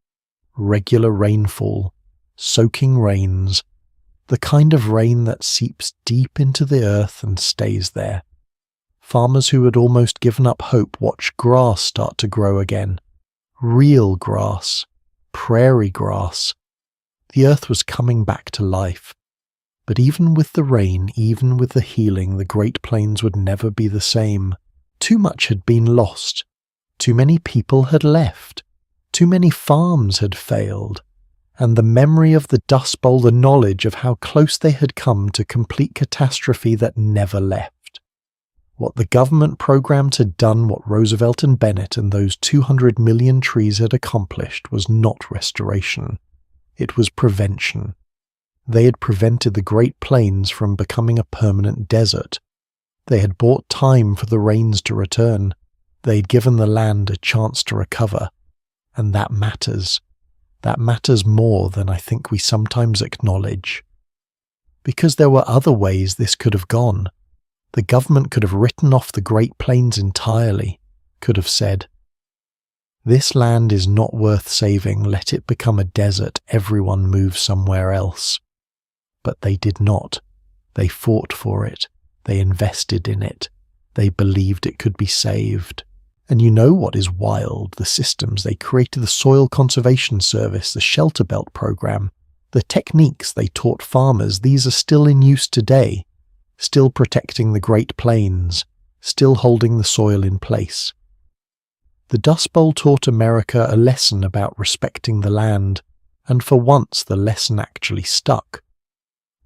Regular rainfall, soaking rains, the kind of rain that seeps deep into the earth and stays there. Farmers who had almost given up hope watched grass start to grow again. Real grass, prairie grass. The earth was coming back to life. But even with the rain, even with the healing, the Great Plains would never be the same. Too much had been lost. Too many people had left. Too many farms had failed. And the memory of the Dust Bowl, the knowledge of how close they had come to complete catastrophe that never left. What the government programs had done, what Roosevelt and Bennett and those 200 million trees had accomplished, was not restoration. It was prevention. They had prevented the Great Plains from becoming a permanent desert. They had bought time for the rains to return. They had given the land a chance to recover. And that matters. That matters more than I think we sometimes acknowledge. Because there were other ways this could have gone. The government could have written off the Great Plains entirely, could have said, "This land is not worth saving, let it become a desert, everyone move somewhere else." But they did not. They fought for it. They invested in it. They believed it could be saved. And you know what is wild? The systems. They created the Soil Conservation Service, the Shelter Belt program. The techniques they taught farmers, these are still in use today. Still protecting the Great Plains. Still holding the soil in place. The Dust Bowl taught America a lesson about respecting the land. And for once the lesson actually stuck.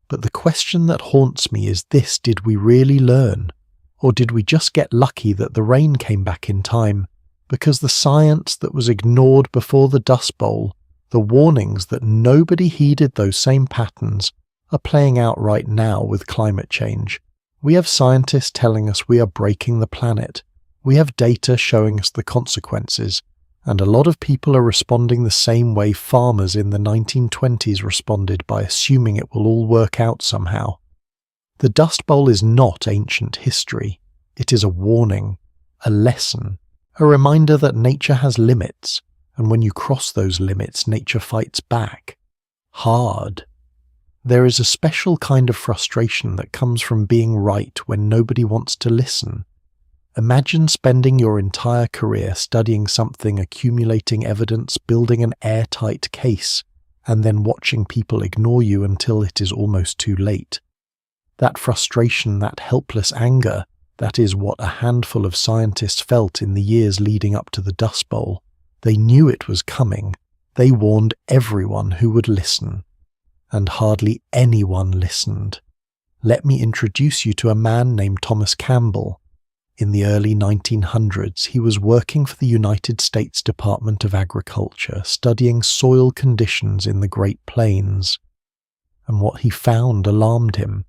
But the question that haunts me is this: did we really learn? Or did we just get lucky that the rain came back in time? Because the science that was ignored before the Dust Bowl, the warnings that nobody heeded those same patterns, are playing out right now with climate change. We have scientists telling us we are breaking the planet. We have data showing us the consequences. And a lot of people are responding the same way farmers in the 1920s responded, by assuming it will all work out somehow. The Dust Bowl is not ancient history. It is a warning, a lesson, a reminder that nature has limits, and when you cross those limits, nature fights back. Hard. There is a special kind of frustration that comes from being right when nobody wants to listen. Imagine spending your entire career studying something, accumulating evidence, building an airtight case, and then watching people ignore you until it is almost too late. That frustration, that helpless anger, that is what a handful of scientists felt in the years leading up to the Dust Bowl. They knew it was coming. They warned everyone who would listen. And hardly anyone listened. Let me introduce you to a man named Thomas Campbell. In the early 1900s, he was working for the United States Department of Agriculture, studying soil conditions in the Great Plains. And what he found alarmed him.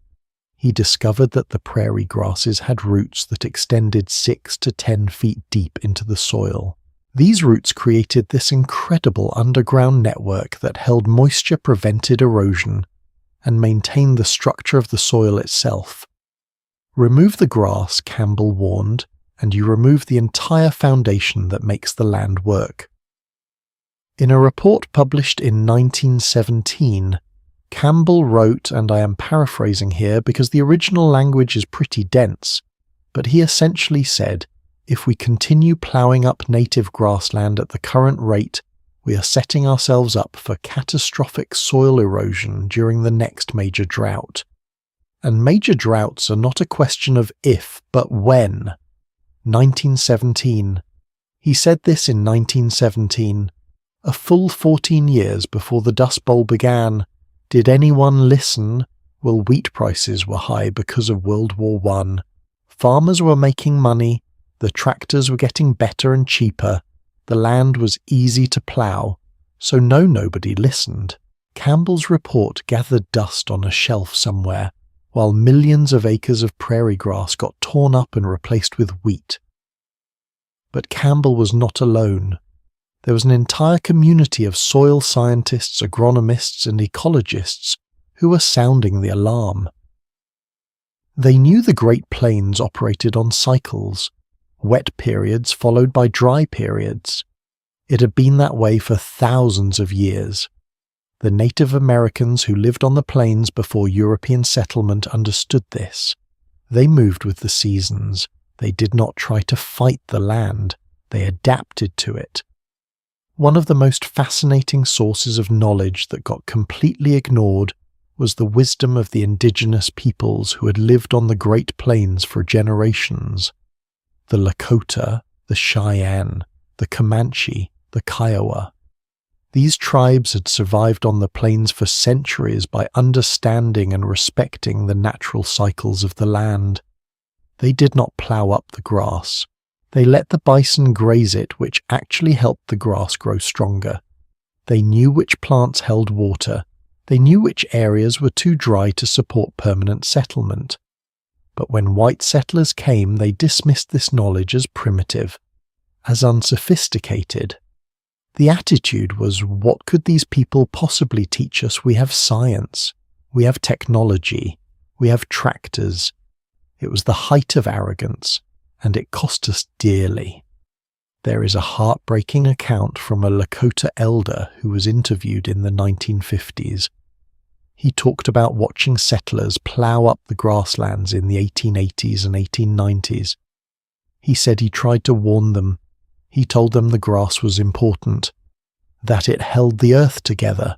He discovered that the prairie grasses had roots that extended 6 to 10 feet deep into the soil. These roots created this incredible underground network that held moisture, prevented erosion, and maintained the structure of the soil itself. Remove the grass, Campbell warned, and you remove the entire foundation that makes the land work. In a report published in 1917, Campbell wrote, and I am paraphrasing here because the original language is pretty dense, but he essentially said, if we continue ploughing up native grassland at the current rate, We are setting ourselves up for catastrophic soil erosion during the next major drought. And major droughts are not a question of if, but when. 1917. He said this in 1917, a full 14 years before the Dust Bowl began. Did anyone listen? Well, wheat prices were high because of World War I. Farmers were making money, the tractors were getting better and cheaper, the land was easy to plough, so nobody listened. Campbell's report gathered dust on a shelf somewhere, while millions of acres of prairie grass got torn up and replaced with wheat. But Campbell was not alone. There was an entire community of soil scientists, agronomists, and ecologists who were sounding the alarm. They knew the Great Plains operated on cycles, wet periods followed by dry periods. It had been that way for thousands of years. The Native Americans who lived on the plains before European settlement understood this. They moved with the seasons. They did not try to fight the land. They adapted to it. One of the most fascinating sources of knowledge that got completely ignored was the wisdom of the indigenous peoples who had lived on the Great Plains for generations. The Lakota, the Cheyenne, the Comanche, the Kiowa. These tribes had survived on the plains for centuries by understanding and respecting the natural cycles of the land. They did not plough up the grass. They let the bison graze it, which actually helped the grass grow stronger. They knew which plants held water. They knew which areas were too dry to support permanent settlement. But when white settlers came, they dismissed this knowledge as primitive, as unsophisticated. The attitude was, what could these people possibly teach us? We have science, we have technology, we have tractors. It was the height of arrogance, and it cost us dearly. There is a heartbreaking account from a Lakota elder who was interviewed in the 1950s. He talked about watching settlers plough up the grasslands in the 1880s and 1890s. He said he tried to warn them. He told them the grass was important, that it held the earth together,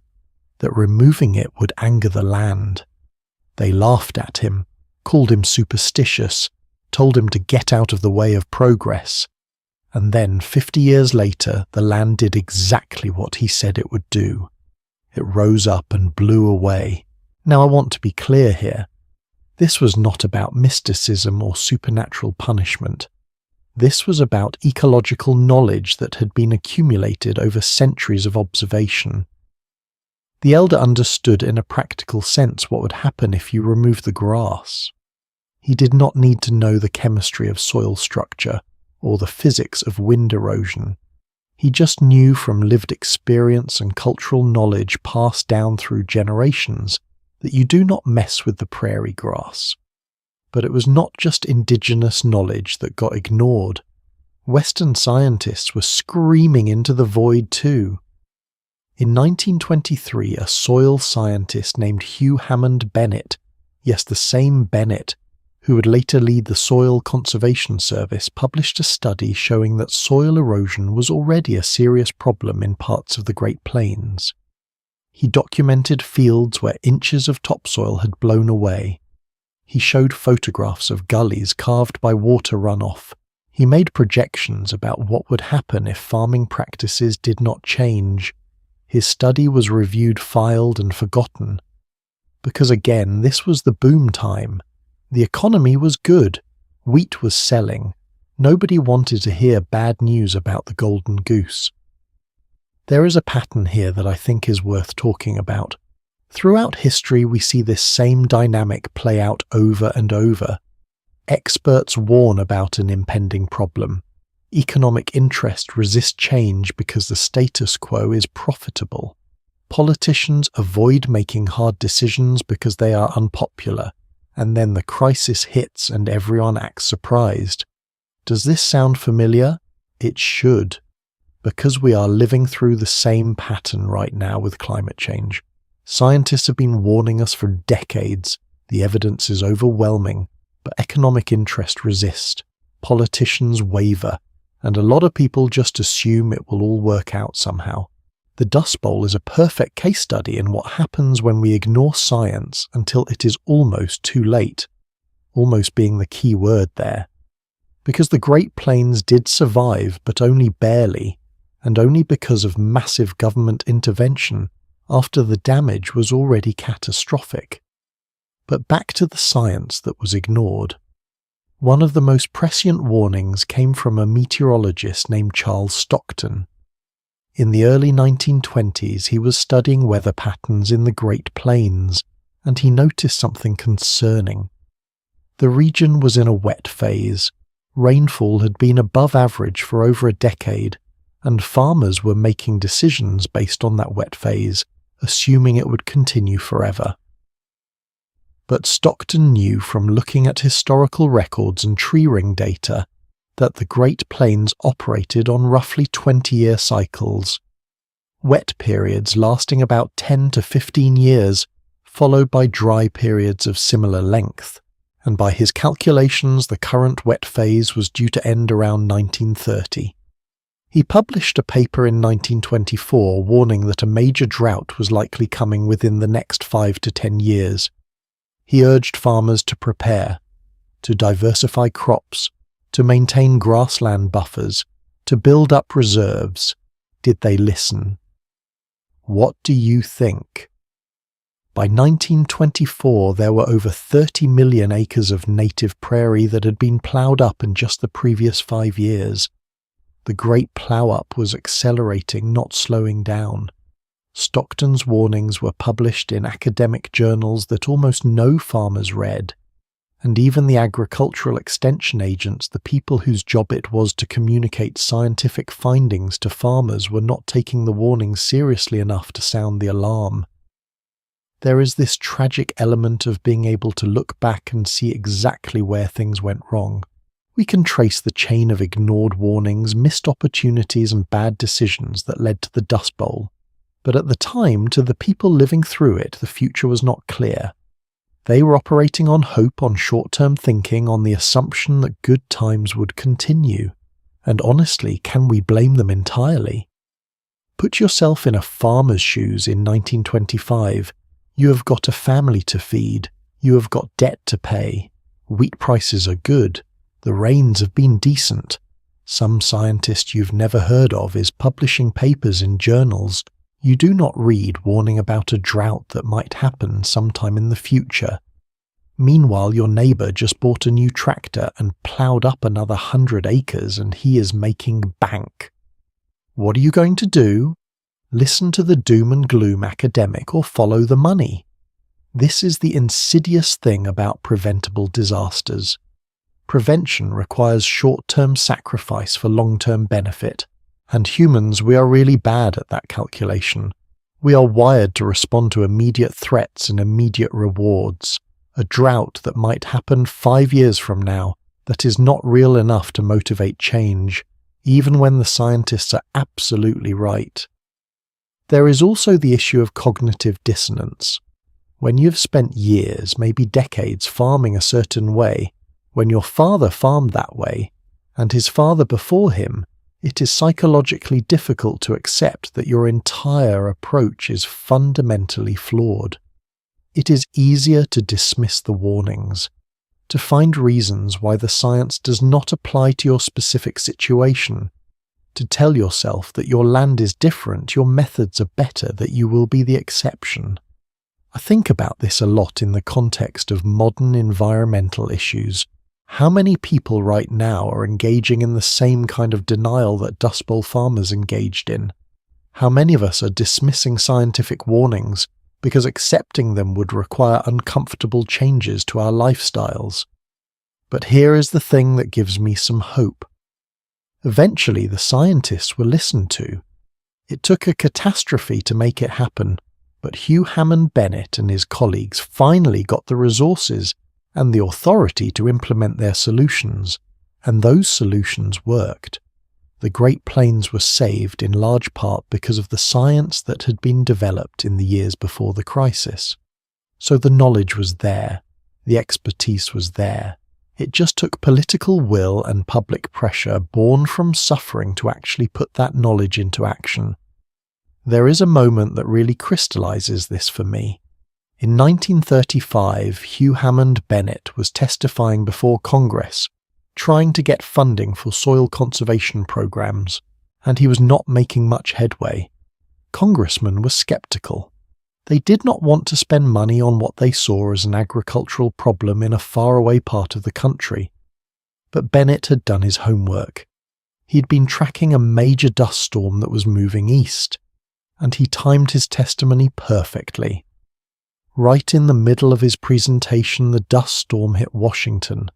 that removing it would anger the land. They laughed at him, called him superstitious, told him to get out of the way of progress. And then, 50 years later, the land did exactly what he said it would do. It rose up and blew away. Now I want to be clear here. This was not about mysticism or supernatural punishment. This was about ecological knowledge that had been accumulated over centuries of observation. The elder understood in a practical sense what would happen if you removed the grass. He did not need to know the chemistry of soil structure or the physics of wind erosion. He just knew from lived experience and cultural knowledge passed down through generations that you do not mess with the prairie grass. But it was not just indigenous knowledge that got ignored. Western scientists were screaming into the void too. In 1923, a soil scientist named Hugh Hammond Bennett, yes, the same Bennett, who would later lead the Soil Conservation Service, published a study showing that soil erosion was already a serious problem in parts of the Great Plains. He documented fields where inches of topsoil had blown away. He showed photographs of gullies carved by water runoff. He made projections about what would happen if farming practices did not change. His study was reviewed, filed, and forgotten. Because again, this was the boom time. The economy was good. Wheat was selling. Nobody wanted to hear bad news about the golden goose. There is a pattern here that I think is worth talking about. Throughout history, we see this same dynamic play out over and over. Experts warn about an impending problem. Economic interest resists change because the status quo is profitable. Politicians avoid making hard decisions because they are unpopular. And then the crisis hits and everyone acts surprised. Does this sound familiar? It should, because we are living through the same pattern right now with climate change. Scientists have been warning us for decades. The evidence is overwhelming, but economic interest resists. Politicians waver, and a lot of people just assume it will all work out somehow. The Dust Bowl is a perfect case study in what happens when we ignore science until it is almost too late, almost being the key word there. Because the Great Plains did survive, but only barely, and only because of massive government intervention after the damage was already catastrophic. But back to the science that was ignored. One of the most prescient warnings came from a meteorologist named Charles Stockton. In the early 1920s, he was studying weather patterns in the Great Plains, and he noticed something concerning. The region was in a wet phase. Rainfall had been above average for over a decade, and farmers were making decisions based on that wet phase, assuming it would continue forever. But Stockton knew from looking at historical records and tree ring data that the Great Plains operated on roughly 20-year cycles. Wet periods lasting about 10 to 15 years, followed by dry periods of similar length, and by his calculations the current wet phase was due to end around 1930. He published a paper in 1924 warning that a major drought was likely coming within the next 5 to 10 years. He urged farmers to prepare, to diversify crops, to maintain grassland buffers, to build up reserves. Did they listen? What do you think? By 1924, there were over 30 million acres of native prairie that had been ploughed up in just the previous 5 years. The great plough-up was accelerating, not slowing down. Stockton's warnings were published in academic journals that almost no farmers read, and even the agricultural extension agents, the people whose job it was to communicate scientific findings to farmers, were not taking the warnings seriously enough to sound the alarm. There is this tragic element of being able to look back and see exactly where things went wrong. We can trace the chain of ignored warnings, missed opportunities and bad decisions that led to the Dust Bowl. But at the time, to the people living through it, the future was not clear. They were operating on hope, on short-term thinking, on the assumption that good times would continue. And honestly, can we blame them entirely? Put yourself in a farmer's shoes in 1925. You have got a family to feed. You have got debt to pay. Wheat prices are good. The rains have been decent. Some scientist you've never heard of is publishing papers in journals you do not read warning about a drought that might happen sometime in the future. Meanwhile, your neighbour just bought a new tractor and ploughed up another 100 acres and he is making bank. What are you going to do? Listen to the doom and gloom academic or follow the money? This is the insidious thing about preventable disasters. Prevention requires short-term sacrifice for long-term benefit. And humans, we are really bad at that calculation. We are wired to respond to immediate threats and immediate rewards. A drought that might happen 5 years from now that is not real enough to motivate change, even when the scientists are absolutely right. There is also the issue of cognitive dissonance. When you have spent years, maybe decades, farming a certain way, when your father farmed that way, and his father before him, it is psychologically difficult to accept that your entire approach is fundamentally flawed. It is easier to dismiss the warnings, to find reasons why the science does not apply to your specific situation, to tell yourself that your land is different, your methods are better, that you will be the exception. I think about this a lot in the context of modern environmental issues. How many people right now are engaging in the same kind of denial that Dust Bowl farmers engaged in? How many of us are dismissing scientific warnings because accepting them would require uncomfortable changes to our lifestyles? But here is the thing that gives me some hope. Eventually, the scientists were listened to. It took a catastrophe to make it happen, but Hugh Hammond Bennett and his colleagues finally got the resources and the authority to implement their solutions, and those solutions worked. The Great Plains were saved in large part because of the science that had been developed in the years before the crisis. So the knowledge was there, the expertise was there. It just took political will and public pressure born from suffering to actually put that knowledge into action. There is a moment that really crystallizes this for me. In 1935, Hugh Hammond Bennett was testifying before Congress, trying to get funding for soil conservation programs, and he was not making much headway. Congressmen were skeptical. They did not want to spend money on what they saw as an agricultural problem in a faraway part of the country. But Bennett had done his homework. He'd been tracking a major dust storm that was moving east, and he timed his testimony perfectly. Right in the middle of his presentation, the dust storm hit Washington.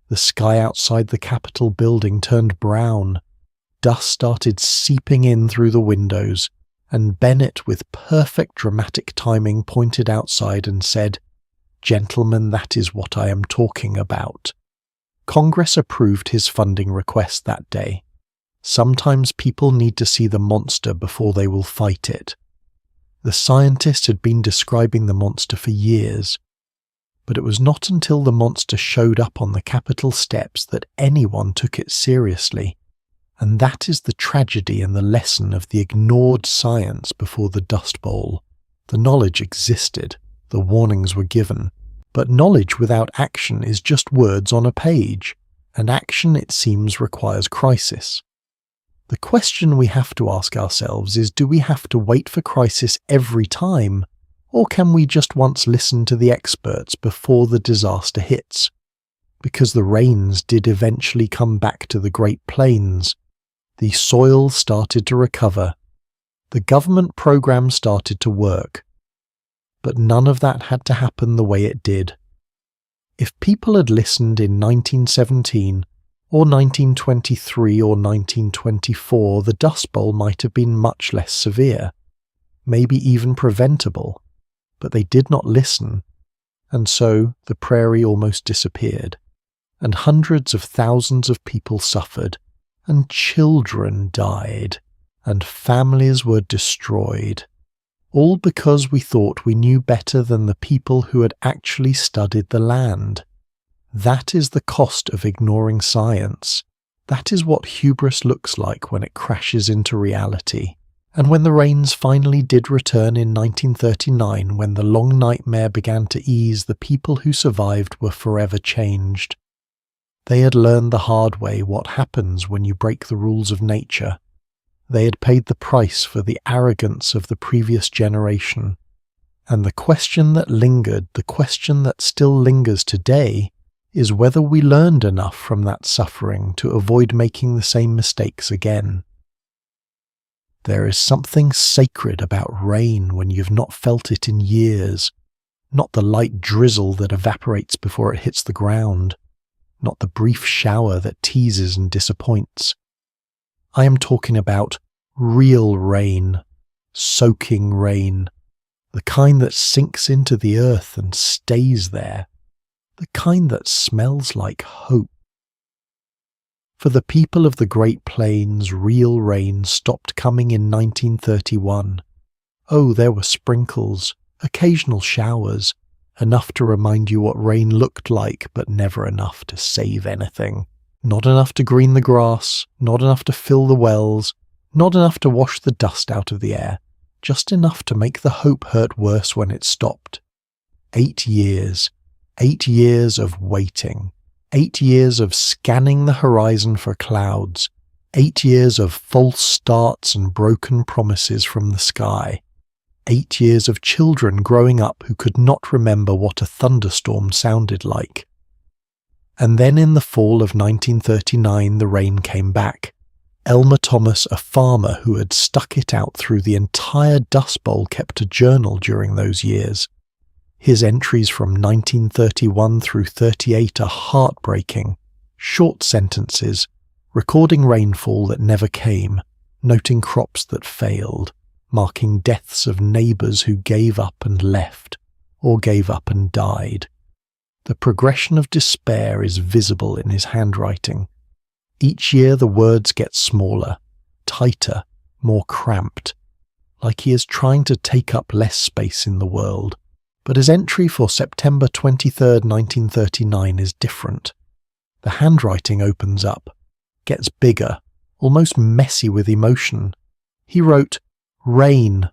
The sky outside the Capitol building turned brown. Dust started seeping in through the windows, and Bennett, with perfect dramatic timing, pointed outside and said, "Gentlemen, that is what I am talking about." Congress approved his funding request that day. Sometimes people need to see the monster before they will fight it. The scientist had been describing the monster for years, but it was not until the monster showed up on the Capitol steps that anyone took it seriously. And that is the tragedy and the lesson of the ignored science before the Dust Bowl. The knowledge existed, the warnings were given, but knowledge without action is just words on a page, and action, it seems, requires crisis. The question we have to ask ourselves is, do we have to wait for crisis every time, or can we just once listen to the experts before the disaster hits? Because the rains did eventually come back to the Great Plains. The soil started to recover. The government program started to work. But none of that had to happen the way it did. If people had listened in 1917, or 1923 or 1924, the Dust Bowl might have been much less severe, maybe even preventable. But they did not listen, and so the prairie almost disappeared, and hundreds of thousands of people suffered, and children died, and families were destroyed, all because we thought we knew better than the people who had actually studied the land. That is the cost of ignoring science. That is what hubris looks like when it crashes into reality. And when the rains finally did return in 1939, when the long nightmare began to ease, the people who survived were forever changed. They had learned the hard way what happens when you break the rules of nature. They had paid the price for the arrogance of the previous generation. And the question that lingered, the question that still lingers today, is whether we learned enough from that suffering to avoid making the same mistakes again. There is something sacred about rain when you've not felt it in years, not the light drizzle that evaporates before it hits the ground, not the brief shower that teases and disappoints. I am talking about real rain, soaking rain, the kind that sinks into the earth and stays there, the kind that smells like hope. For the people of the Great Plains, real rain stopped coming in 1931. Oh, there were sprinkles, occasional showers, enough to remind you what rain looked like, but never enough to save anything. Not enough to green the grass, not enough to fill the wells, not enough to wash the dust out of the air, just enough to make the hope hurt worse when it stopped. 8 years. 8 years of waiting. 8 years of scanning the horizon for clouds. 8 years of false starts and broken promises from the sky. 8 years of children growing up who could not remember what a thunderstorm sounded like. And then in the fall of 1939 the rain came back. Elmer Thomas, a farmer who had stuck it out through the entire Dust Bowl, kept a journal during those years. His entries from 1931 through 38 are heartbreaking, short sentences, recording rainfall that never came, noting crops that failed, marking deaths of neighbours who gave up and left, or gave up and died. The progression of despair is visible in his handwriting. Each year the words get smaller, tighter, more cramped, like he is trying to take up less space in the world. But his entry for September 23, 1939 is different. The handwriting opens up, gets bigger, almost messy with emotion. He wrote, Rain.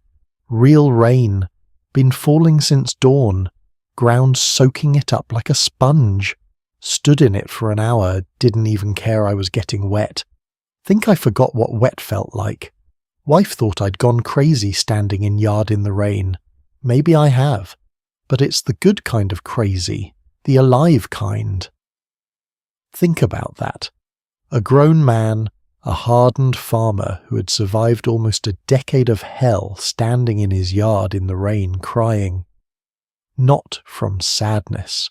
Real rain. Been falling since dawn. Ground soaking it up like a sponge. Stood in it for an hour, didn't even care I was getting wet. Think I forgot what wet felt like. Wife thought I'd gone crazy standing in yard in the rain. Maybe I have. But it's the good kind of crazy. The alive kind. Think about that. A grown man, a hardened farmer who had survived almost a decade of hell standing in his yard in the rain crying. Not from sadness,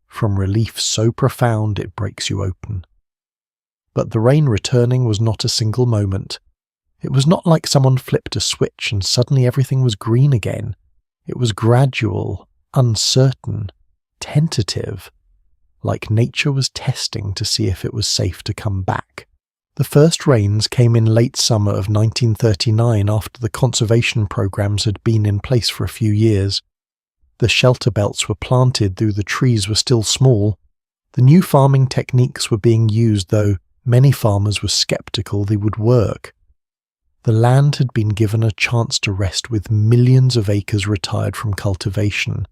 from relief so profound it breaks you open. But the rain returning was not a single moment. It was not like someone flipped a switch and suddenly everything was green again. It was gradual, uncertain, tentative, like nature was testing to see if it was safe to come back. The first rains came in late summer of 1939 after the conservation programs had been in place for a few years. The shelter belts were planted though the trees were still small. The new farming techniques were being used though many farmers were skeptical they would work. The land had been given a chance to rest with millions of acres retired from cultivation.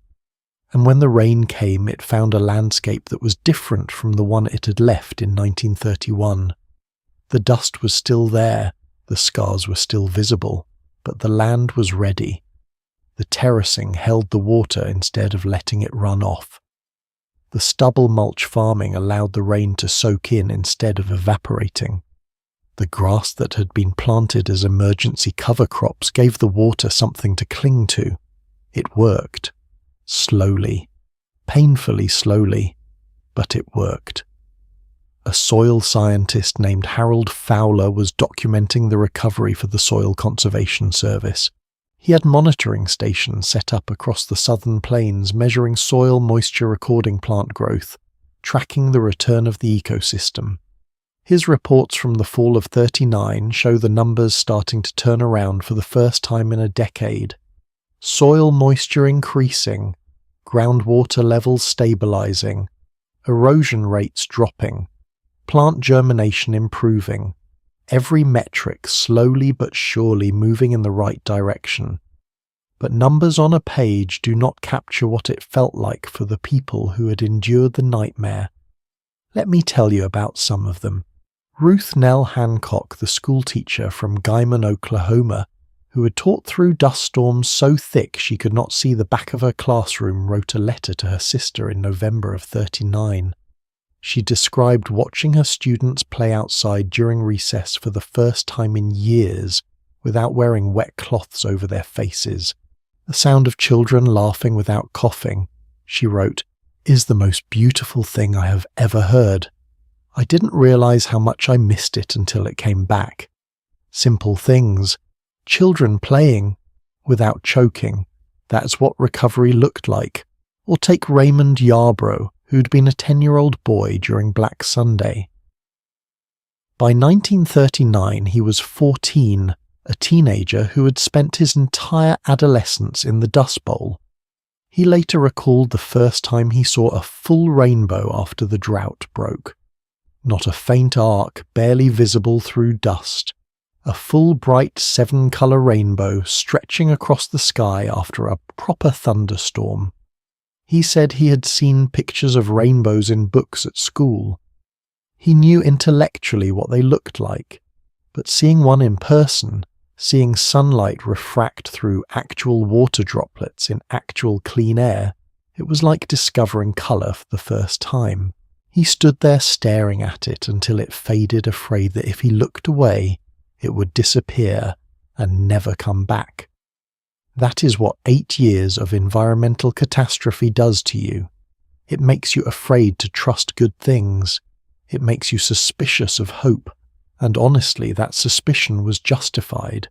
And when the rain came, it found a landscape that was different from the one it had left in 1931. The dust was still there, the scars were still visible, but the land was ready. The terracing held the water instead of letting it run off. The stubble mulch farming allowed the rain to soak in instead of evaporating. The grass that had been planted as emergency cover crops gave the water something to cling to. It worked. Slowly, painfully slowly, but it worked. A soil scientist named Harold Fowler was documenting the recovery for the Soil Conservation Service. He had monitoring stations set up across the southern plains measuring soil moisture recording plant growth, tracking the return of the ecosystem. His reports from the fall of '39 show the numbers starting to turn around for the first time in a decade. Soil moisture increasing, groundwater levels stabilizing, erosion rates dropping, plant germination improving, every metric slowly but surely moving in the right direction. But numbers on a page do not capture what it felt like for the people who had endured the nightmare. Let me tell you about some of them. Ruth Nell Hancock, the schoolteacher from Guyman, Oklahoma, who had taught through dust storms so thick she could not see the back of her classroom, wrote a letter to her sister in November of '39. She described watching her students play outside during recess for the first time in years without wearing wet cloths over their faces. The sound of children laughing without coughing, she wrote, is the most beautiful thing I have ever heard. I didn't realize how much I missed it until it came back. Simple things. Children playing without choking. That's what recovery looked like. Or take Raymond Yarbrough, who'd been a 10-year-old boy during Black Sunday. By 1939 he was 14, a teenager who had spent his entire adolescence in the Dust Bowl. He later recalled the first time he saw a full rainbow after the drought broke. Not a faint arc barely visible through dust. A full bright 7-colour rainbow stretching across the sky after a proper thunderstorm. He said he had seen pictures of rainbows in books at school. He knew intellectually what they looked like, but seeing one in person, seeing sunlight refract through actual water droplets in actual clean air, it was like discovering colour for the first time. He stood there staring at it until it faded, afraid that if he looked away, it would disappear and never come back. That is what 8 years of environmental catastrophe does to you. It makes you afraid to trust good things. It makes you suspicious of hope, and honestly that suspicion was justified,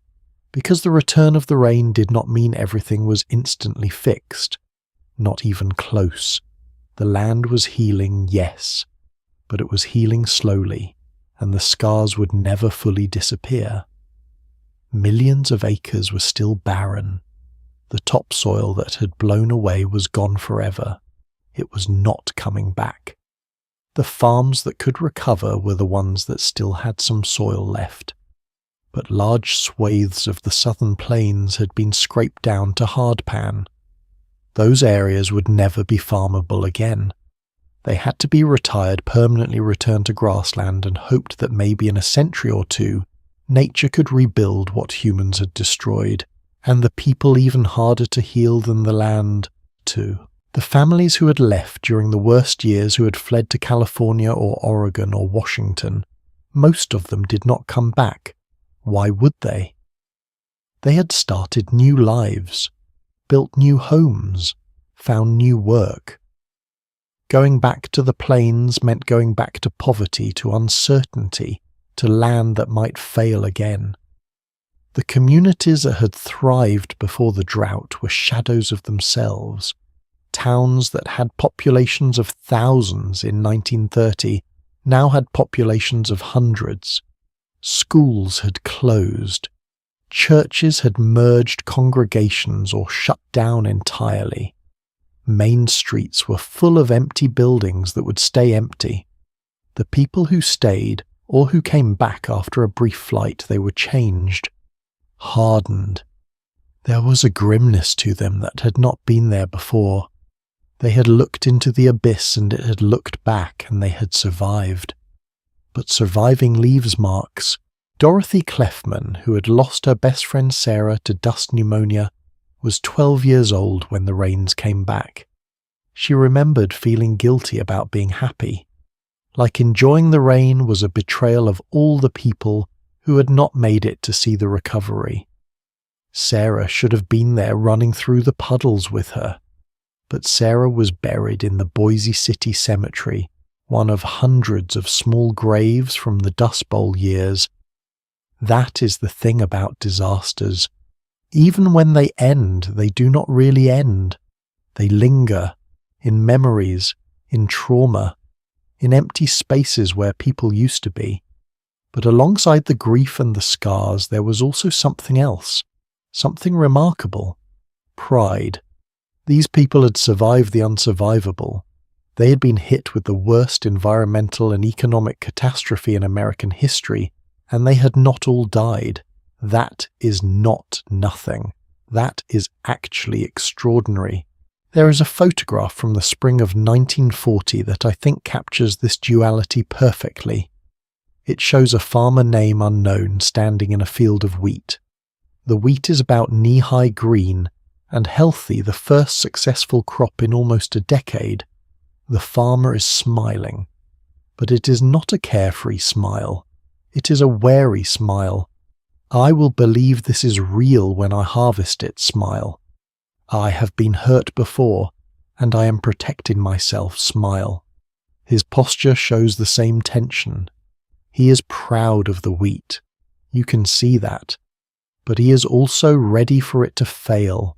because the return of the rain did not mean everything was instantly fixed. Not even close. The land was healing, yes, but it was healing slowly, and the scars would never fully disappear. Millions of acres were still barren. The topsoil that had blown away was gone forever. It was not coming back. The farms that could recover were the ones that still had some soil left. but large swathes of the southern plains had been scraped down to hardpan. Those areas would never be farmable again. They had to be retired, permanently returned to grassland, and hoped that maybe in a century or two, nature could rebuild what humans had destroyed, and the people even harder to heal than the land, too. The families who had left during the worst years, who had fled to California or Oregon or Washington, most of them did not come back. Why would they? They had started new lives, built new homes, found new work. Going back to the plains meant going back to poverty, to uncertainty, to land that might fail again. The communities that had thrived before the drought were shadows of themselves. Towns that had populations of thousands in 1930 now had populations of hundreds. Schools had closed. Churches had merged congregations or shut down entirely. Main streets were full of empty buildings that would stay empty. The people who stayed, or who came back after a brief flight, they were changed, hardened. There was a grimness to them that had not been there before. They had looked into the abyss and it had looked back, and they had survived. But surviving leaves marks. Dorothy Clefman, who had lost her best friend Sarah to dust pneumonia, was 12 years old when the rains came back. She remembered feeling guilty about being happy. Like enjoying the rain was a betrayal of all the people who had not made it to see the recovery. Sarah should have been there running through the puddles with her. But Sarah was buried in the Boise City Cemetery, one of hundreds of small graves from the Dust Bowl years. That is the thing about disasters. Even when they end, they do not really end. They linger, in memories, in trauma, in empty spaces where people used to be. But alongside the grief and the scars, there was also something else, something remarkable: pride. These people had survived the unsurvivable. They had been hit with the worst environmental and economic catastrophe in American history, and they had not all died. That is not nothing. That is actually extraordinary. There is a photograph from the spring of 1940 that I think captures this duality perfectly. It shows a farmer name unknown standing in a field of wheat. The wheat is about knee-high green and healthy, the first successful crop in almost a decade. The farmer is smiling, but it is not a carefree smile. It is a wary smile. I will believe this is real when I harvest it smile. I have been hurt before, and I am protecting myself smile. His posture shows the same tension. He is proud of the wheat. You can see that. But he is also ready for it to fail,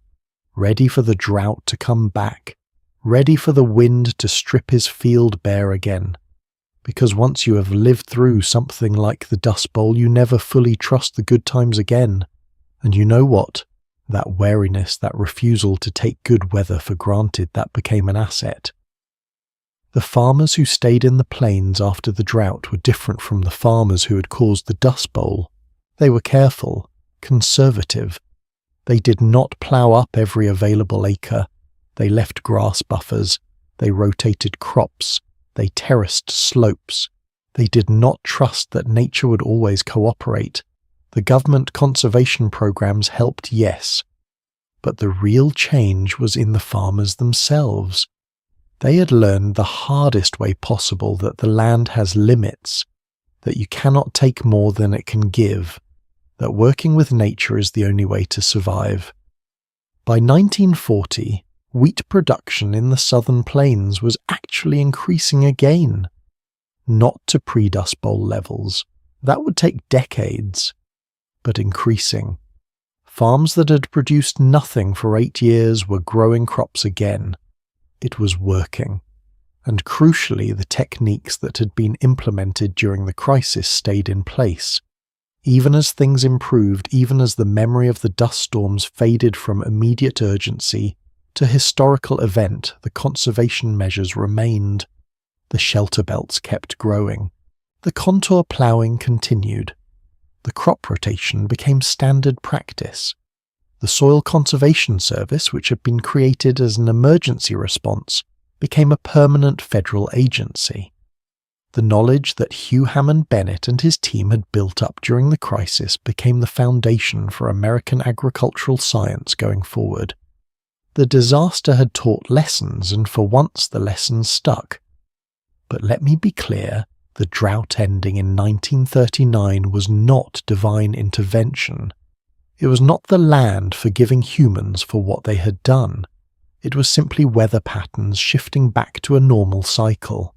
ready for the drought to come back, ready for the wind to strip his field bare again. Because once you have lived through something like the Dust Bowl, you never fully trust the good times again. And you know what? That wariness, that refusal to take good weather for granted, that became an asset. The farmers who stayed in the plains after the drought were different from the farmers who had caused the Dust Bowl. They were careful, conservative. They did not plough up every available acre. They left grass buffers. They rotated crops. They terraced slopes. They did not trust that nature would always cooperate. The government conservation programs helped, yes, but the real change was in the farmers themselves. They had learned the hardest way possible that the land has limits, that you cannot take more than it can give, that working with nature is the only way to survive. By 1940, wheat production in the southern plains was actually increasing again. Not to pre-Dust Bowl levels. That would take decades. But increasing. Farms that had produced nothing for 8 years were growing crops again. It was working. And crucially, the techniques that had been implemented during the crisis stayed in place. Even as things improved, even as the memory of the dust storms faded from immediate urgency to historical event, the conservation measures remained. The shelter belts kept growing. The contour ploughing continued. The crop rotation became standard practice. The Soil Conservation Service, which had been created as an emergency response, became a permanent federal agency. The knowledge that Hugh Hammond Bennett and his team had built up during the crisis became the foundation for American agricultural science going forward. The disaster had taught lessons, and for once the lessons stuck. But let me be clear, the drought ending in 1939 was not divine intervention. It was not the land forgiving humans for what they had done. It was simply weather patterns shifting back to a normal cycle.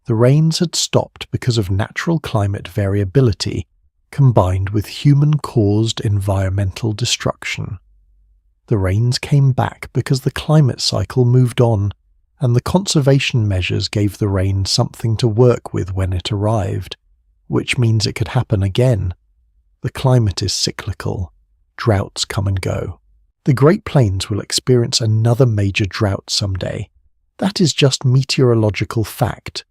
The rains had stopped because of natural climate variability, combined with human-caused environmental destruction. The rains came back because the climate cycle moved on, and the conservation measures gave the rain something to work with when it arrived, which means it could happen again. The climate is cyclical. Droughts come and go. The Great Plains will experience another major drought someday. That is just meteorological fact.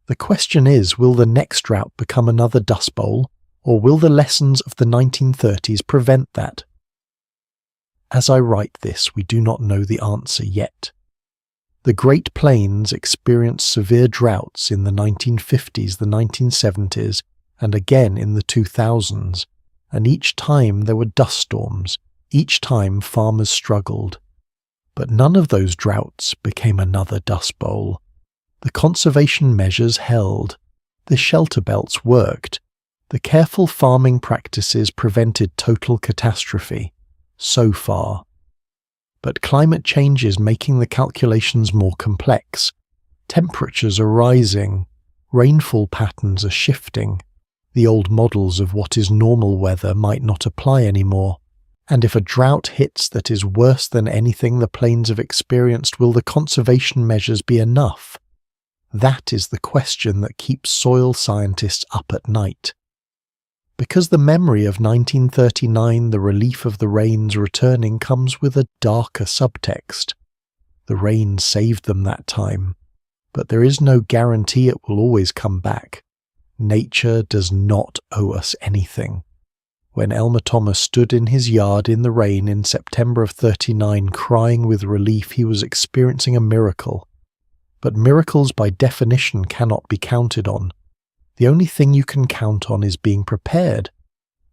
The question is, will the next drought become another Dust Bowl, or will the lessons of the 1930s prevent that? As I write this, we do not know the answer yet. The Great Plains experienced severe droughts in the 1950s, the 1970s, and again in the 2000s, and each time there were dust storms, each time farmers struggled. But none of those droughts became another Dust Bowl. The conservation measures held. The shelter belts worked. The careful farming practices prevented total catastrophe. So far. But climate change is making the calculations more complex. Temperatures are rising. Rainfall patterns are shifting. The old models of what is normal weather might not apply anymore. And if a drought hits that is worse than anything the plains have experienced, will the conservation measures be enough? That is the question that keeps soil scientists up at night. Because the memory of 1939, the relief of the rains returning, comes with a darker subtext. The rain saved them that time, but there is no guarantee it will always come back. Nature does not owe us anything. When Elmer Thomas stood in his yard in the rain in September of 39 crying with relief, he was experiencing a miracle. But miracles by definition cannot be counted on. The only thing you can count on is being prepared,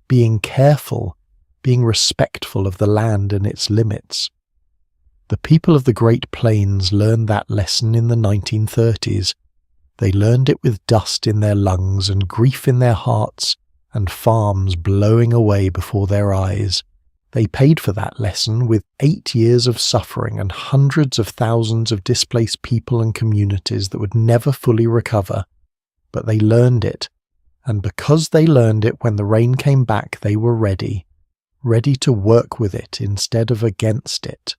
being careful, being respectful of the land and its limits. The people of the Great Plains learned that lesson in the 1930s. They learned it with dust in their lungs and grief in their hearts and farms blowing away before their eyes. They paid for that lesson with 8 years of suffering and hundreds of thousands of displaced people and communities that would never fully recover. But they learned it, and because they learned it, when the rain came back, they were ready to work with it instead of against it,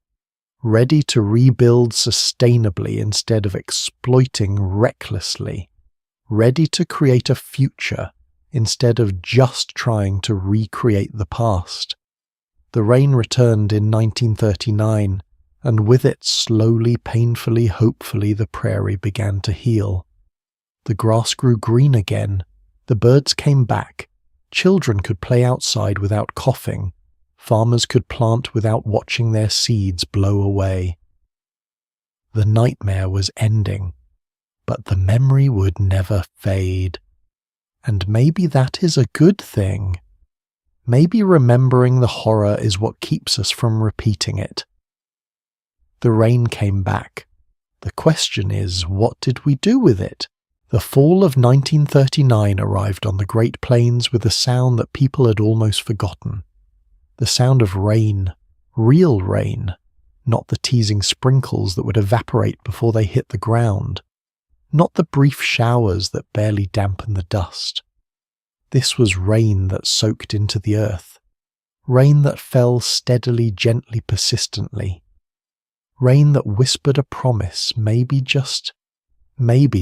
ready to rebuild sustainably instead of exploiting recklessly, ready to create a future instead of just trying to recreate the past. The rain returned in 1939, and with it, slowly, painfully, hopefully, the prairie began to heal. The grass grew green again. The birds came back. Children could play outside without coughing. Farmers could plant without watching their seeds blow away. The nightmare was ending, but the memory would never fade. And maybe that is a good thing. Maybe remembering the horror is what keeps us from repeating it. The rain came back. The question is, what did we do with it? The fall of 1939 arrived on the Great Plains with a sound that people had almost forgotten. The sound of rain, real rain, not the teasing sprinkles that would evaporate before they hit the ground, not the brief showers that barely dampened the dust. This was rain that soaked into the earth, rain that fell steadily, gently, persistently, rain that whispered a promise, maybe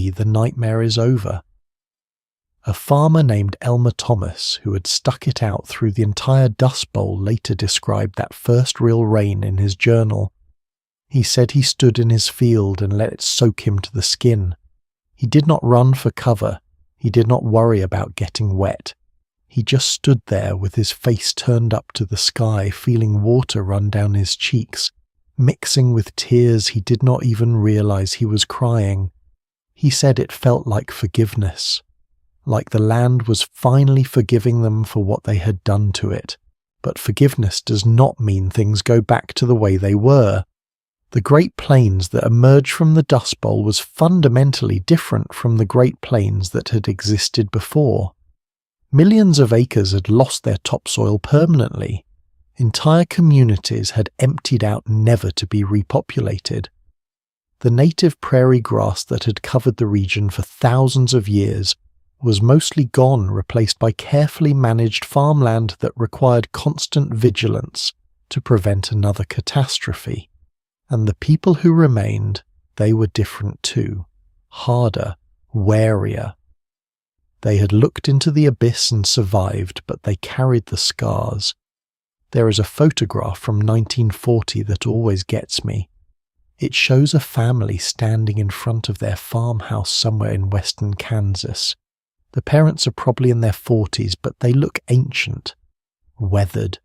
the nightmare is over. A farmer named Elmer Thomas, who had stuck it out through the entire Dust Bowl, later described that first real rain in his journal. He said he stood in his field and let it soak him to the skin. He did not run for cover. He did not worry about getting wet. He just stood there with his face turned up to the sky, feeling water run down his cheeks, mixing with tears he did not even realize he was crying. He said it felt like forgiveness, like the land was finally forgiving them for what they had done to it. But forgiveness does not mean things go back to the way they were. The Great Plains that emerged from the Dust Bowl was fundamentally different from the Great Plains that had existed before. Millions of acres had lost their topsoil permanently. Entire communities had emptied out never to be repopulated. The native prairie grass that had covered the region for thousands of years was mostly gone, replaced by carefully managed farmland that required constant vigilance to prevent another catastrophe. And the people who remained, they were different too, harder, warier. They had looked into the abyss and survived, but they carried the scars. There is a photograph from 1940 that always gets me. It shows a family standing in front of their farmhouse somewhere in western Kansas. The parents are probably in their 40s, but they look ancient, weathered.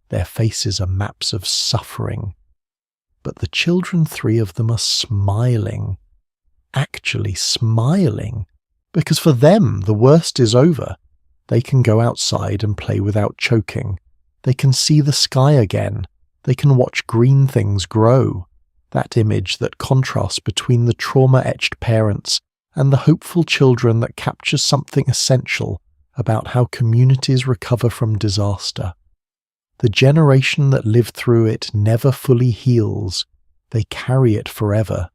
Their faces are maps of suffering. But the children, 3 of them, are smiling. Actually smiling. Because for them, the worst is over. They can go outside and play without choking. They can see the sky again. They can watch green things grow. That image that contrasts between the trauma-etched parents and the hopeful children that captures something essential about how communities recover from disaster. The generation that lived through it never fully heals. They carry it forever.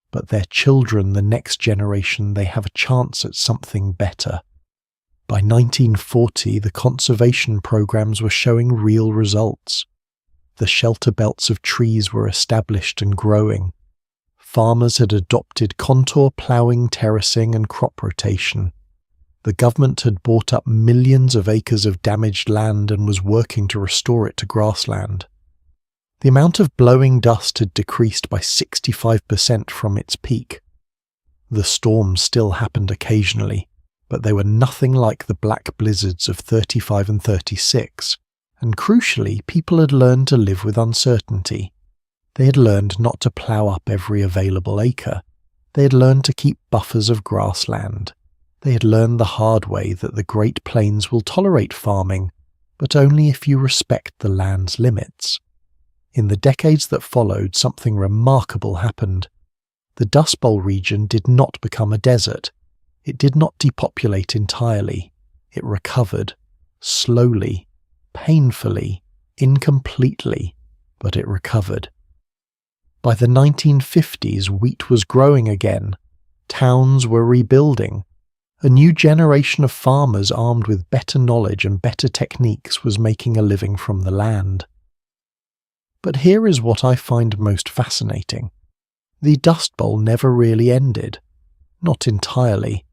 But their children, the next generation, they have a chance at something better. By 1940, the conservation programs were showing real results. The shelter belts of trees were established and growing. Farmers had adopted contour ploughing, terracing, and crop rotation. The government had bought up millions of acres of damaged land and was working to restore it to grassland. The amount of blowing dust had decreased by 65% from its peak. The storms still happened occasionally, but they were nothing like the black blizzards of 35 and 36, and crucially, people had learned to live with uncertainty. They had learned not to plough up every available acre. They had learned to keep buffers of grassland. They had learned the hard way that the Great Plains will tolerate farming, but only if you respect the land's limits. In the decades that followed, something remarkable happened. The Dust Bowl region did not become a desert. It did not depopulate entirely. It recovered, slowly, painfully, incompletely, but it recovered. By the 1950s, wheat was growing again. Towns were rebuilding. A new generation of farmers armed with better knowledge and better techniques was making a living from the land. But here is what I find most fascinating. The Dust Bowl never really ended. Not entirely.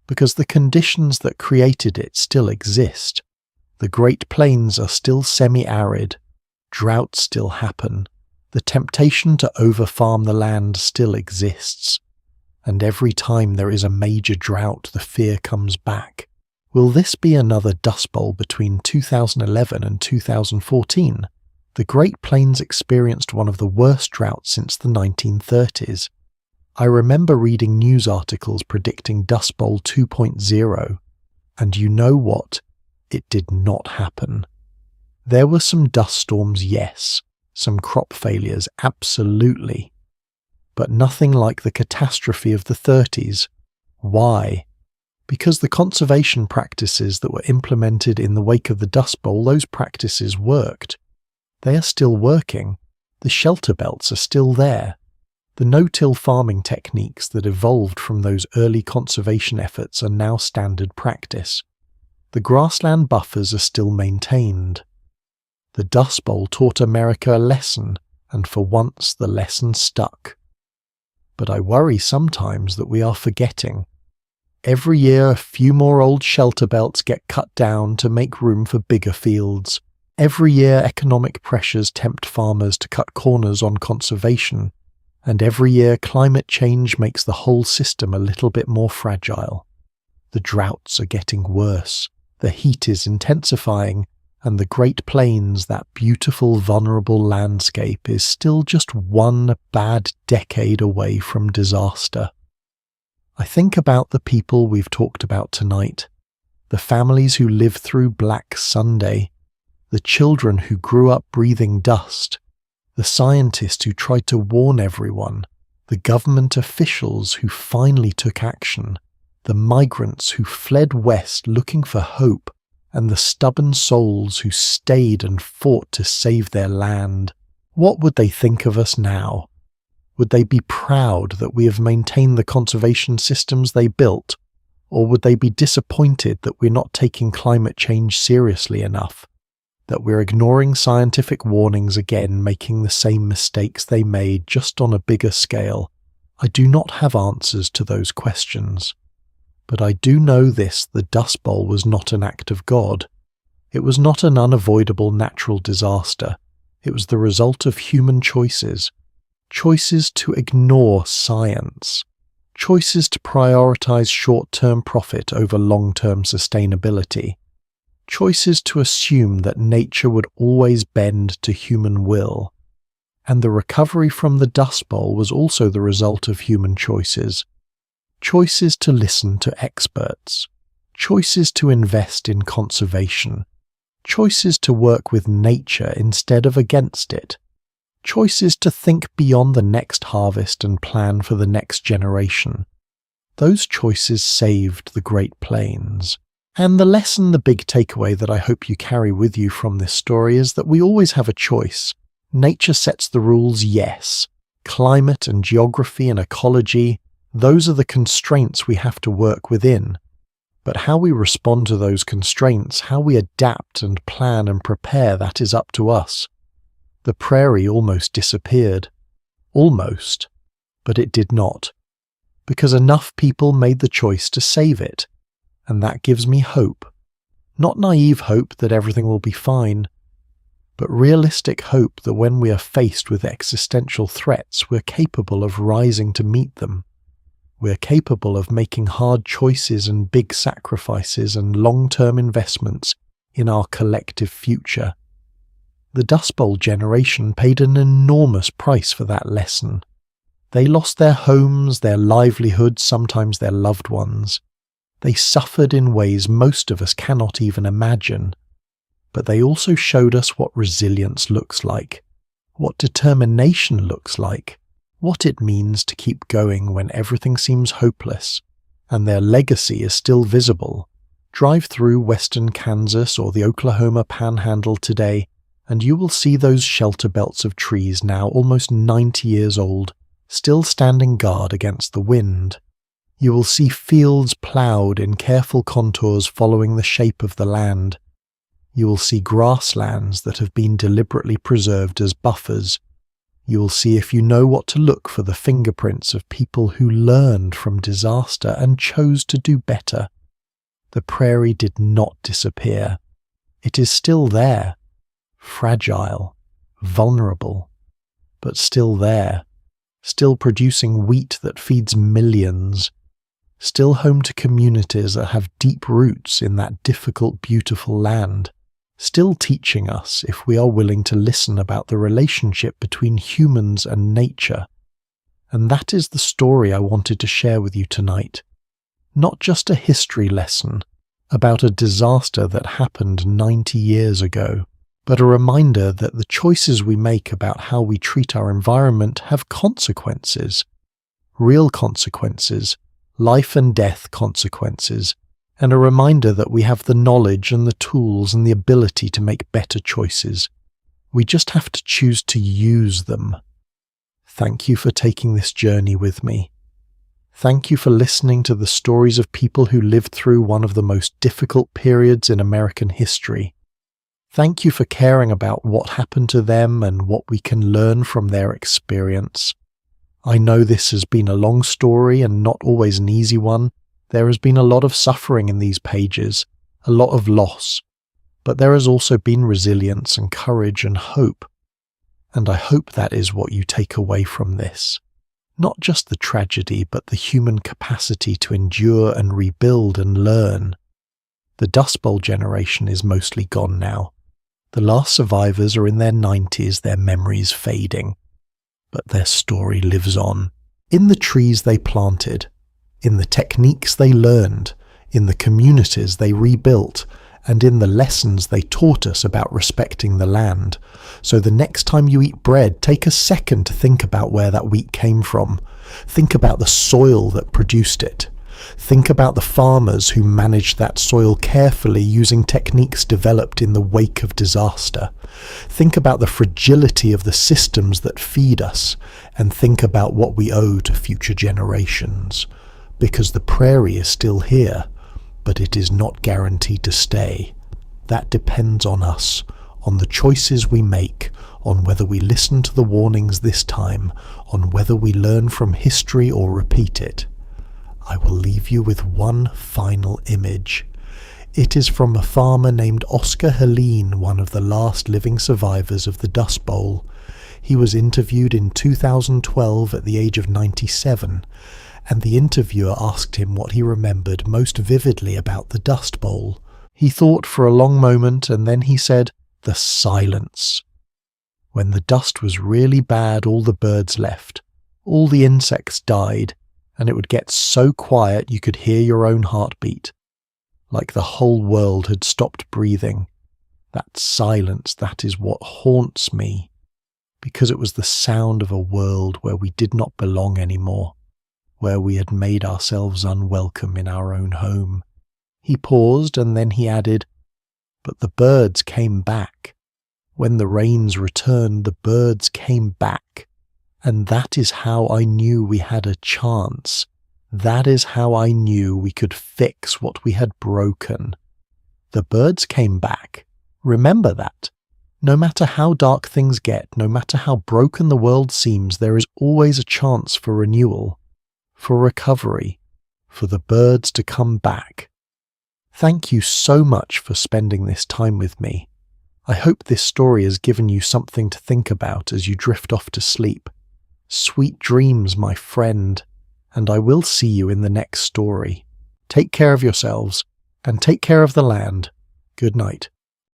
Because the conditions that created it still exist. The Great Plains are still semi-arid. Droughts still happen. The temptation to over-farm the land still exists. And every time there is a major drought, the fear comes back. Will this be another Dust Bowl between 2011 and 2014? The Great Plains experienced one of the worst droughts since the 1930s. I remember reading news articles predicting Dust Bowl 2.0, and you know what? It did not happen. There were some dust storms, yes, some crop failures, absolutely, but nothing like the catastrophe of the 30s. Why? Because the conservation practices that were implemented in the wake of the Dust Bowl, those practices worked. They are still working. The shelter belts are still there. The no-till farming techniques that evolved from those early conservation efforts are now standard practice. The grassland buffers are still maintained. The Dust Bowl taught America a lesson, and for once the lesson stuck. But I worry sometimes that we are forgetting. Every year a few more old shelter belts get cut down to make room for bigger fields. Every year economic pressures tempt farmers to cut corners on conservation, and every year climate change makes the whole system a little bit more fragile. The droughts are getting worse. The heat is intensifying, and the Great Plains, that beautiful, vulnerable landscape, is still just one bad decade away from disaster. I think about the people we've talked about tonight, the families who lived through Black Sunday, the children who grew up breathing dust, the scientists who tried to warn everyone, the government officials who finally took action, the migrants who fled west looking for hope, and the stubborn souls who stayed and fought to save their land. What would they think of us now? Would they be proud that we have maintained the conservation systems they built, or would they be disappointed that we're not taking climate change seriously enough, that we're ignoring scientific warnings again, making the same mistakes they made, just on a bigger scale? I do not have answers to those questions. But I do know this: the Dust Bowl was not an act of God. It was not an unavoidable natural disaster. It was the result of human choices. Choices to ignore science. Choices to prioritize short-term profit over long-term sustainability. Choices to assume that nature would always bend to human will. And the recovery from the Dust Bowl was also the result of human choices. Choices to listen to experts. Choices to invest in conservation. Choices to work with nature instead of against it. Choices to think beyond the next harvest and plan for the next generation. Those choices saved the Great Plains. And the lesson, the big takeaway that I hope you carry with you from this story, is that we always have a choice. Nature sets the rules, yes. Climate and geography and ecology, those are the constraints we have to work within. But how we respond to those constraints, how we adapt and plan and prepare, that is up to us. The prairie almost disappeared. Almost. But it did not. Because enough people made the choice to save it. And that gives me hope. Not naive hope that everything will be fine, but realistic hope that when we are faced with existential threats, we're capable of rising to meet them. We're capable of making hard choices and big sacrifices and long-term investments in our collective future. The Dust Bowl generation paid an enormous price for that lesson. They lost their homes, their livelihoods, sometimes their loved ones. They suffered in ways most of us cannot even imagine. But they also showed us what resilience looks like, what determination looks like, what it means to keep going when everything seems hopeless, and their legacy is still visible. Drive through western Kansas or the Oklahoma Panhandle today, and you will see those shelter belts of trees now almost 90 years old, still standing guard against the wind. You will see fields ploughed in careful contours following the shape of the land. You will see grasslands that have been deliberately preserved as buffers. You will see, if you know what to look for, the fingerprints of people who learned from disaster and chose to do better. The prairie did not disappear. It is still there, fragile, vulnerable, but still there, still producing wheat that feeds millions, still home to communities that have deep roots in that difficult, beautiful land. Still teaching us, if we are willing to listen, about the relationship between humans and nature. And that is the story I wanted to share with you tonight. Not just a history lesson about a disaster that happened 90 years ago, but a reminder that the choices we make about how we treat our environment have consequences. Real consequences, life and death consequences. And a reminder that we have the knowledge and the tools and the ability to make better choices. We just have to choose to use them. Thank you for taking this journey with me. Thank you for listening to the stories of people who lived through one of the most difficult periods in American history. Thank you for caring about what happened to them and what we can learn from their experience. I know this has been a long story and not always an easy one. There has been a lot of suffering in these pages, a lot of loss, but there has also been resilience and courage and hope. And I hope that is what you take away from this. Not just the tragedy, but the human capacity to endure and rebuild and learn. The Dust Bowl generation is mostly gone now. The last survivors are in their 90s, their memories fading. But their story lives on. In the trees they planted, in the techniques they learned, in the communities they rebuilt, and in the lessons they taught us about respecting the land. So the next time you eat bread, take a second to think about where that wheat came from. Think about the soil that produced it. Think about the farmers who managed that soil carefully using techniques developed in the wake of disaster. Think about the fragility of the systems that feed us, and think about what we owe to future generations. Because the prairie is still here, but it is not guaranteed to stay. That depends on us, on the choices we make, on whether we listen to the warnings this time, on whether we learn from history or repeat it. I will leave you with one final image. It is from a farmer named Oscar Helene, one of the last living survivors of the Dust Bowl. He was interviewed in 2012 at the age of 97, and the interviewer asked him what he remembered most vividly about the Dust Bowl. He thought for a long moment, and then he said, "The silence. When the dust was really bad, all the birds left. All the insects died, and it would get so quiet you could hear your own heartbeat. Like the whole world had stopped breathing. That silence, that is what haunts me, because it was the sound of a world where we did not belong anymore, where we had made ourselves unwelcome in our own home." He paused, and then he added, "But the birds came back. When the rains returned, the birds came back. And that is how I knew we had a chance. That is how I knew we could fix what we had broken. The birds came back. Remember that. No matter how dark things get, no matter how broken the world seems, there is always a chance for renewal, for recovery, for the birds to come back." Thank you so much for spending this time with me. I hope this story has given you something to think about as you drift off to sleep. Sweet dreams, my friend, and I will see you in the next story. Take care of yourselves, and take care of the land. Good night.